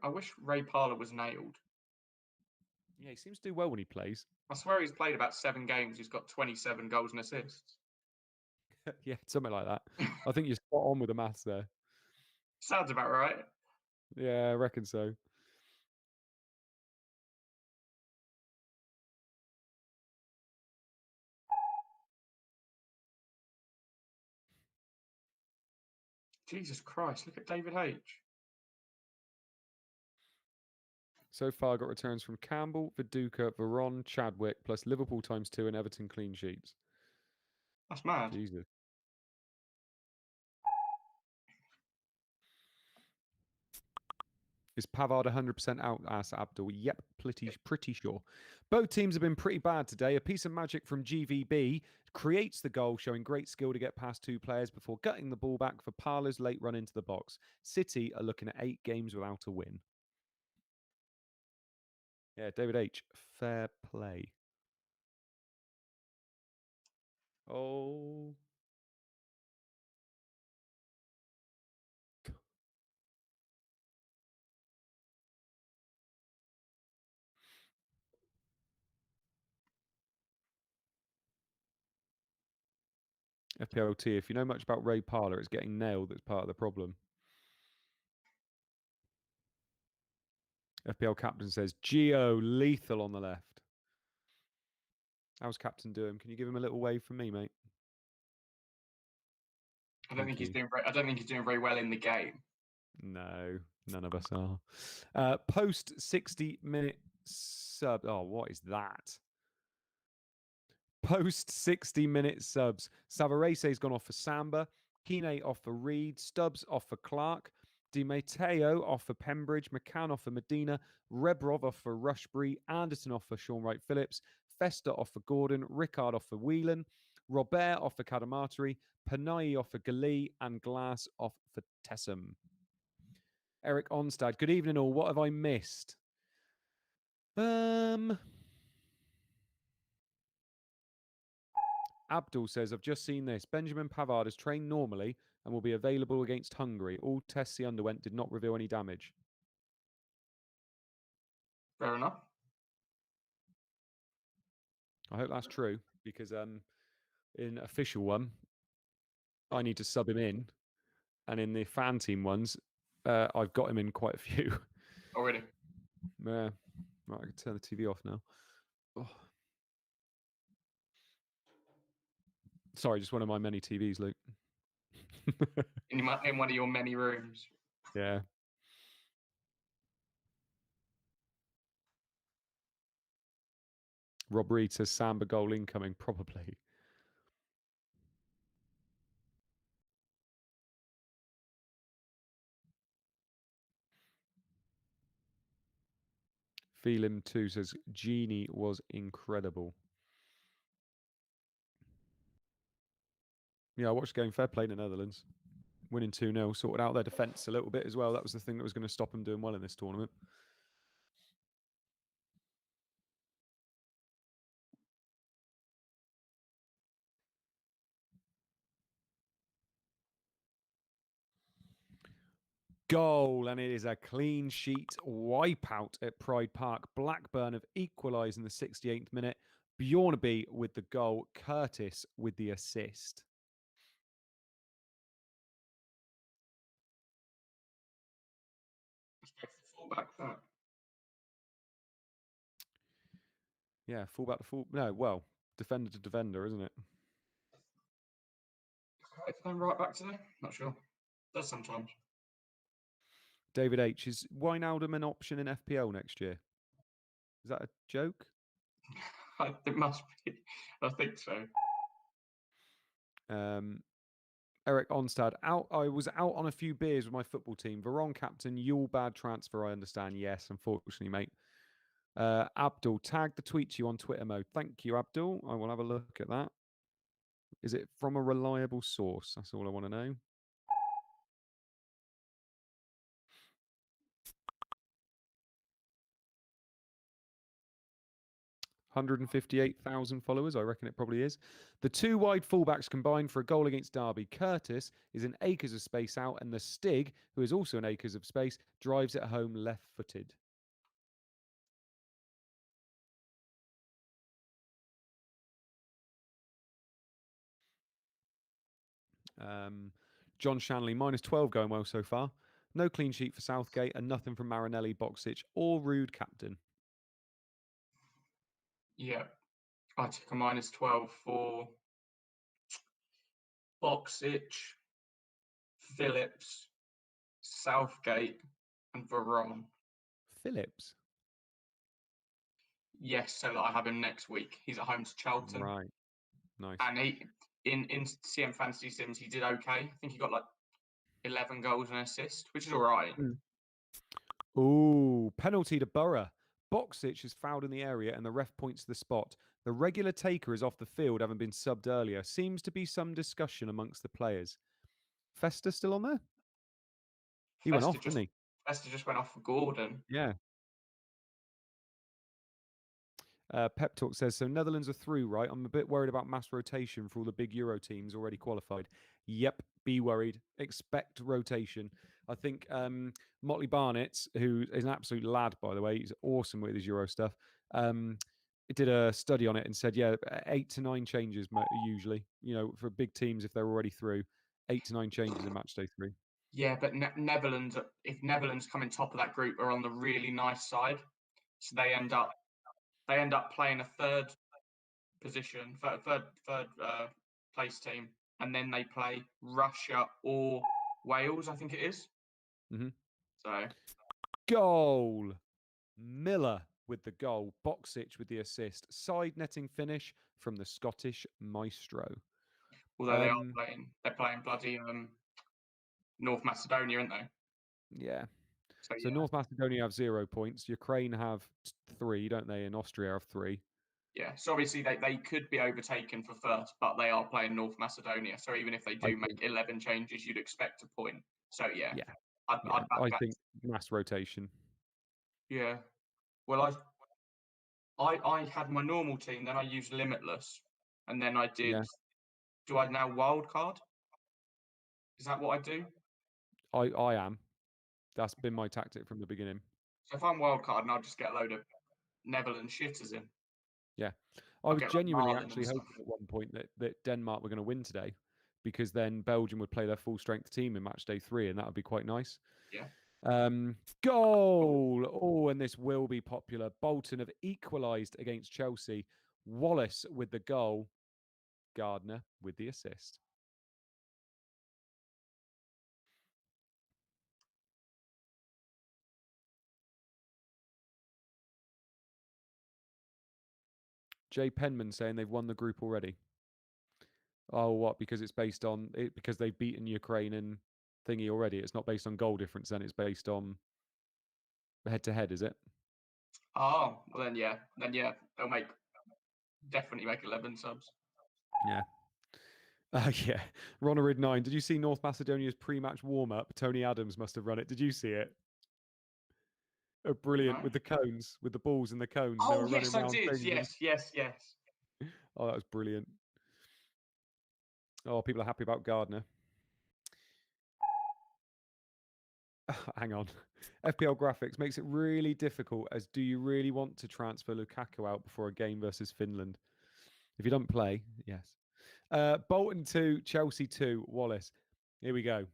I wish Ray Parlour was nailed. Yeah, he seems to do well when he plays. I swear he's played about 7 games. He's got 27 goals and assists. Yeah, something like that. I think you're spot on with the maths there. Sounds about right. Yeah, I reckon so. Jesus Christ, look at David H. So far, got returns from Campbell, Viduka, Veron, Chadwick, plus Liverpool ×2 and Everton clean sheets. That's mad. Jesus. Is Pavard 100% out? Asked Abdul. Yep, pretty sure. Both teams have been pretty bad today. A piece of magic from GVB creates the goal, showing great skill to get past 2 players before gutting the ball back for Parlour's late run into the box. City are looking at 8 games without a win. Yeah, David H. Fair play. Oh. FPLT, if you know much about Ray Parlour, it's getting nailed that's part of the problem. FPL Captain says, Geo lethal on the left. How's Captain doing? Can you give him a little wave from me, mate? I don't think he's doing very well in the game. No, none of us are. Post 60-minute sub. Oh, what is that? Post 60-minute subs. Savarese's gone off for Samba. Kine off for Reed. Stubbs off for Clark. Di Matteo off for Pembridge. McCann off for Medina. Rebrov off for Rushbury. Anderson off for Sean Wright Phillips. Fester off for Gordon. Rickard off for Whelan. Robert off for Cadamarteri. Panay off for Gali. And Glass off for Tessum. Eric Onstad. Good evening, all. What have I missed? Abdul says, I've just seen this. Benjamin Pavard has trained normally, and will be available against Hungary. All tests he underwent did not reveal any damage. Fair enough. I hope that's true because in official one, I need to sub him in, and in the fan team ones, I've got him in quite a few. Already. Yeah. Right, I can turn the TV off now. Oh. Sorry, just one of my many TVs, Luke. In one of your many rooms. Yeah. Rob Reed says Samba goal incoming, probably. Feel him too says Genie was incredible. Yeah, I watched the game. Fair play to the Netherlands. Winning 2-0, sorted out their defence a little bit as well. That was the thing that was going to stop them doing well in this tournament. Goal, and it is a clean sheet wipeout at Pride Park. Blackburn have equalised in the 68th minute. Bjornaby with the goal, Curtis with the assist. Fullback that. Yeah, fullback to full. No, well, defender to defender, isn't it? If I'm right back today, not sure. Does sometimes. David H. Is Wijnaldum an option in FPL next year? Is that a joke? It must be. I think so. Eric Onstad, out. I was out on a few beers with my football team. Veron captain, Yule bad transfer. I understand. Yes, unfortunately, mate. Abdul, tag the tweet to you on Twitter mode. Thank you, Abdul. I will have a look at that. Is it from a reliable source? That's all I want to know. 158,000 followers. I reckon it probably is. The two wide fullbacks combined for a goal against Derby. Curtis is in acres of space out, and the Stig, who is also in acres of space, drives it home left-footed. John Shanley, -12 going well so far. No clean sheet for Southgate and nothing from Marinelli, Boxic, or Rude captain. Yeah. I took a -12 for Boxic, Phillips, Southgate, and Veron. Phillips? Yes, so that I have him next week. He's at home to Charlton. Right. Nice. And he in CM Fantasy Sims, he did okay. I think he got like 11 goals and assists, which is all right. Ooh, penalty to Borough. Boxic is fouled in the area and the ref points to the spot. The regular taker is off the field, having been subbed earlier. Seems to be some discussion amongst the players. Fester still on there? He went off, didn't he? Fester just went off for Gordon. Yeah. Pep Talk says, so Netherlands are through, right? I'm a bit worried about mass rotation for all the big Euro teams already qualified. Yep, be worried. Expect rotation. I think Motley Barnett, who is an absolute lad, by the way, he's awesome with his Euro stuff, did a study on it and said, 8 to 9 changes usually, for big teams if they're already through, 8 to 9 changes in match day 3. Yeah, but Netherlands, if Netherlands come in top of that group, are on the really nice side. So they end up playing a third position, third place team, and then they play Russia or Wales, I think it is. Mm-hmm. So goal. Miller with the goal. Boxic with the assist. Side netting finish from the Scottish maestro. Although they're playing bloody North Macedonia, aren't they? Yeah. So North Macedonia have 0 points. Ukraine have 3, don't they? And Austria have 3. Yeah. So obviously they could be overtaken for first, but they are playing North Macedonia. So even if they do make 11 changes, you'd expect a point. So yeah. I think mass rotation. Yeah. Well, I had my normal team, then I used Limitless, and then I did. Do I now wild card? Is that what I do? I am. That's been my tactic from the beginning. So if I'm wildcard, and I'll just get a load of Netherlands shitters in. Yeah. I I'll was get like genuinely Marlin actually and stuff. hoping at one point that Denmark were going to win today, because then Belgium would play their full strength team in match day 3, and that would be quite nice. Yeah. Goal! Oh, and this will be popular. Bolton have equalised against Chelsea. Wallace with the goal. Gardner with the assist. Jay Penman saying they've won the group already. Oh, what? Because it's based on it, because they've beaten Ukraine and thingy already. It's not based on goal difference, then it's based on head to head, is it? Oh, well then yeah, they'll definitely make 11 subs. Yeah. Yeah. Ronarid 9. Did you see North Macedonia's pre-match warm-up? Tony Adams must have run it. Did you see it? Oh, brilliant. No. With the cones, with the balls and the cones. And they Oh were yes, running I around did. changing them. Yes. Oh, that was brilliant. Oh, people are happy about Gardner. Hang on. FPL graphics makes it really difficult, as do you really want to transfer Lukaku out before a game versus Finland? If you don't play, yes. Bolton 2, Chelsea 2, Wallace. Here we go.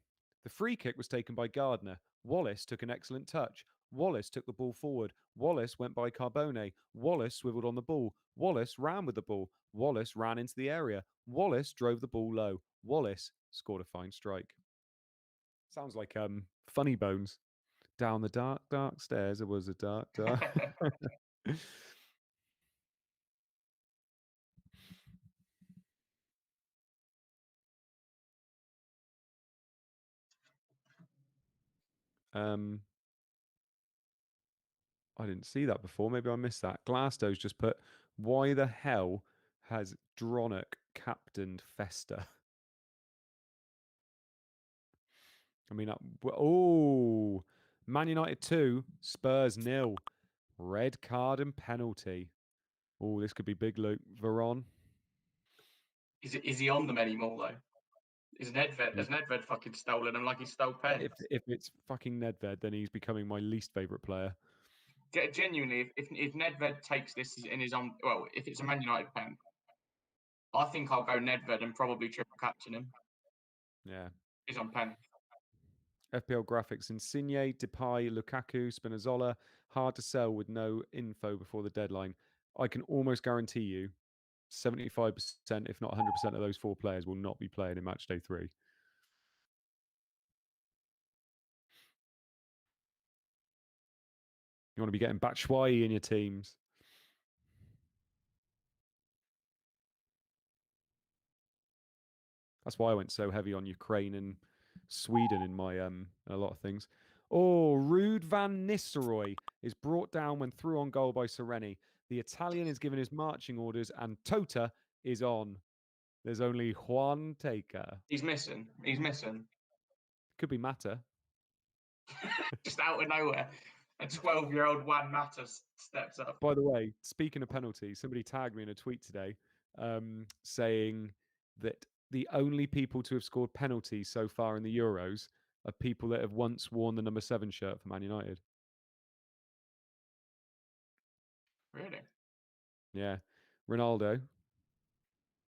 The free kick was taken by Gardner. Wallace took an excellent touch. Wallace took the ball forward. Wallace went by Carbone. Wallace swiveled on the ball. Wallace ran with the ball. Wallace ran into the area. Wallace drove the ball low. Wallace scored a fine strike. Sounds like Funny Bones. Down the dark, dark stairs, there was a dark, dark. I didn't see that before. Maybe I missed that. Glassdow's just put, why the hell has Dronach captained Festa? I mean, oh, Man United 2, Spurs 0. Red card and penalty. Oh, this could be big, Luke. Veron. Is he on them anymore though? Has Nedved fucking stolen him like he stole pens? If it's fucking Nedved, then he's becoming my least favourite player. Genuinely, if Nedved takes this in his own, well, if it's a Man United pen, I think I'll go Nedved and probably triple captain him. Yeah. He's on pen. FPL graphics: Insigne, Depay, Lukaku, Spinazzola. Hard to sell with no info before the deadline. I can almost guarantee you 75%, if not 100% of those 4 players will not be playing in match day 3. You want to be getting Batshuayi in your teams. That's why I went so heavy on Ukraine and Sweden in my a lot of things. Oh, Ruud van Nistelrooy is brought down when through on goal by Sereni. The Italian is given his marching orders, and Tota is on. There's only Juan Taker. He's missing. Could be Mata. Just out of nowhere, a 12-year-old Juan Mata steps up. By the way, speaking of penalties, somebody tagged me in a tweet today saying that the only people to have scored penalties so far in the Euros are people that have once worn the number 7 shirt for Man United. Really? Yeah. Ronaldo,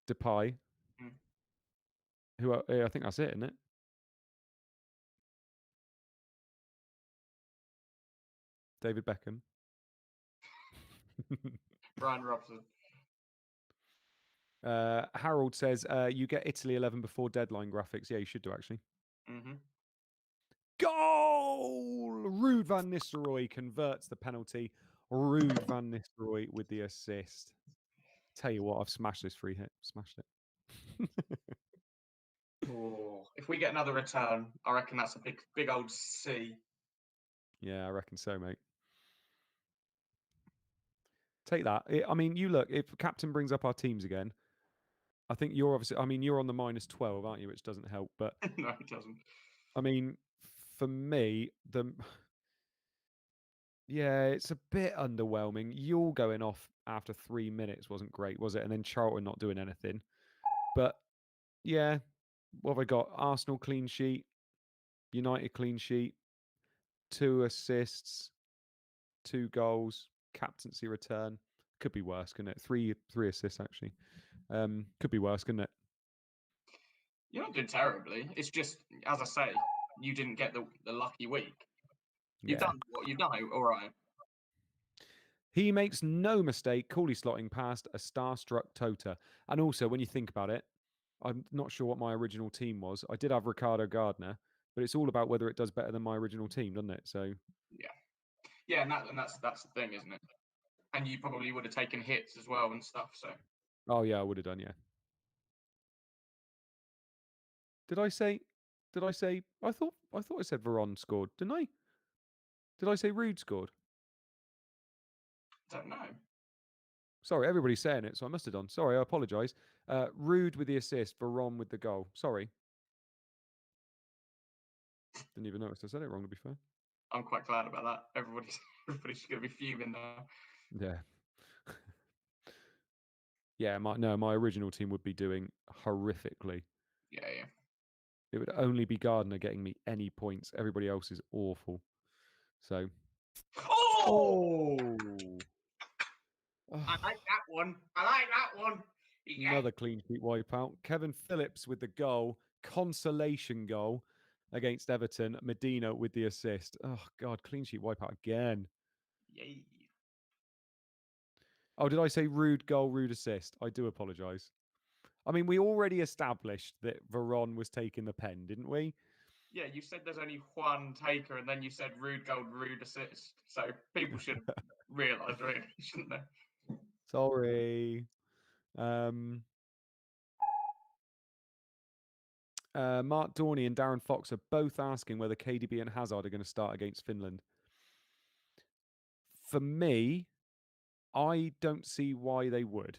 Depay. Who I think that's it, isn't it? David Beckham. Brian Robson. Harold says you get Italy 11 before deadline graphics. Yeah, you should do actually. Goal! Ruud van Nistelrooy converts the penalty. Ruud van Nistelrooy with the assist. Tell you what, I've smashed this free hit. Smashed it. Oh, if we get another return, I reckon that's a big old C. Yeah, I reckon so, mate. Take that. I mean, you look, if Captain brings up our teams again, I think you're obviously, I mean, you're on the -12, aren't you? Which doesn't help. But no, it doesn't. I mean, for me, yeah, it's a bit underwhelming. You're going off after 3 minutes wasn't great, was it? And then Charlton not doing anything. But yeah, What have I got? Arsenal clean sheet, United clean sheet, 2 assists, 2 goals, captaincy return. Could be worse, couldn't it? Three assists actually. Could be worse, couldn't it? You're not doing terribly. It's just, as I say, you didn't get the lucky week. You've Yeah. done what you've done. All right. He makes no mistake, coolly slotting past a starstruck Tota. And also, when you think about it, I'm not sure what my original team was. I did have Ricardo Gardner, but it's all about whether it does better than my original team, doesn't it? So, Yeah, yeah, and that's the thing, isn't it? And you probably would have taken hits as well and stuff. So oh yeah, I would have done. Yeah. Did I say? Did I say? I thought I said Veron scored, didn't I? Did I say Rude scored? I don't know. Sorry, everybody's saying it, so I must have done. Sorry, I apologise. Rude with the assist, Veron with the goal. Sorry. Didn't even notice I said it wrong, to be fair. I'm quite glad about that. Everybody's going to be fuming now. Yeah. Yeah, my original team would be doing horrifically. Yeah, yeah. It would only be Gardner getting me any points. Everybody else is awful. So. Oh! Oh! I like that one. I like that one. Yeah. Another clean sheet wipeout. Kevin Phillips with the goal, consolation goal against Everton. Medina with the assist. Oh God, clean sheet wipeout again. Yay. Oh, did I say rude goal, rude assist? I do apologise. I mean, we already established that Veron was taking the pen, didn't we? Yeah, you said there's only one taker, and then you said rude goal, rude assist. So people should realise, really, shouldn't they? Sorry. Mark Dorney and Darren Fox are both asking whether KDB and Hazard are going to start against Finland. For me, I don't see why they would.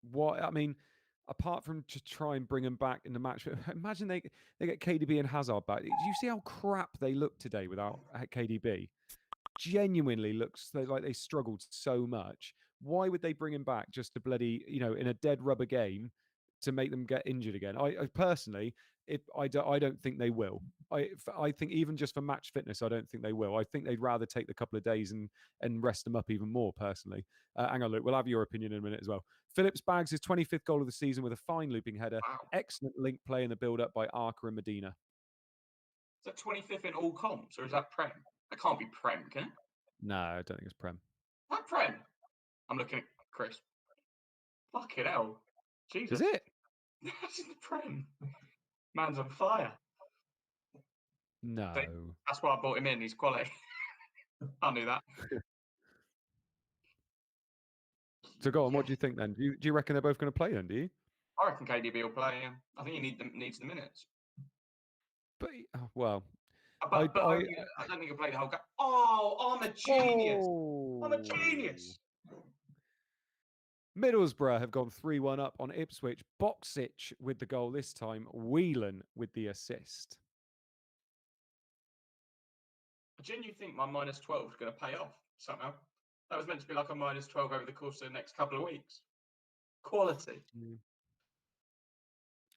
What I mean, apart from to try and bring them back in the match, imagine they get KDB and Hazard back. Do you see how crap they look today without KDB? Genuinely looks like they struggled so much. Why would they bring him back just to bloody, in a dead rubber game to make them get injured again? I personally, I don't think they will. I think even just for match fitness, I don't think they will. I think they'd rather take the couple of days and rest them up even more personally. Hang on, Luke. We'll have your opinion in a minute as well. Phillips bags his 25th goal of the season with a fine looping header. Wow. Excellent link play in the build-up by Arca and Medina. Is that 25th in all comps, or is that Prem? That can't be Prem, can it? No, I don't think it's Prem. Is that Prem? I'm looking at Chris. Fucking hell. Jesus. Is it? That's in the Prem. Man's on fire. No. That's why I brought him in. He's quality. I knew that. So go on. What do you think then? Do you reckon they're both going to play then? Do you? I reckon KDB will play. I think he needs the minutes. But well, But I don't think he'll play the whole game. Oh, I'm a genius. I'm a genius. Middlesbrough have gone 3-1 up on Ipswich. Boxic with the goal this time. Whelan with the assist. I genuinely think my minus 12 is going to pay off somehow. That was meant to be like a minus 12 over the course of the next couple of weeks. Quality.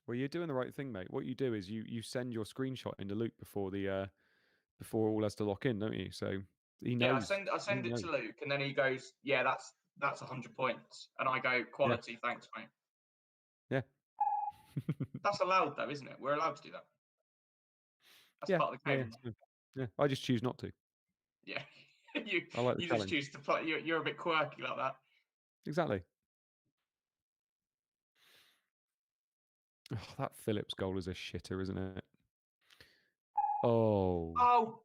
Well, you're doing the right thing, mate. What you do is you send your screenshot into Luke before all has to lock in, don't you? So he knows. Yeah, I send it to Luke, and then he goes, "Yeah, that's 100 points," and I go, "Quality, yeah. Thanks, mate." Yeah. That's allowed, though, isn't it? We're allowed to do that. That's part of the game. Yeah. I just choose not to. Yeah, you like you just choose to play. You're a bit quirky like that. Exactly. Oh, that Phillips goal is a shitter, isn't it? Oh. Oh,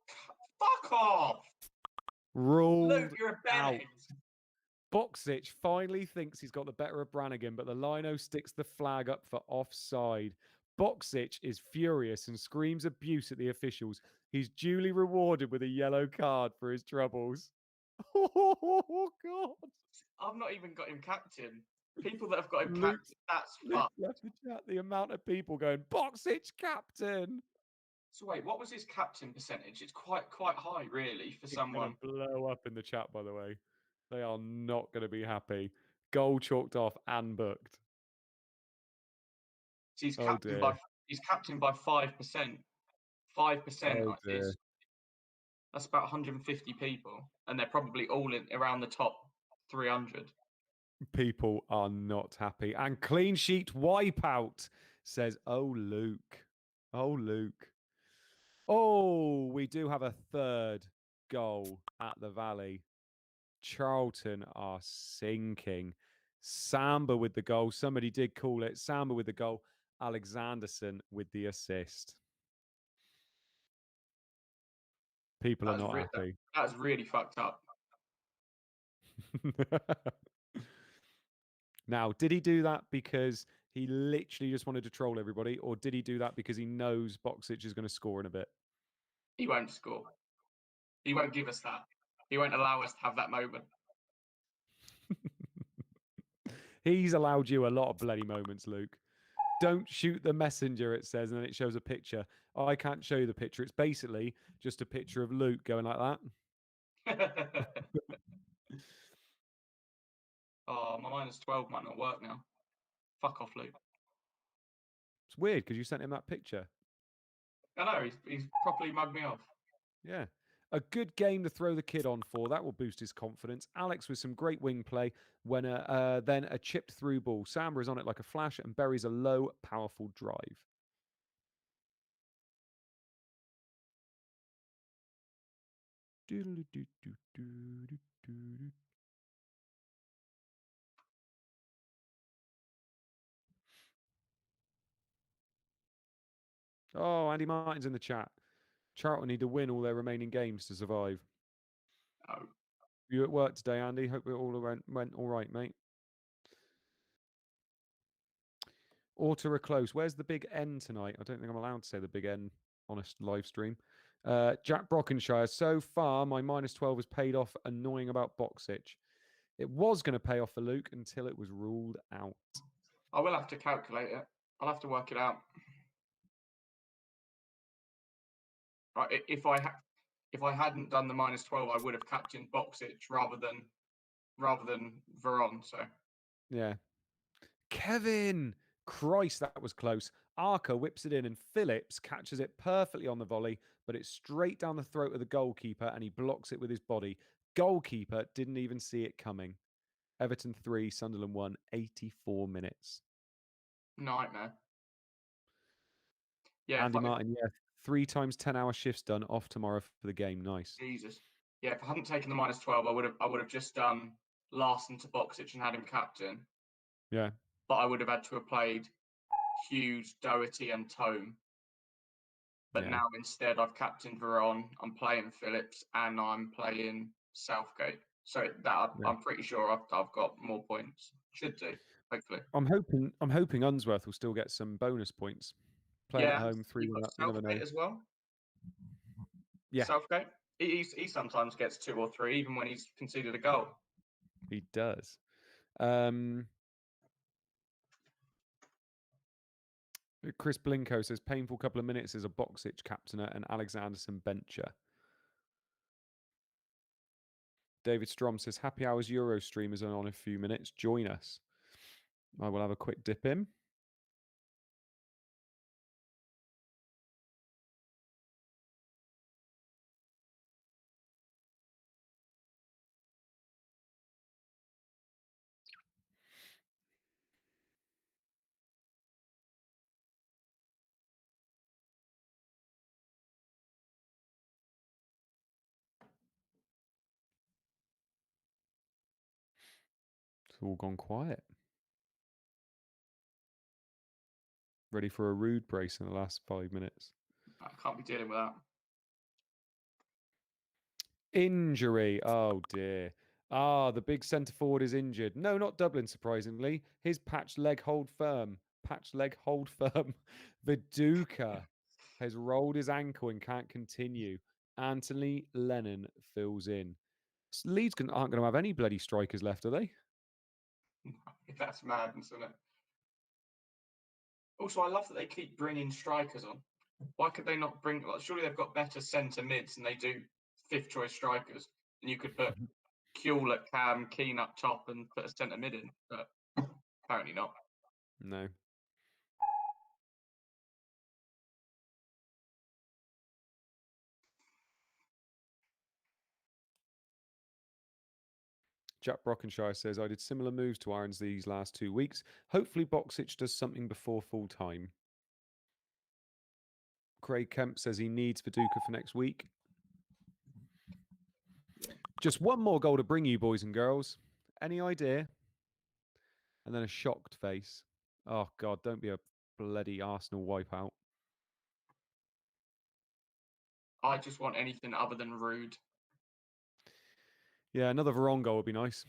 fuck off! Ruled Luke, you're a Bennett. Boxic finally thinks he's got the better of Brannigan, but the lino sticks the flag up for offside. Boxic is furious and screams abuse at the officials. He's duly rewarded with a yellow card for his troubles. Oh, God. I've not even got him captain. People that have got him captain, that's fucked. Left the chat, the amount of people going, Boxic captain. So wait, what was his captain percentage? It's quite high, really, for someone. It's gonna blow up in the chat, by the way. They are not going to be happy. Goal chalked off and booked. So he's He's captain by 5%. 5% Oh dear. is that's about 150 people, and they're probably all in around the top 300. People are not happy. And clean sheet wipeout says, "Oh Luke, oh Luke." Oh, we do have a third goal at the Valley. Charlton are sinking. Samba with the goal. Somebody did call it. Samba with the goal. Alexanderson with the assist. People are not happy. That's really fucked up. Now, did he do that because he literally just wanted to troll everybody, or did he do that because he knows Boxic is going to score in a bit? He won't score. He won't give us that. He won't allow us to have that moment. He's allowed you a lot of bloody moments, Luke. Don't shoot the messenger, it says, and then it shows a picture. I can't show you the picture. It's basically just a picture of Luke going like that. Oh, my -12 might not work now. Fuck off, Luke. It's weird because you sent him that picture. I know, he's properly mugged me off. Yeah. A good game to throw the kid on for. That will boost his confidence. Alex with some great wing play when then a chipped through ball. Samba is on it like a flash and buries a low, powerful drive. Oh, Andy Martin's in the chat. Charlton need to win all their remaining games to survive. Oh. You at work today, Andy? Hope it all went all right, mate. Auto close. Where's the big N tonight? I don't think I'm allowed to say the big N on a live stream. Jack Brockenshire. So far, my -12 has paid off. Annoying about Boxic. It was going to pay off for Luke until it was ruled out. I will have to calculate it. I'll have to work it out. Right, if I hadn't done the -12, I would have captained Boxic rather than Veron. So yeah, Kevin. Christ, that was close. Arca whips it in and Phillips catches it perfectly on the volley, but it's straight down the throat of the goalkeeper and he blocks it with his body. Goalkeeper didn't even see it coming. Everton 3, Sunderland 1, 84 minutes. Nightmare. Yeah, Andy Martin, yeah. 3 times 10-hour shifts done, off tomorrow for the game. Nice. Jesus. Yeah, if I hadn't taken the -12, I would have just done Larson to Boxic and had him captain. Yeah. But I would have had to have played Hughes, Doherty, and Tome. But now instead I've captained Veron, I'm playing Phillips, and I'm playing Southgate. So I'm pretty sure I've got more points. Should do, hopefully. I'm hoping Unsworth will still get some bonus points. Playing at home, 3-1 you've got up, you never know. Southgate as well. Yeah. Southgate. He sometimes gets 2 or 3, even when he's conceded a goal. He does. Chris Blinko says, painful couple of minutes as a Boxic captainer and Alexanderson bencher. David Strom says, happy hours Euro stream is on in a few minutes. Join us. I will have a quick dip in. It's all gone quiet. Ready for a rude brace in the last 5 minutes. I can't be dealing with that. Injury. Oh, dear. The big centre forward is injured. No, not Dublin, surprisingly. His patched leg hold firm. Patched leg hold firm. Viduka has rolled his ankle and can't continue. Anthony Lennon fills in. Leeds aren't going to have any bloody strikers left, are they? That's madness, isn't it? Also, I love that they keep bringing strikers on. Why could they not bring? Like, surely they've got better centre mids than they do fifth choice strikers. And you could put Kuehl at cam, Keane up top, and put a centre mid in. But apparently not. No. Jack Brockenshire says, I did similar moves to Irons these last 2 weeks. Hopefully Boxic does something before full time. Craig Kemp says he needs Viduka for next week. Yeah. Just one more goal to bring you, boys and girls. Any idea? And then a shocked face. Oh, God, don't be a bloody Arsenal wipeout. I just want anything other than rude. Yeah, another Veron goal would be nice.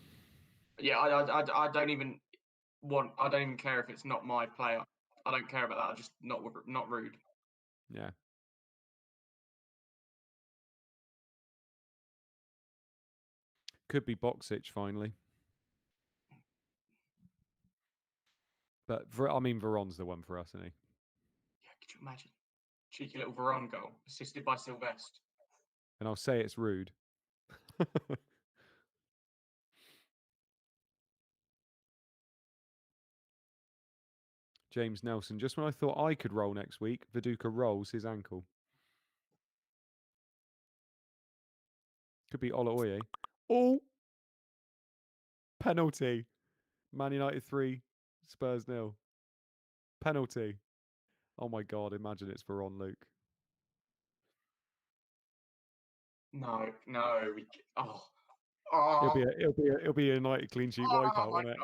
Yeah, I don't even want. I don't even care if it's not my player. I don't care about that. I just not rude. Yeah. Could be Boxic finally. But I mean, Veron's the one for us, isn't he? Yeah, could you imagine? Cheeky little Veron goal, assisted by Sylvester. And I'll say it's rude. James Nelson. Just when I thought I could roll next week, Viduka rolls his ankle. Could be Olaoye. Oh! Penalty. Man United 3, Spurs 0. Penalty. Oh my God, imagine it's Veron, Luke. No. Oh. It'll be a United clean sheet wipeout, won't it?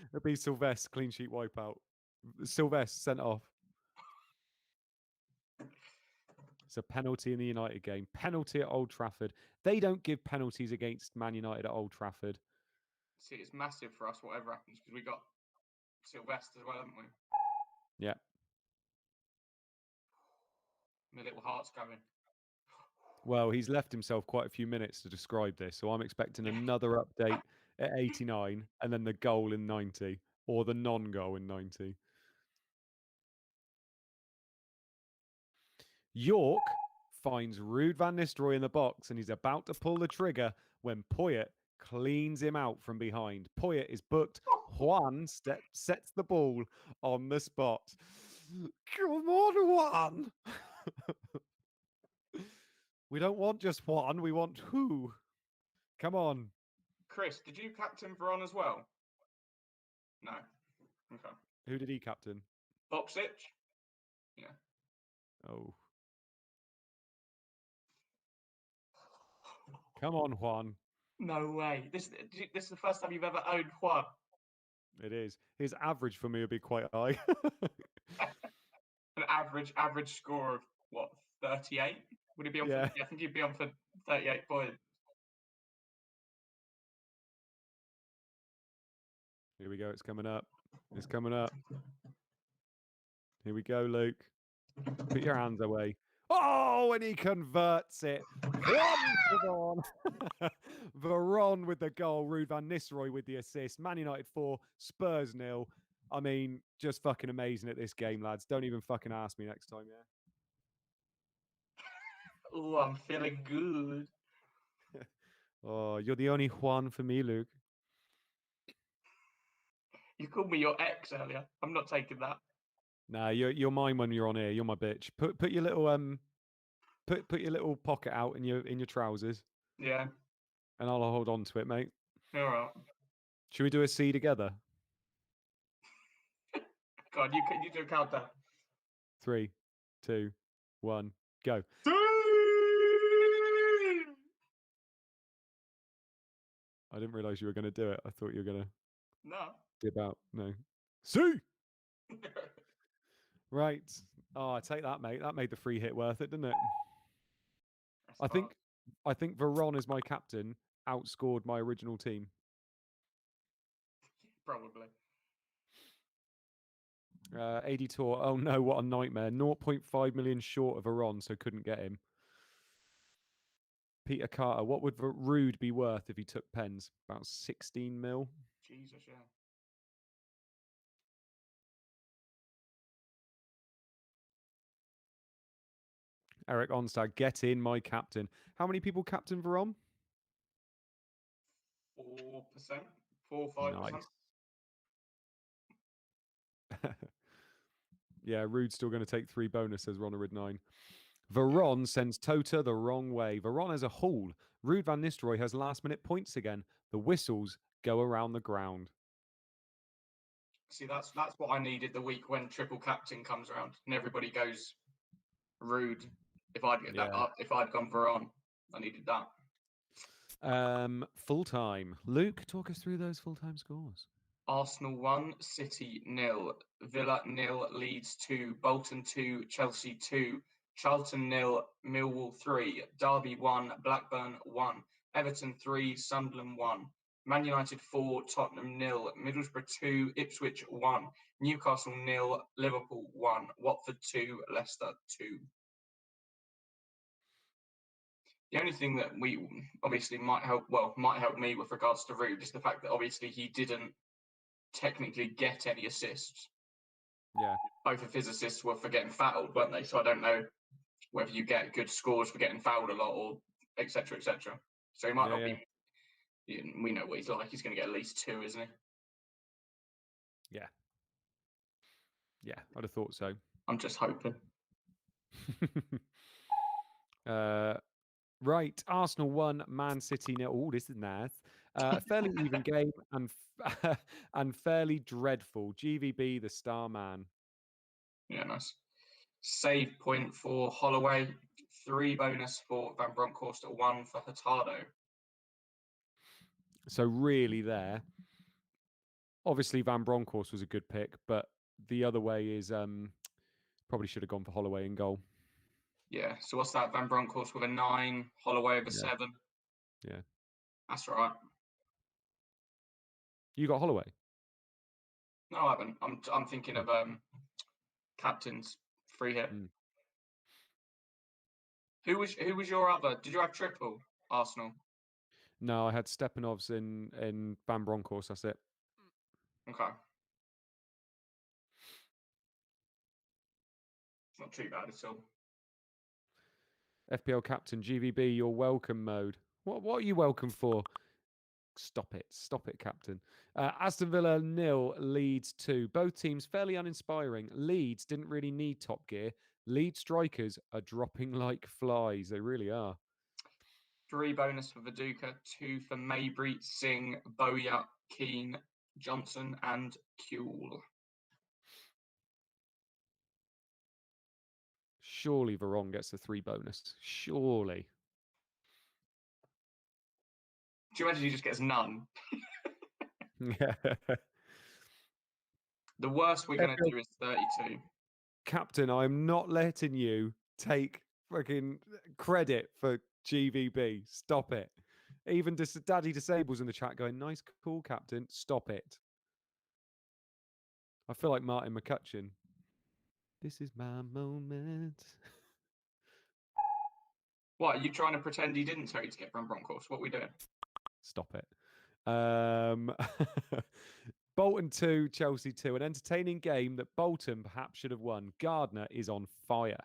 It'll be Sylvester clean sheet wipeout. Sylvester sent off. It's a penalty in the United game. Penalty at Old Trafford. They don't give penalties against Man United at Old Trafford. See, it's massive for us, whatever happens, because we got Sylvester as well, haven't we? Yeah. My little heart's going. Well, he's left himself quite a few minutes to describe this, so I'm expecting another update at 89 and then the goal in 90 or the non-goal in 90. York finds Ruud van Nistelrooy in the box and he's about to pull the trigger when Poyet cleans him out from behind. Poyet is booked. Juan sets the ball on the spot. Come on, Juan. We don't want just Juan. We want who? Come on. Chris, did you captain Veron as well? No. Okay. Who did he captain? Boxic? Yeah. Oh. Come on, Juan. No way. This is the first time you've ever owned Juan. It is. His average for me would be quite high. An average score of what, 38? Would he be on? Yeah. I think he'd be on for 38 points. Here we go. It's coming up. It's coming up. Here we go, Luke. Put your hands away. Oh, and he converts it. 1-1. Veron with the goal. Ruud van Nistelrooy with the assist. Man United 4, Spurs 0. I mean, just fucking amazing at this game, lads. Don't even fucking ask me next time, yeah? Oh, I'm feeling good. Oh, you're the only Juan for me, Luke. You called me your ex earlier. I'm not taking that. Nah, you're mine when you're on here. You're my bitch. Put your little put your little pocket out in your trousers. Yeah. And I'll hold on to it, mate. All right. Should we do a C together? God, you do a countdown. 3, 2, 1, go. I didn't realise you were going to do it. I thought you were going to dip out. No. See? Right. Oh, I take that, mate. That made the free hit worth it, didn't it? I think Veron is my captain outscored my original team. Probably. AD Tour. Oh no, what a nightmare. 0.5 million short of Veron, so couldn't get him. Peter Carter. What would Ruud be worth if he took pens? About 16 mil. Jesus, yeah. Eric Onstad, get in, my captain. How many people captain Veron? 4%, 4-5%. Nice. Yeah, Rude's still going to take 3 bonus, says Ronarid 9. Veron sends Tota the wrong way. Veron as a haul. Ruud van Nistelrooy has last-minute points again. The whistles go around the ground. See, that's what I needed the week when triple captain comes around and everybody goes rude. If I'd get that up, if I'd gone Varane, I needed that. Full-time. Luke, talk us through those full-time scores. Arsenal 1, City 0, Villa 0, Leeds 2, Bolton 2, Chelsea 2, Charlton 0, Millwall 3, Derby 1, Blackburn 1, Everton 3, Sunderland 1, Man United 4, Tottenham 0, Middlesbrough 2, Ipswich 1, Newcastle 0, Liverpool 1, Watford 2, Leicester 2. The only thing that we obviously might help me with regards to Ruud is the fact that obviously he didn't technically get any assists. Yeah. Both of his assists were for getting fouled, weren't they? So I don't know whether you get good scores for getting fouled a lot or etc. etc. So he might not be. We know what he's like. He's going to get at least 2, isn't he? Yeah. Yeah, I'd have thought so. I'm just hoping. Right, Arsenal 1, Man City 0. Oh, this is nice. A fairly even game and fairly dreadful. GVB, the star man. Yeah, nice. Save point for Holloway. 3 bonus for Van Bronckhorst, 1 for Hurtado. So really there. Obviously, Van Bronckhorst was a good pick, but the other way is probably should have gone for Holloway in goal. Yeah, so what's that? Van Bronckhorst with a 9, Holloway with a 7. Yeah. That's all right. You got Holloway? No, I haven't. I'm thinking of captains free hit. Who was your other? Did you have triple Arsenal? No, I had Stepanovs in Van Bronckhorst. That's it. Okay. It's not too bad at all. FPL captain GVB, you're welcome mode. What are you welcome for? Stop it, captain. Aston Villa 0, Leeds 2. Both teams fairly uninspiring. Leeds didn't really need top gear. Leeds strikers are dropping like flies. They really are. 3 bonus for Viduka, 2 for Mabry, Singh, Boya, Keane, Johnson, and Kuehl. Surely Varane gets the 3 bonus. Surely. Do you imagine he just gets none? Yeah. The worst we're going to do is 32. Captain, I'm not letting you take fucking credit for GVB. Stop it. Even Daddy Disables in the chat going, nice call, Captain. Stop it. I feel like Martin McCutcheon. This is my moment. What, are you trying to pretend he didn't tell you to get Van Bronckhorst? What are we doing? Stop it. Bolton 2, Chelsea 2. An entertaining game that Bolton perhaps should have won. Gardner is on fire.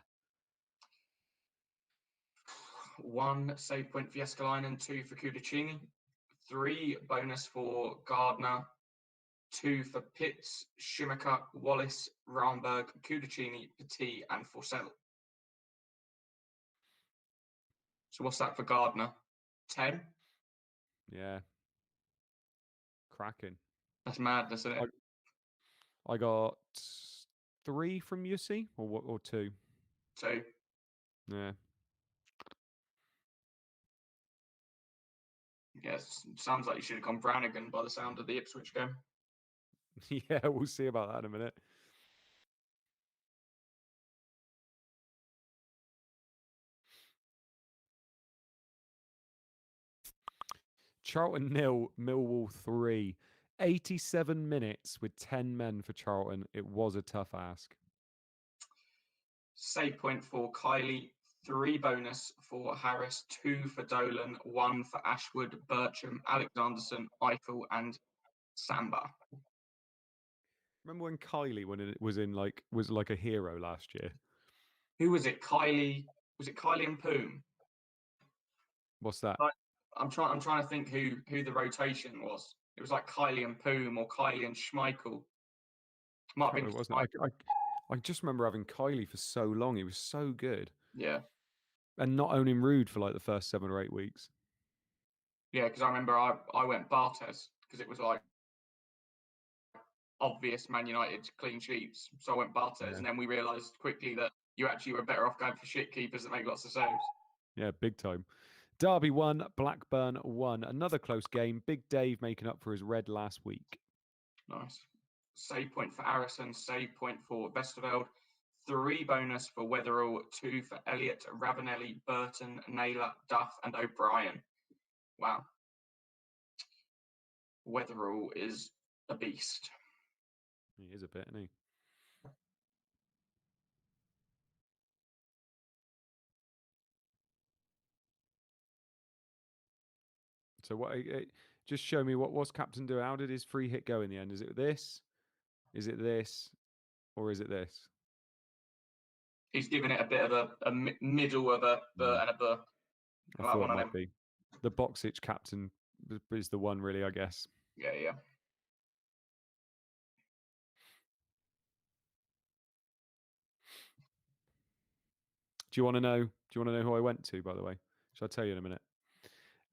1 save point for Jeskalainen, 2 for Kudicini, 3 bonus for Gardner, 2 for Pitts, Schumacher, Wallace, Ramberg, Kudicini, Petit, and Forsell. So what's that for Gardner? 10? Yeah. Cracking. That's madness, isn't it? I got 3 from Yussi or 2? 2. Yeah. Yes, sounds like you should have gone Brannigan by the sound of the Ipswich game. Yeah, we'll see about that in a minute. Charlton 0, Millwall 3. 87 minutes with 10 men for Charlton. It was a tough ask. Save point for Kylie, 3 bonus for Harris, 2 for Dolan, 1 for Ashwood, Bertram, Alexanderson, Eiffel, and Samba. Remember when Kylie was like a hero last year? Who was it? Kylie? Was it Kylie and Poom? What's that? I'm trying to think who the rotation was. It was like Kylie and Poom or Kylie and Schmeichel. Might have been wasn't I just remember having Kylie for so long. He was so good. Yeah. And not owning Rude for like the first 7 or 8 weeks. Yeah, because I remember I went Bartes because it was like obvious Man United clean sheets. So I went Bartes, Yeah. and then we realised quickly that you actually were better off going for shit keepers that make lots of saves. Yeah, big time. Derby 1, Blackburn 1. Another close game. Big Dave making up for his red last week. Nice. Save point for Arison, save point for Vesterveld, 3 bonus for Weatherall, 2 for Elliott, Ravanelli, Burton, Naylor, Duff, and O'Brien. Wow. Weatherall is a beast. He is a bit, isn't he? So what? Just show me what's Captain doing. How did his free hit go in the end? Is it this? Is it this? Or is it this? He's given it a bit of a middle of a and a bur. I Like thought one it of might them. be. The Boxich Captain is the one, really, I guess. Yeah, yeah. Do you want to know? Do you want to know who I went to, by the way? Shall I tell you in a minute?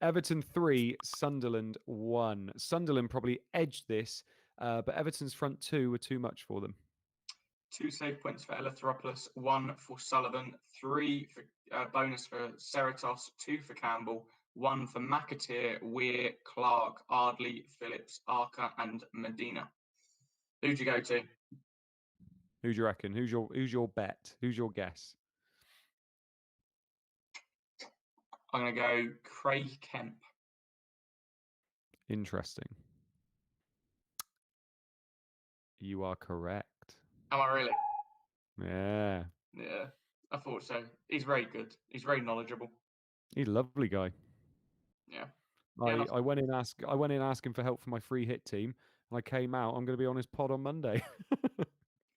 Everton 3, Sunderland 1. Sunderland probably edged this, but Everton's front two were too much for them. 2 save points for Eleutheropoulos, 1 for Sullivan, 3 for bonus for Cerritos, 2 for Campbell, 1 for McAteer, Weir, Clark, Ardley, Phillips, Arca, and Medina. Who'd you go to? Who do you reckon? Who's your bet? Who's your guess? I'm going to go Craig Kemp. Interesting. You are correct. Am I really? Yeah. Yeah, I thought so. He's very good. He's very knowledgeable. He's a lovely guy. Yeah. Yeah. I went in asking for help for my free hit team, and I came out. I'm going to be on his pod on Monday.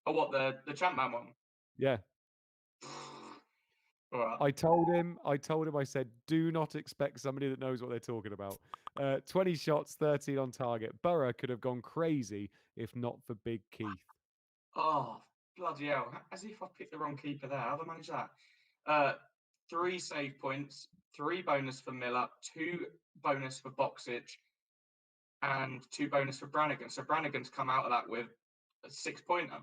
Oh, what, the ChampMan one? Yeah. All right. I said, do not expect somebody that knows what they're talking about. 20 shots, 13 on target. Borough could have gone crazy if not for Big Keith. Oh, bloody hell. As if I picked the wrong keeper there. How did I manage that? 3 save points, 3 bonus for Miller, 2 bonus for Boxic, and 2 bonus for Brannigan. So Brannigan's come out of that with a 6-pointer.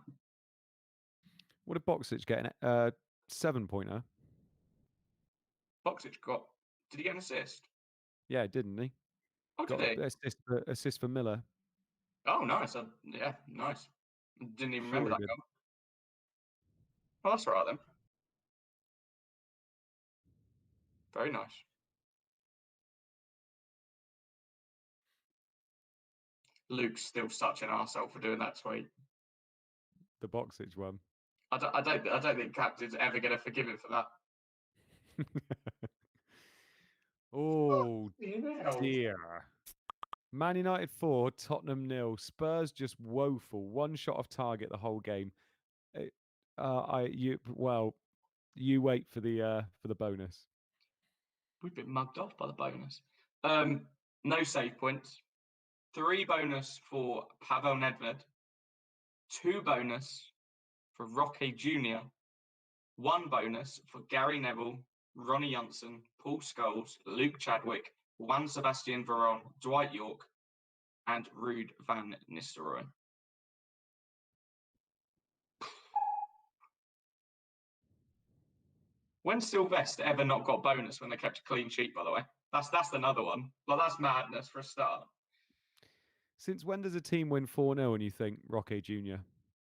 What did Boxic get? 7-pointer? Boxic got. Did he get an assist? Yeah, didn't he? Oh, did Got he? an assist for Miller. Oh, nice. Yeah, nice. Didn't even Sure remember he that did. goal. Oh, that's all right then. Very nice. Luke's still such an arsehole for doing that tweet. The Boxic one. I don't think Captain's ever going to forgive him for that. Oh Yeah. dear. Man United 4, Tottenham 0. Spurs just woeful. One shot off target the whole game. You wait for the bonus. We've been mugged off by the bonus. No save points. 3 bonus for Pavel Nedved. 2 bonus for Roque Jr. 1 bonus for Gary Neville, Ronnie Johnson, Paul Scholes, Luke Chadwick, Juan Sebastian Veron, Dwight York, and Ruud van Nistelrooy. When Sylvester ever not got bonus when they kept a clean sheet, by the way? That's another one. Like, that's madness for a start. Since when does a team win 4-0 and you think Roque Jr.?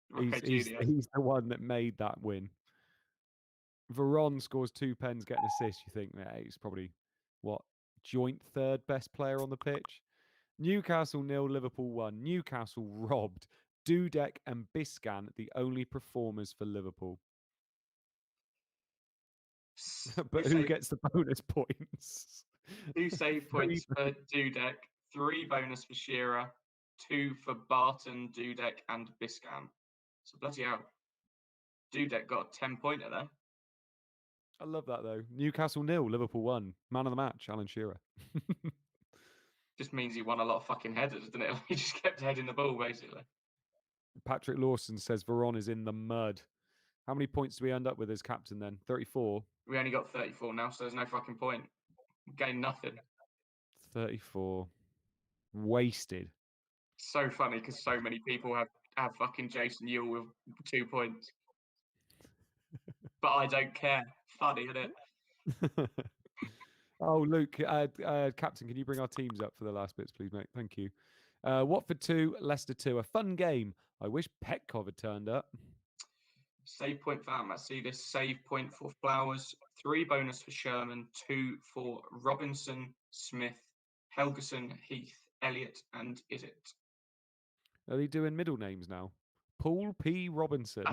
Roque He's Jr. the one that made that win. Veron scores 2 pens, get an assist. You think, he's probably what, joint third best player on the pitch? Newcastle 0, Liverpool 1. Newcastle robbed. Dudek and Biscan, the only performers for Liverpool. But who gets the bonus points? 2 save points for Dudek, 3 bonus for Shearer, 2 for Barton, Dudek, and Biscan. So bloody hell. Dudek got a 10-pointer there. I love that though. Newcastle 0, Liverpool 1. Man of the match, Alan Shearer. Just means he won a lot of fucking headers, doesn't it? He just kept heading the ball, basically. Patrick Lawson says Veron is in the mud. How many points do we end up with as captain then? 34? We only got 34 now, so there's no fucking point. We gained nothing. 34. Wasted. So funny because so many people have fucking Jason Ewell with 2 points. But I don't care. Funny, isn't it? Oh, Luke, Captain, can you bring our teams up for the last bits, please, mate? Thank you. Watford 2, Leicester 2. A fun game. I wish Petkov had turned up. Save point for Matsidis, save point for Flowers, 3 bonus for Sherman, 2 for Robinson, Smith, Helgeson, Heath, Elliott, and Is it? Are they doing middle names now? Paul P. Robinson.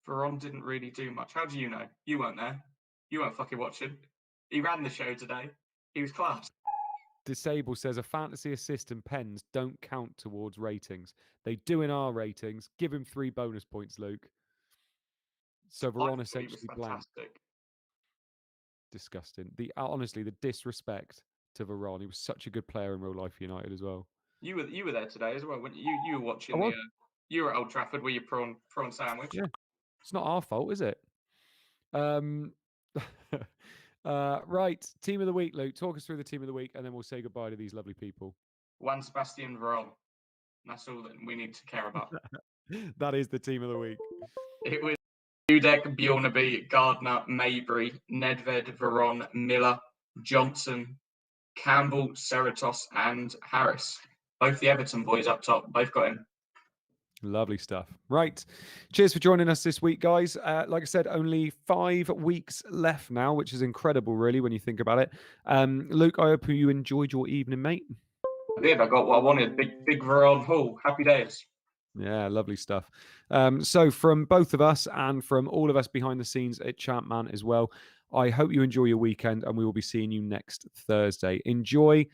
Veron didn't really do much. How do you know? You weren't there. You weren't fucking watching. He ran the show today. He was class. Disable says a fantasy assist and pens don't count towards ratings. They do in our ratings. Give him 3 bonus points, Luke. So Veron essentially blank. Disgusting. Honestly, the disrespect to Veron. He was such a good player in real life for United as well. You were there today as well, weren't you? You were watching you were at Old Trafford with your prawn sandwich. Yeah. It's not our fault, is it? Right, team of the week, Luke. Talk us through the team of the week, and then we'll say goodbye to these lovely people. Juan Sebastian Veron. That's all that we need to care about. That is the team of the week. It was Dudek, Bjornaby, Gardner, Mabry, Nedved, Veron, Miller, Johnson, Campbell, Cerritos, and Harris. Both the Everton boys up top. Both got him. Lovely stuff. Right. Cheers for joining us this week, guys. Like I said, only 5 weeks left now, which is incredible, really, when you think about it. Luke, I hope you enjoyed your evening, mate. I did. I got what I wanted. Big Veron Hall. Happy days. Yeah, lovely stuff. So from both of us and from all of us behind the scenes at ChampMan as well, I hope you enjoy your weekend, and we will be seeing you next Thursday. Enjoy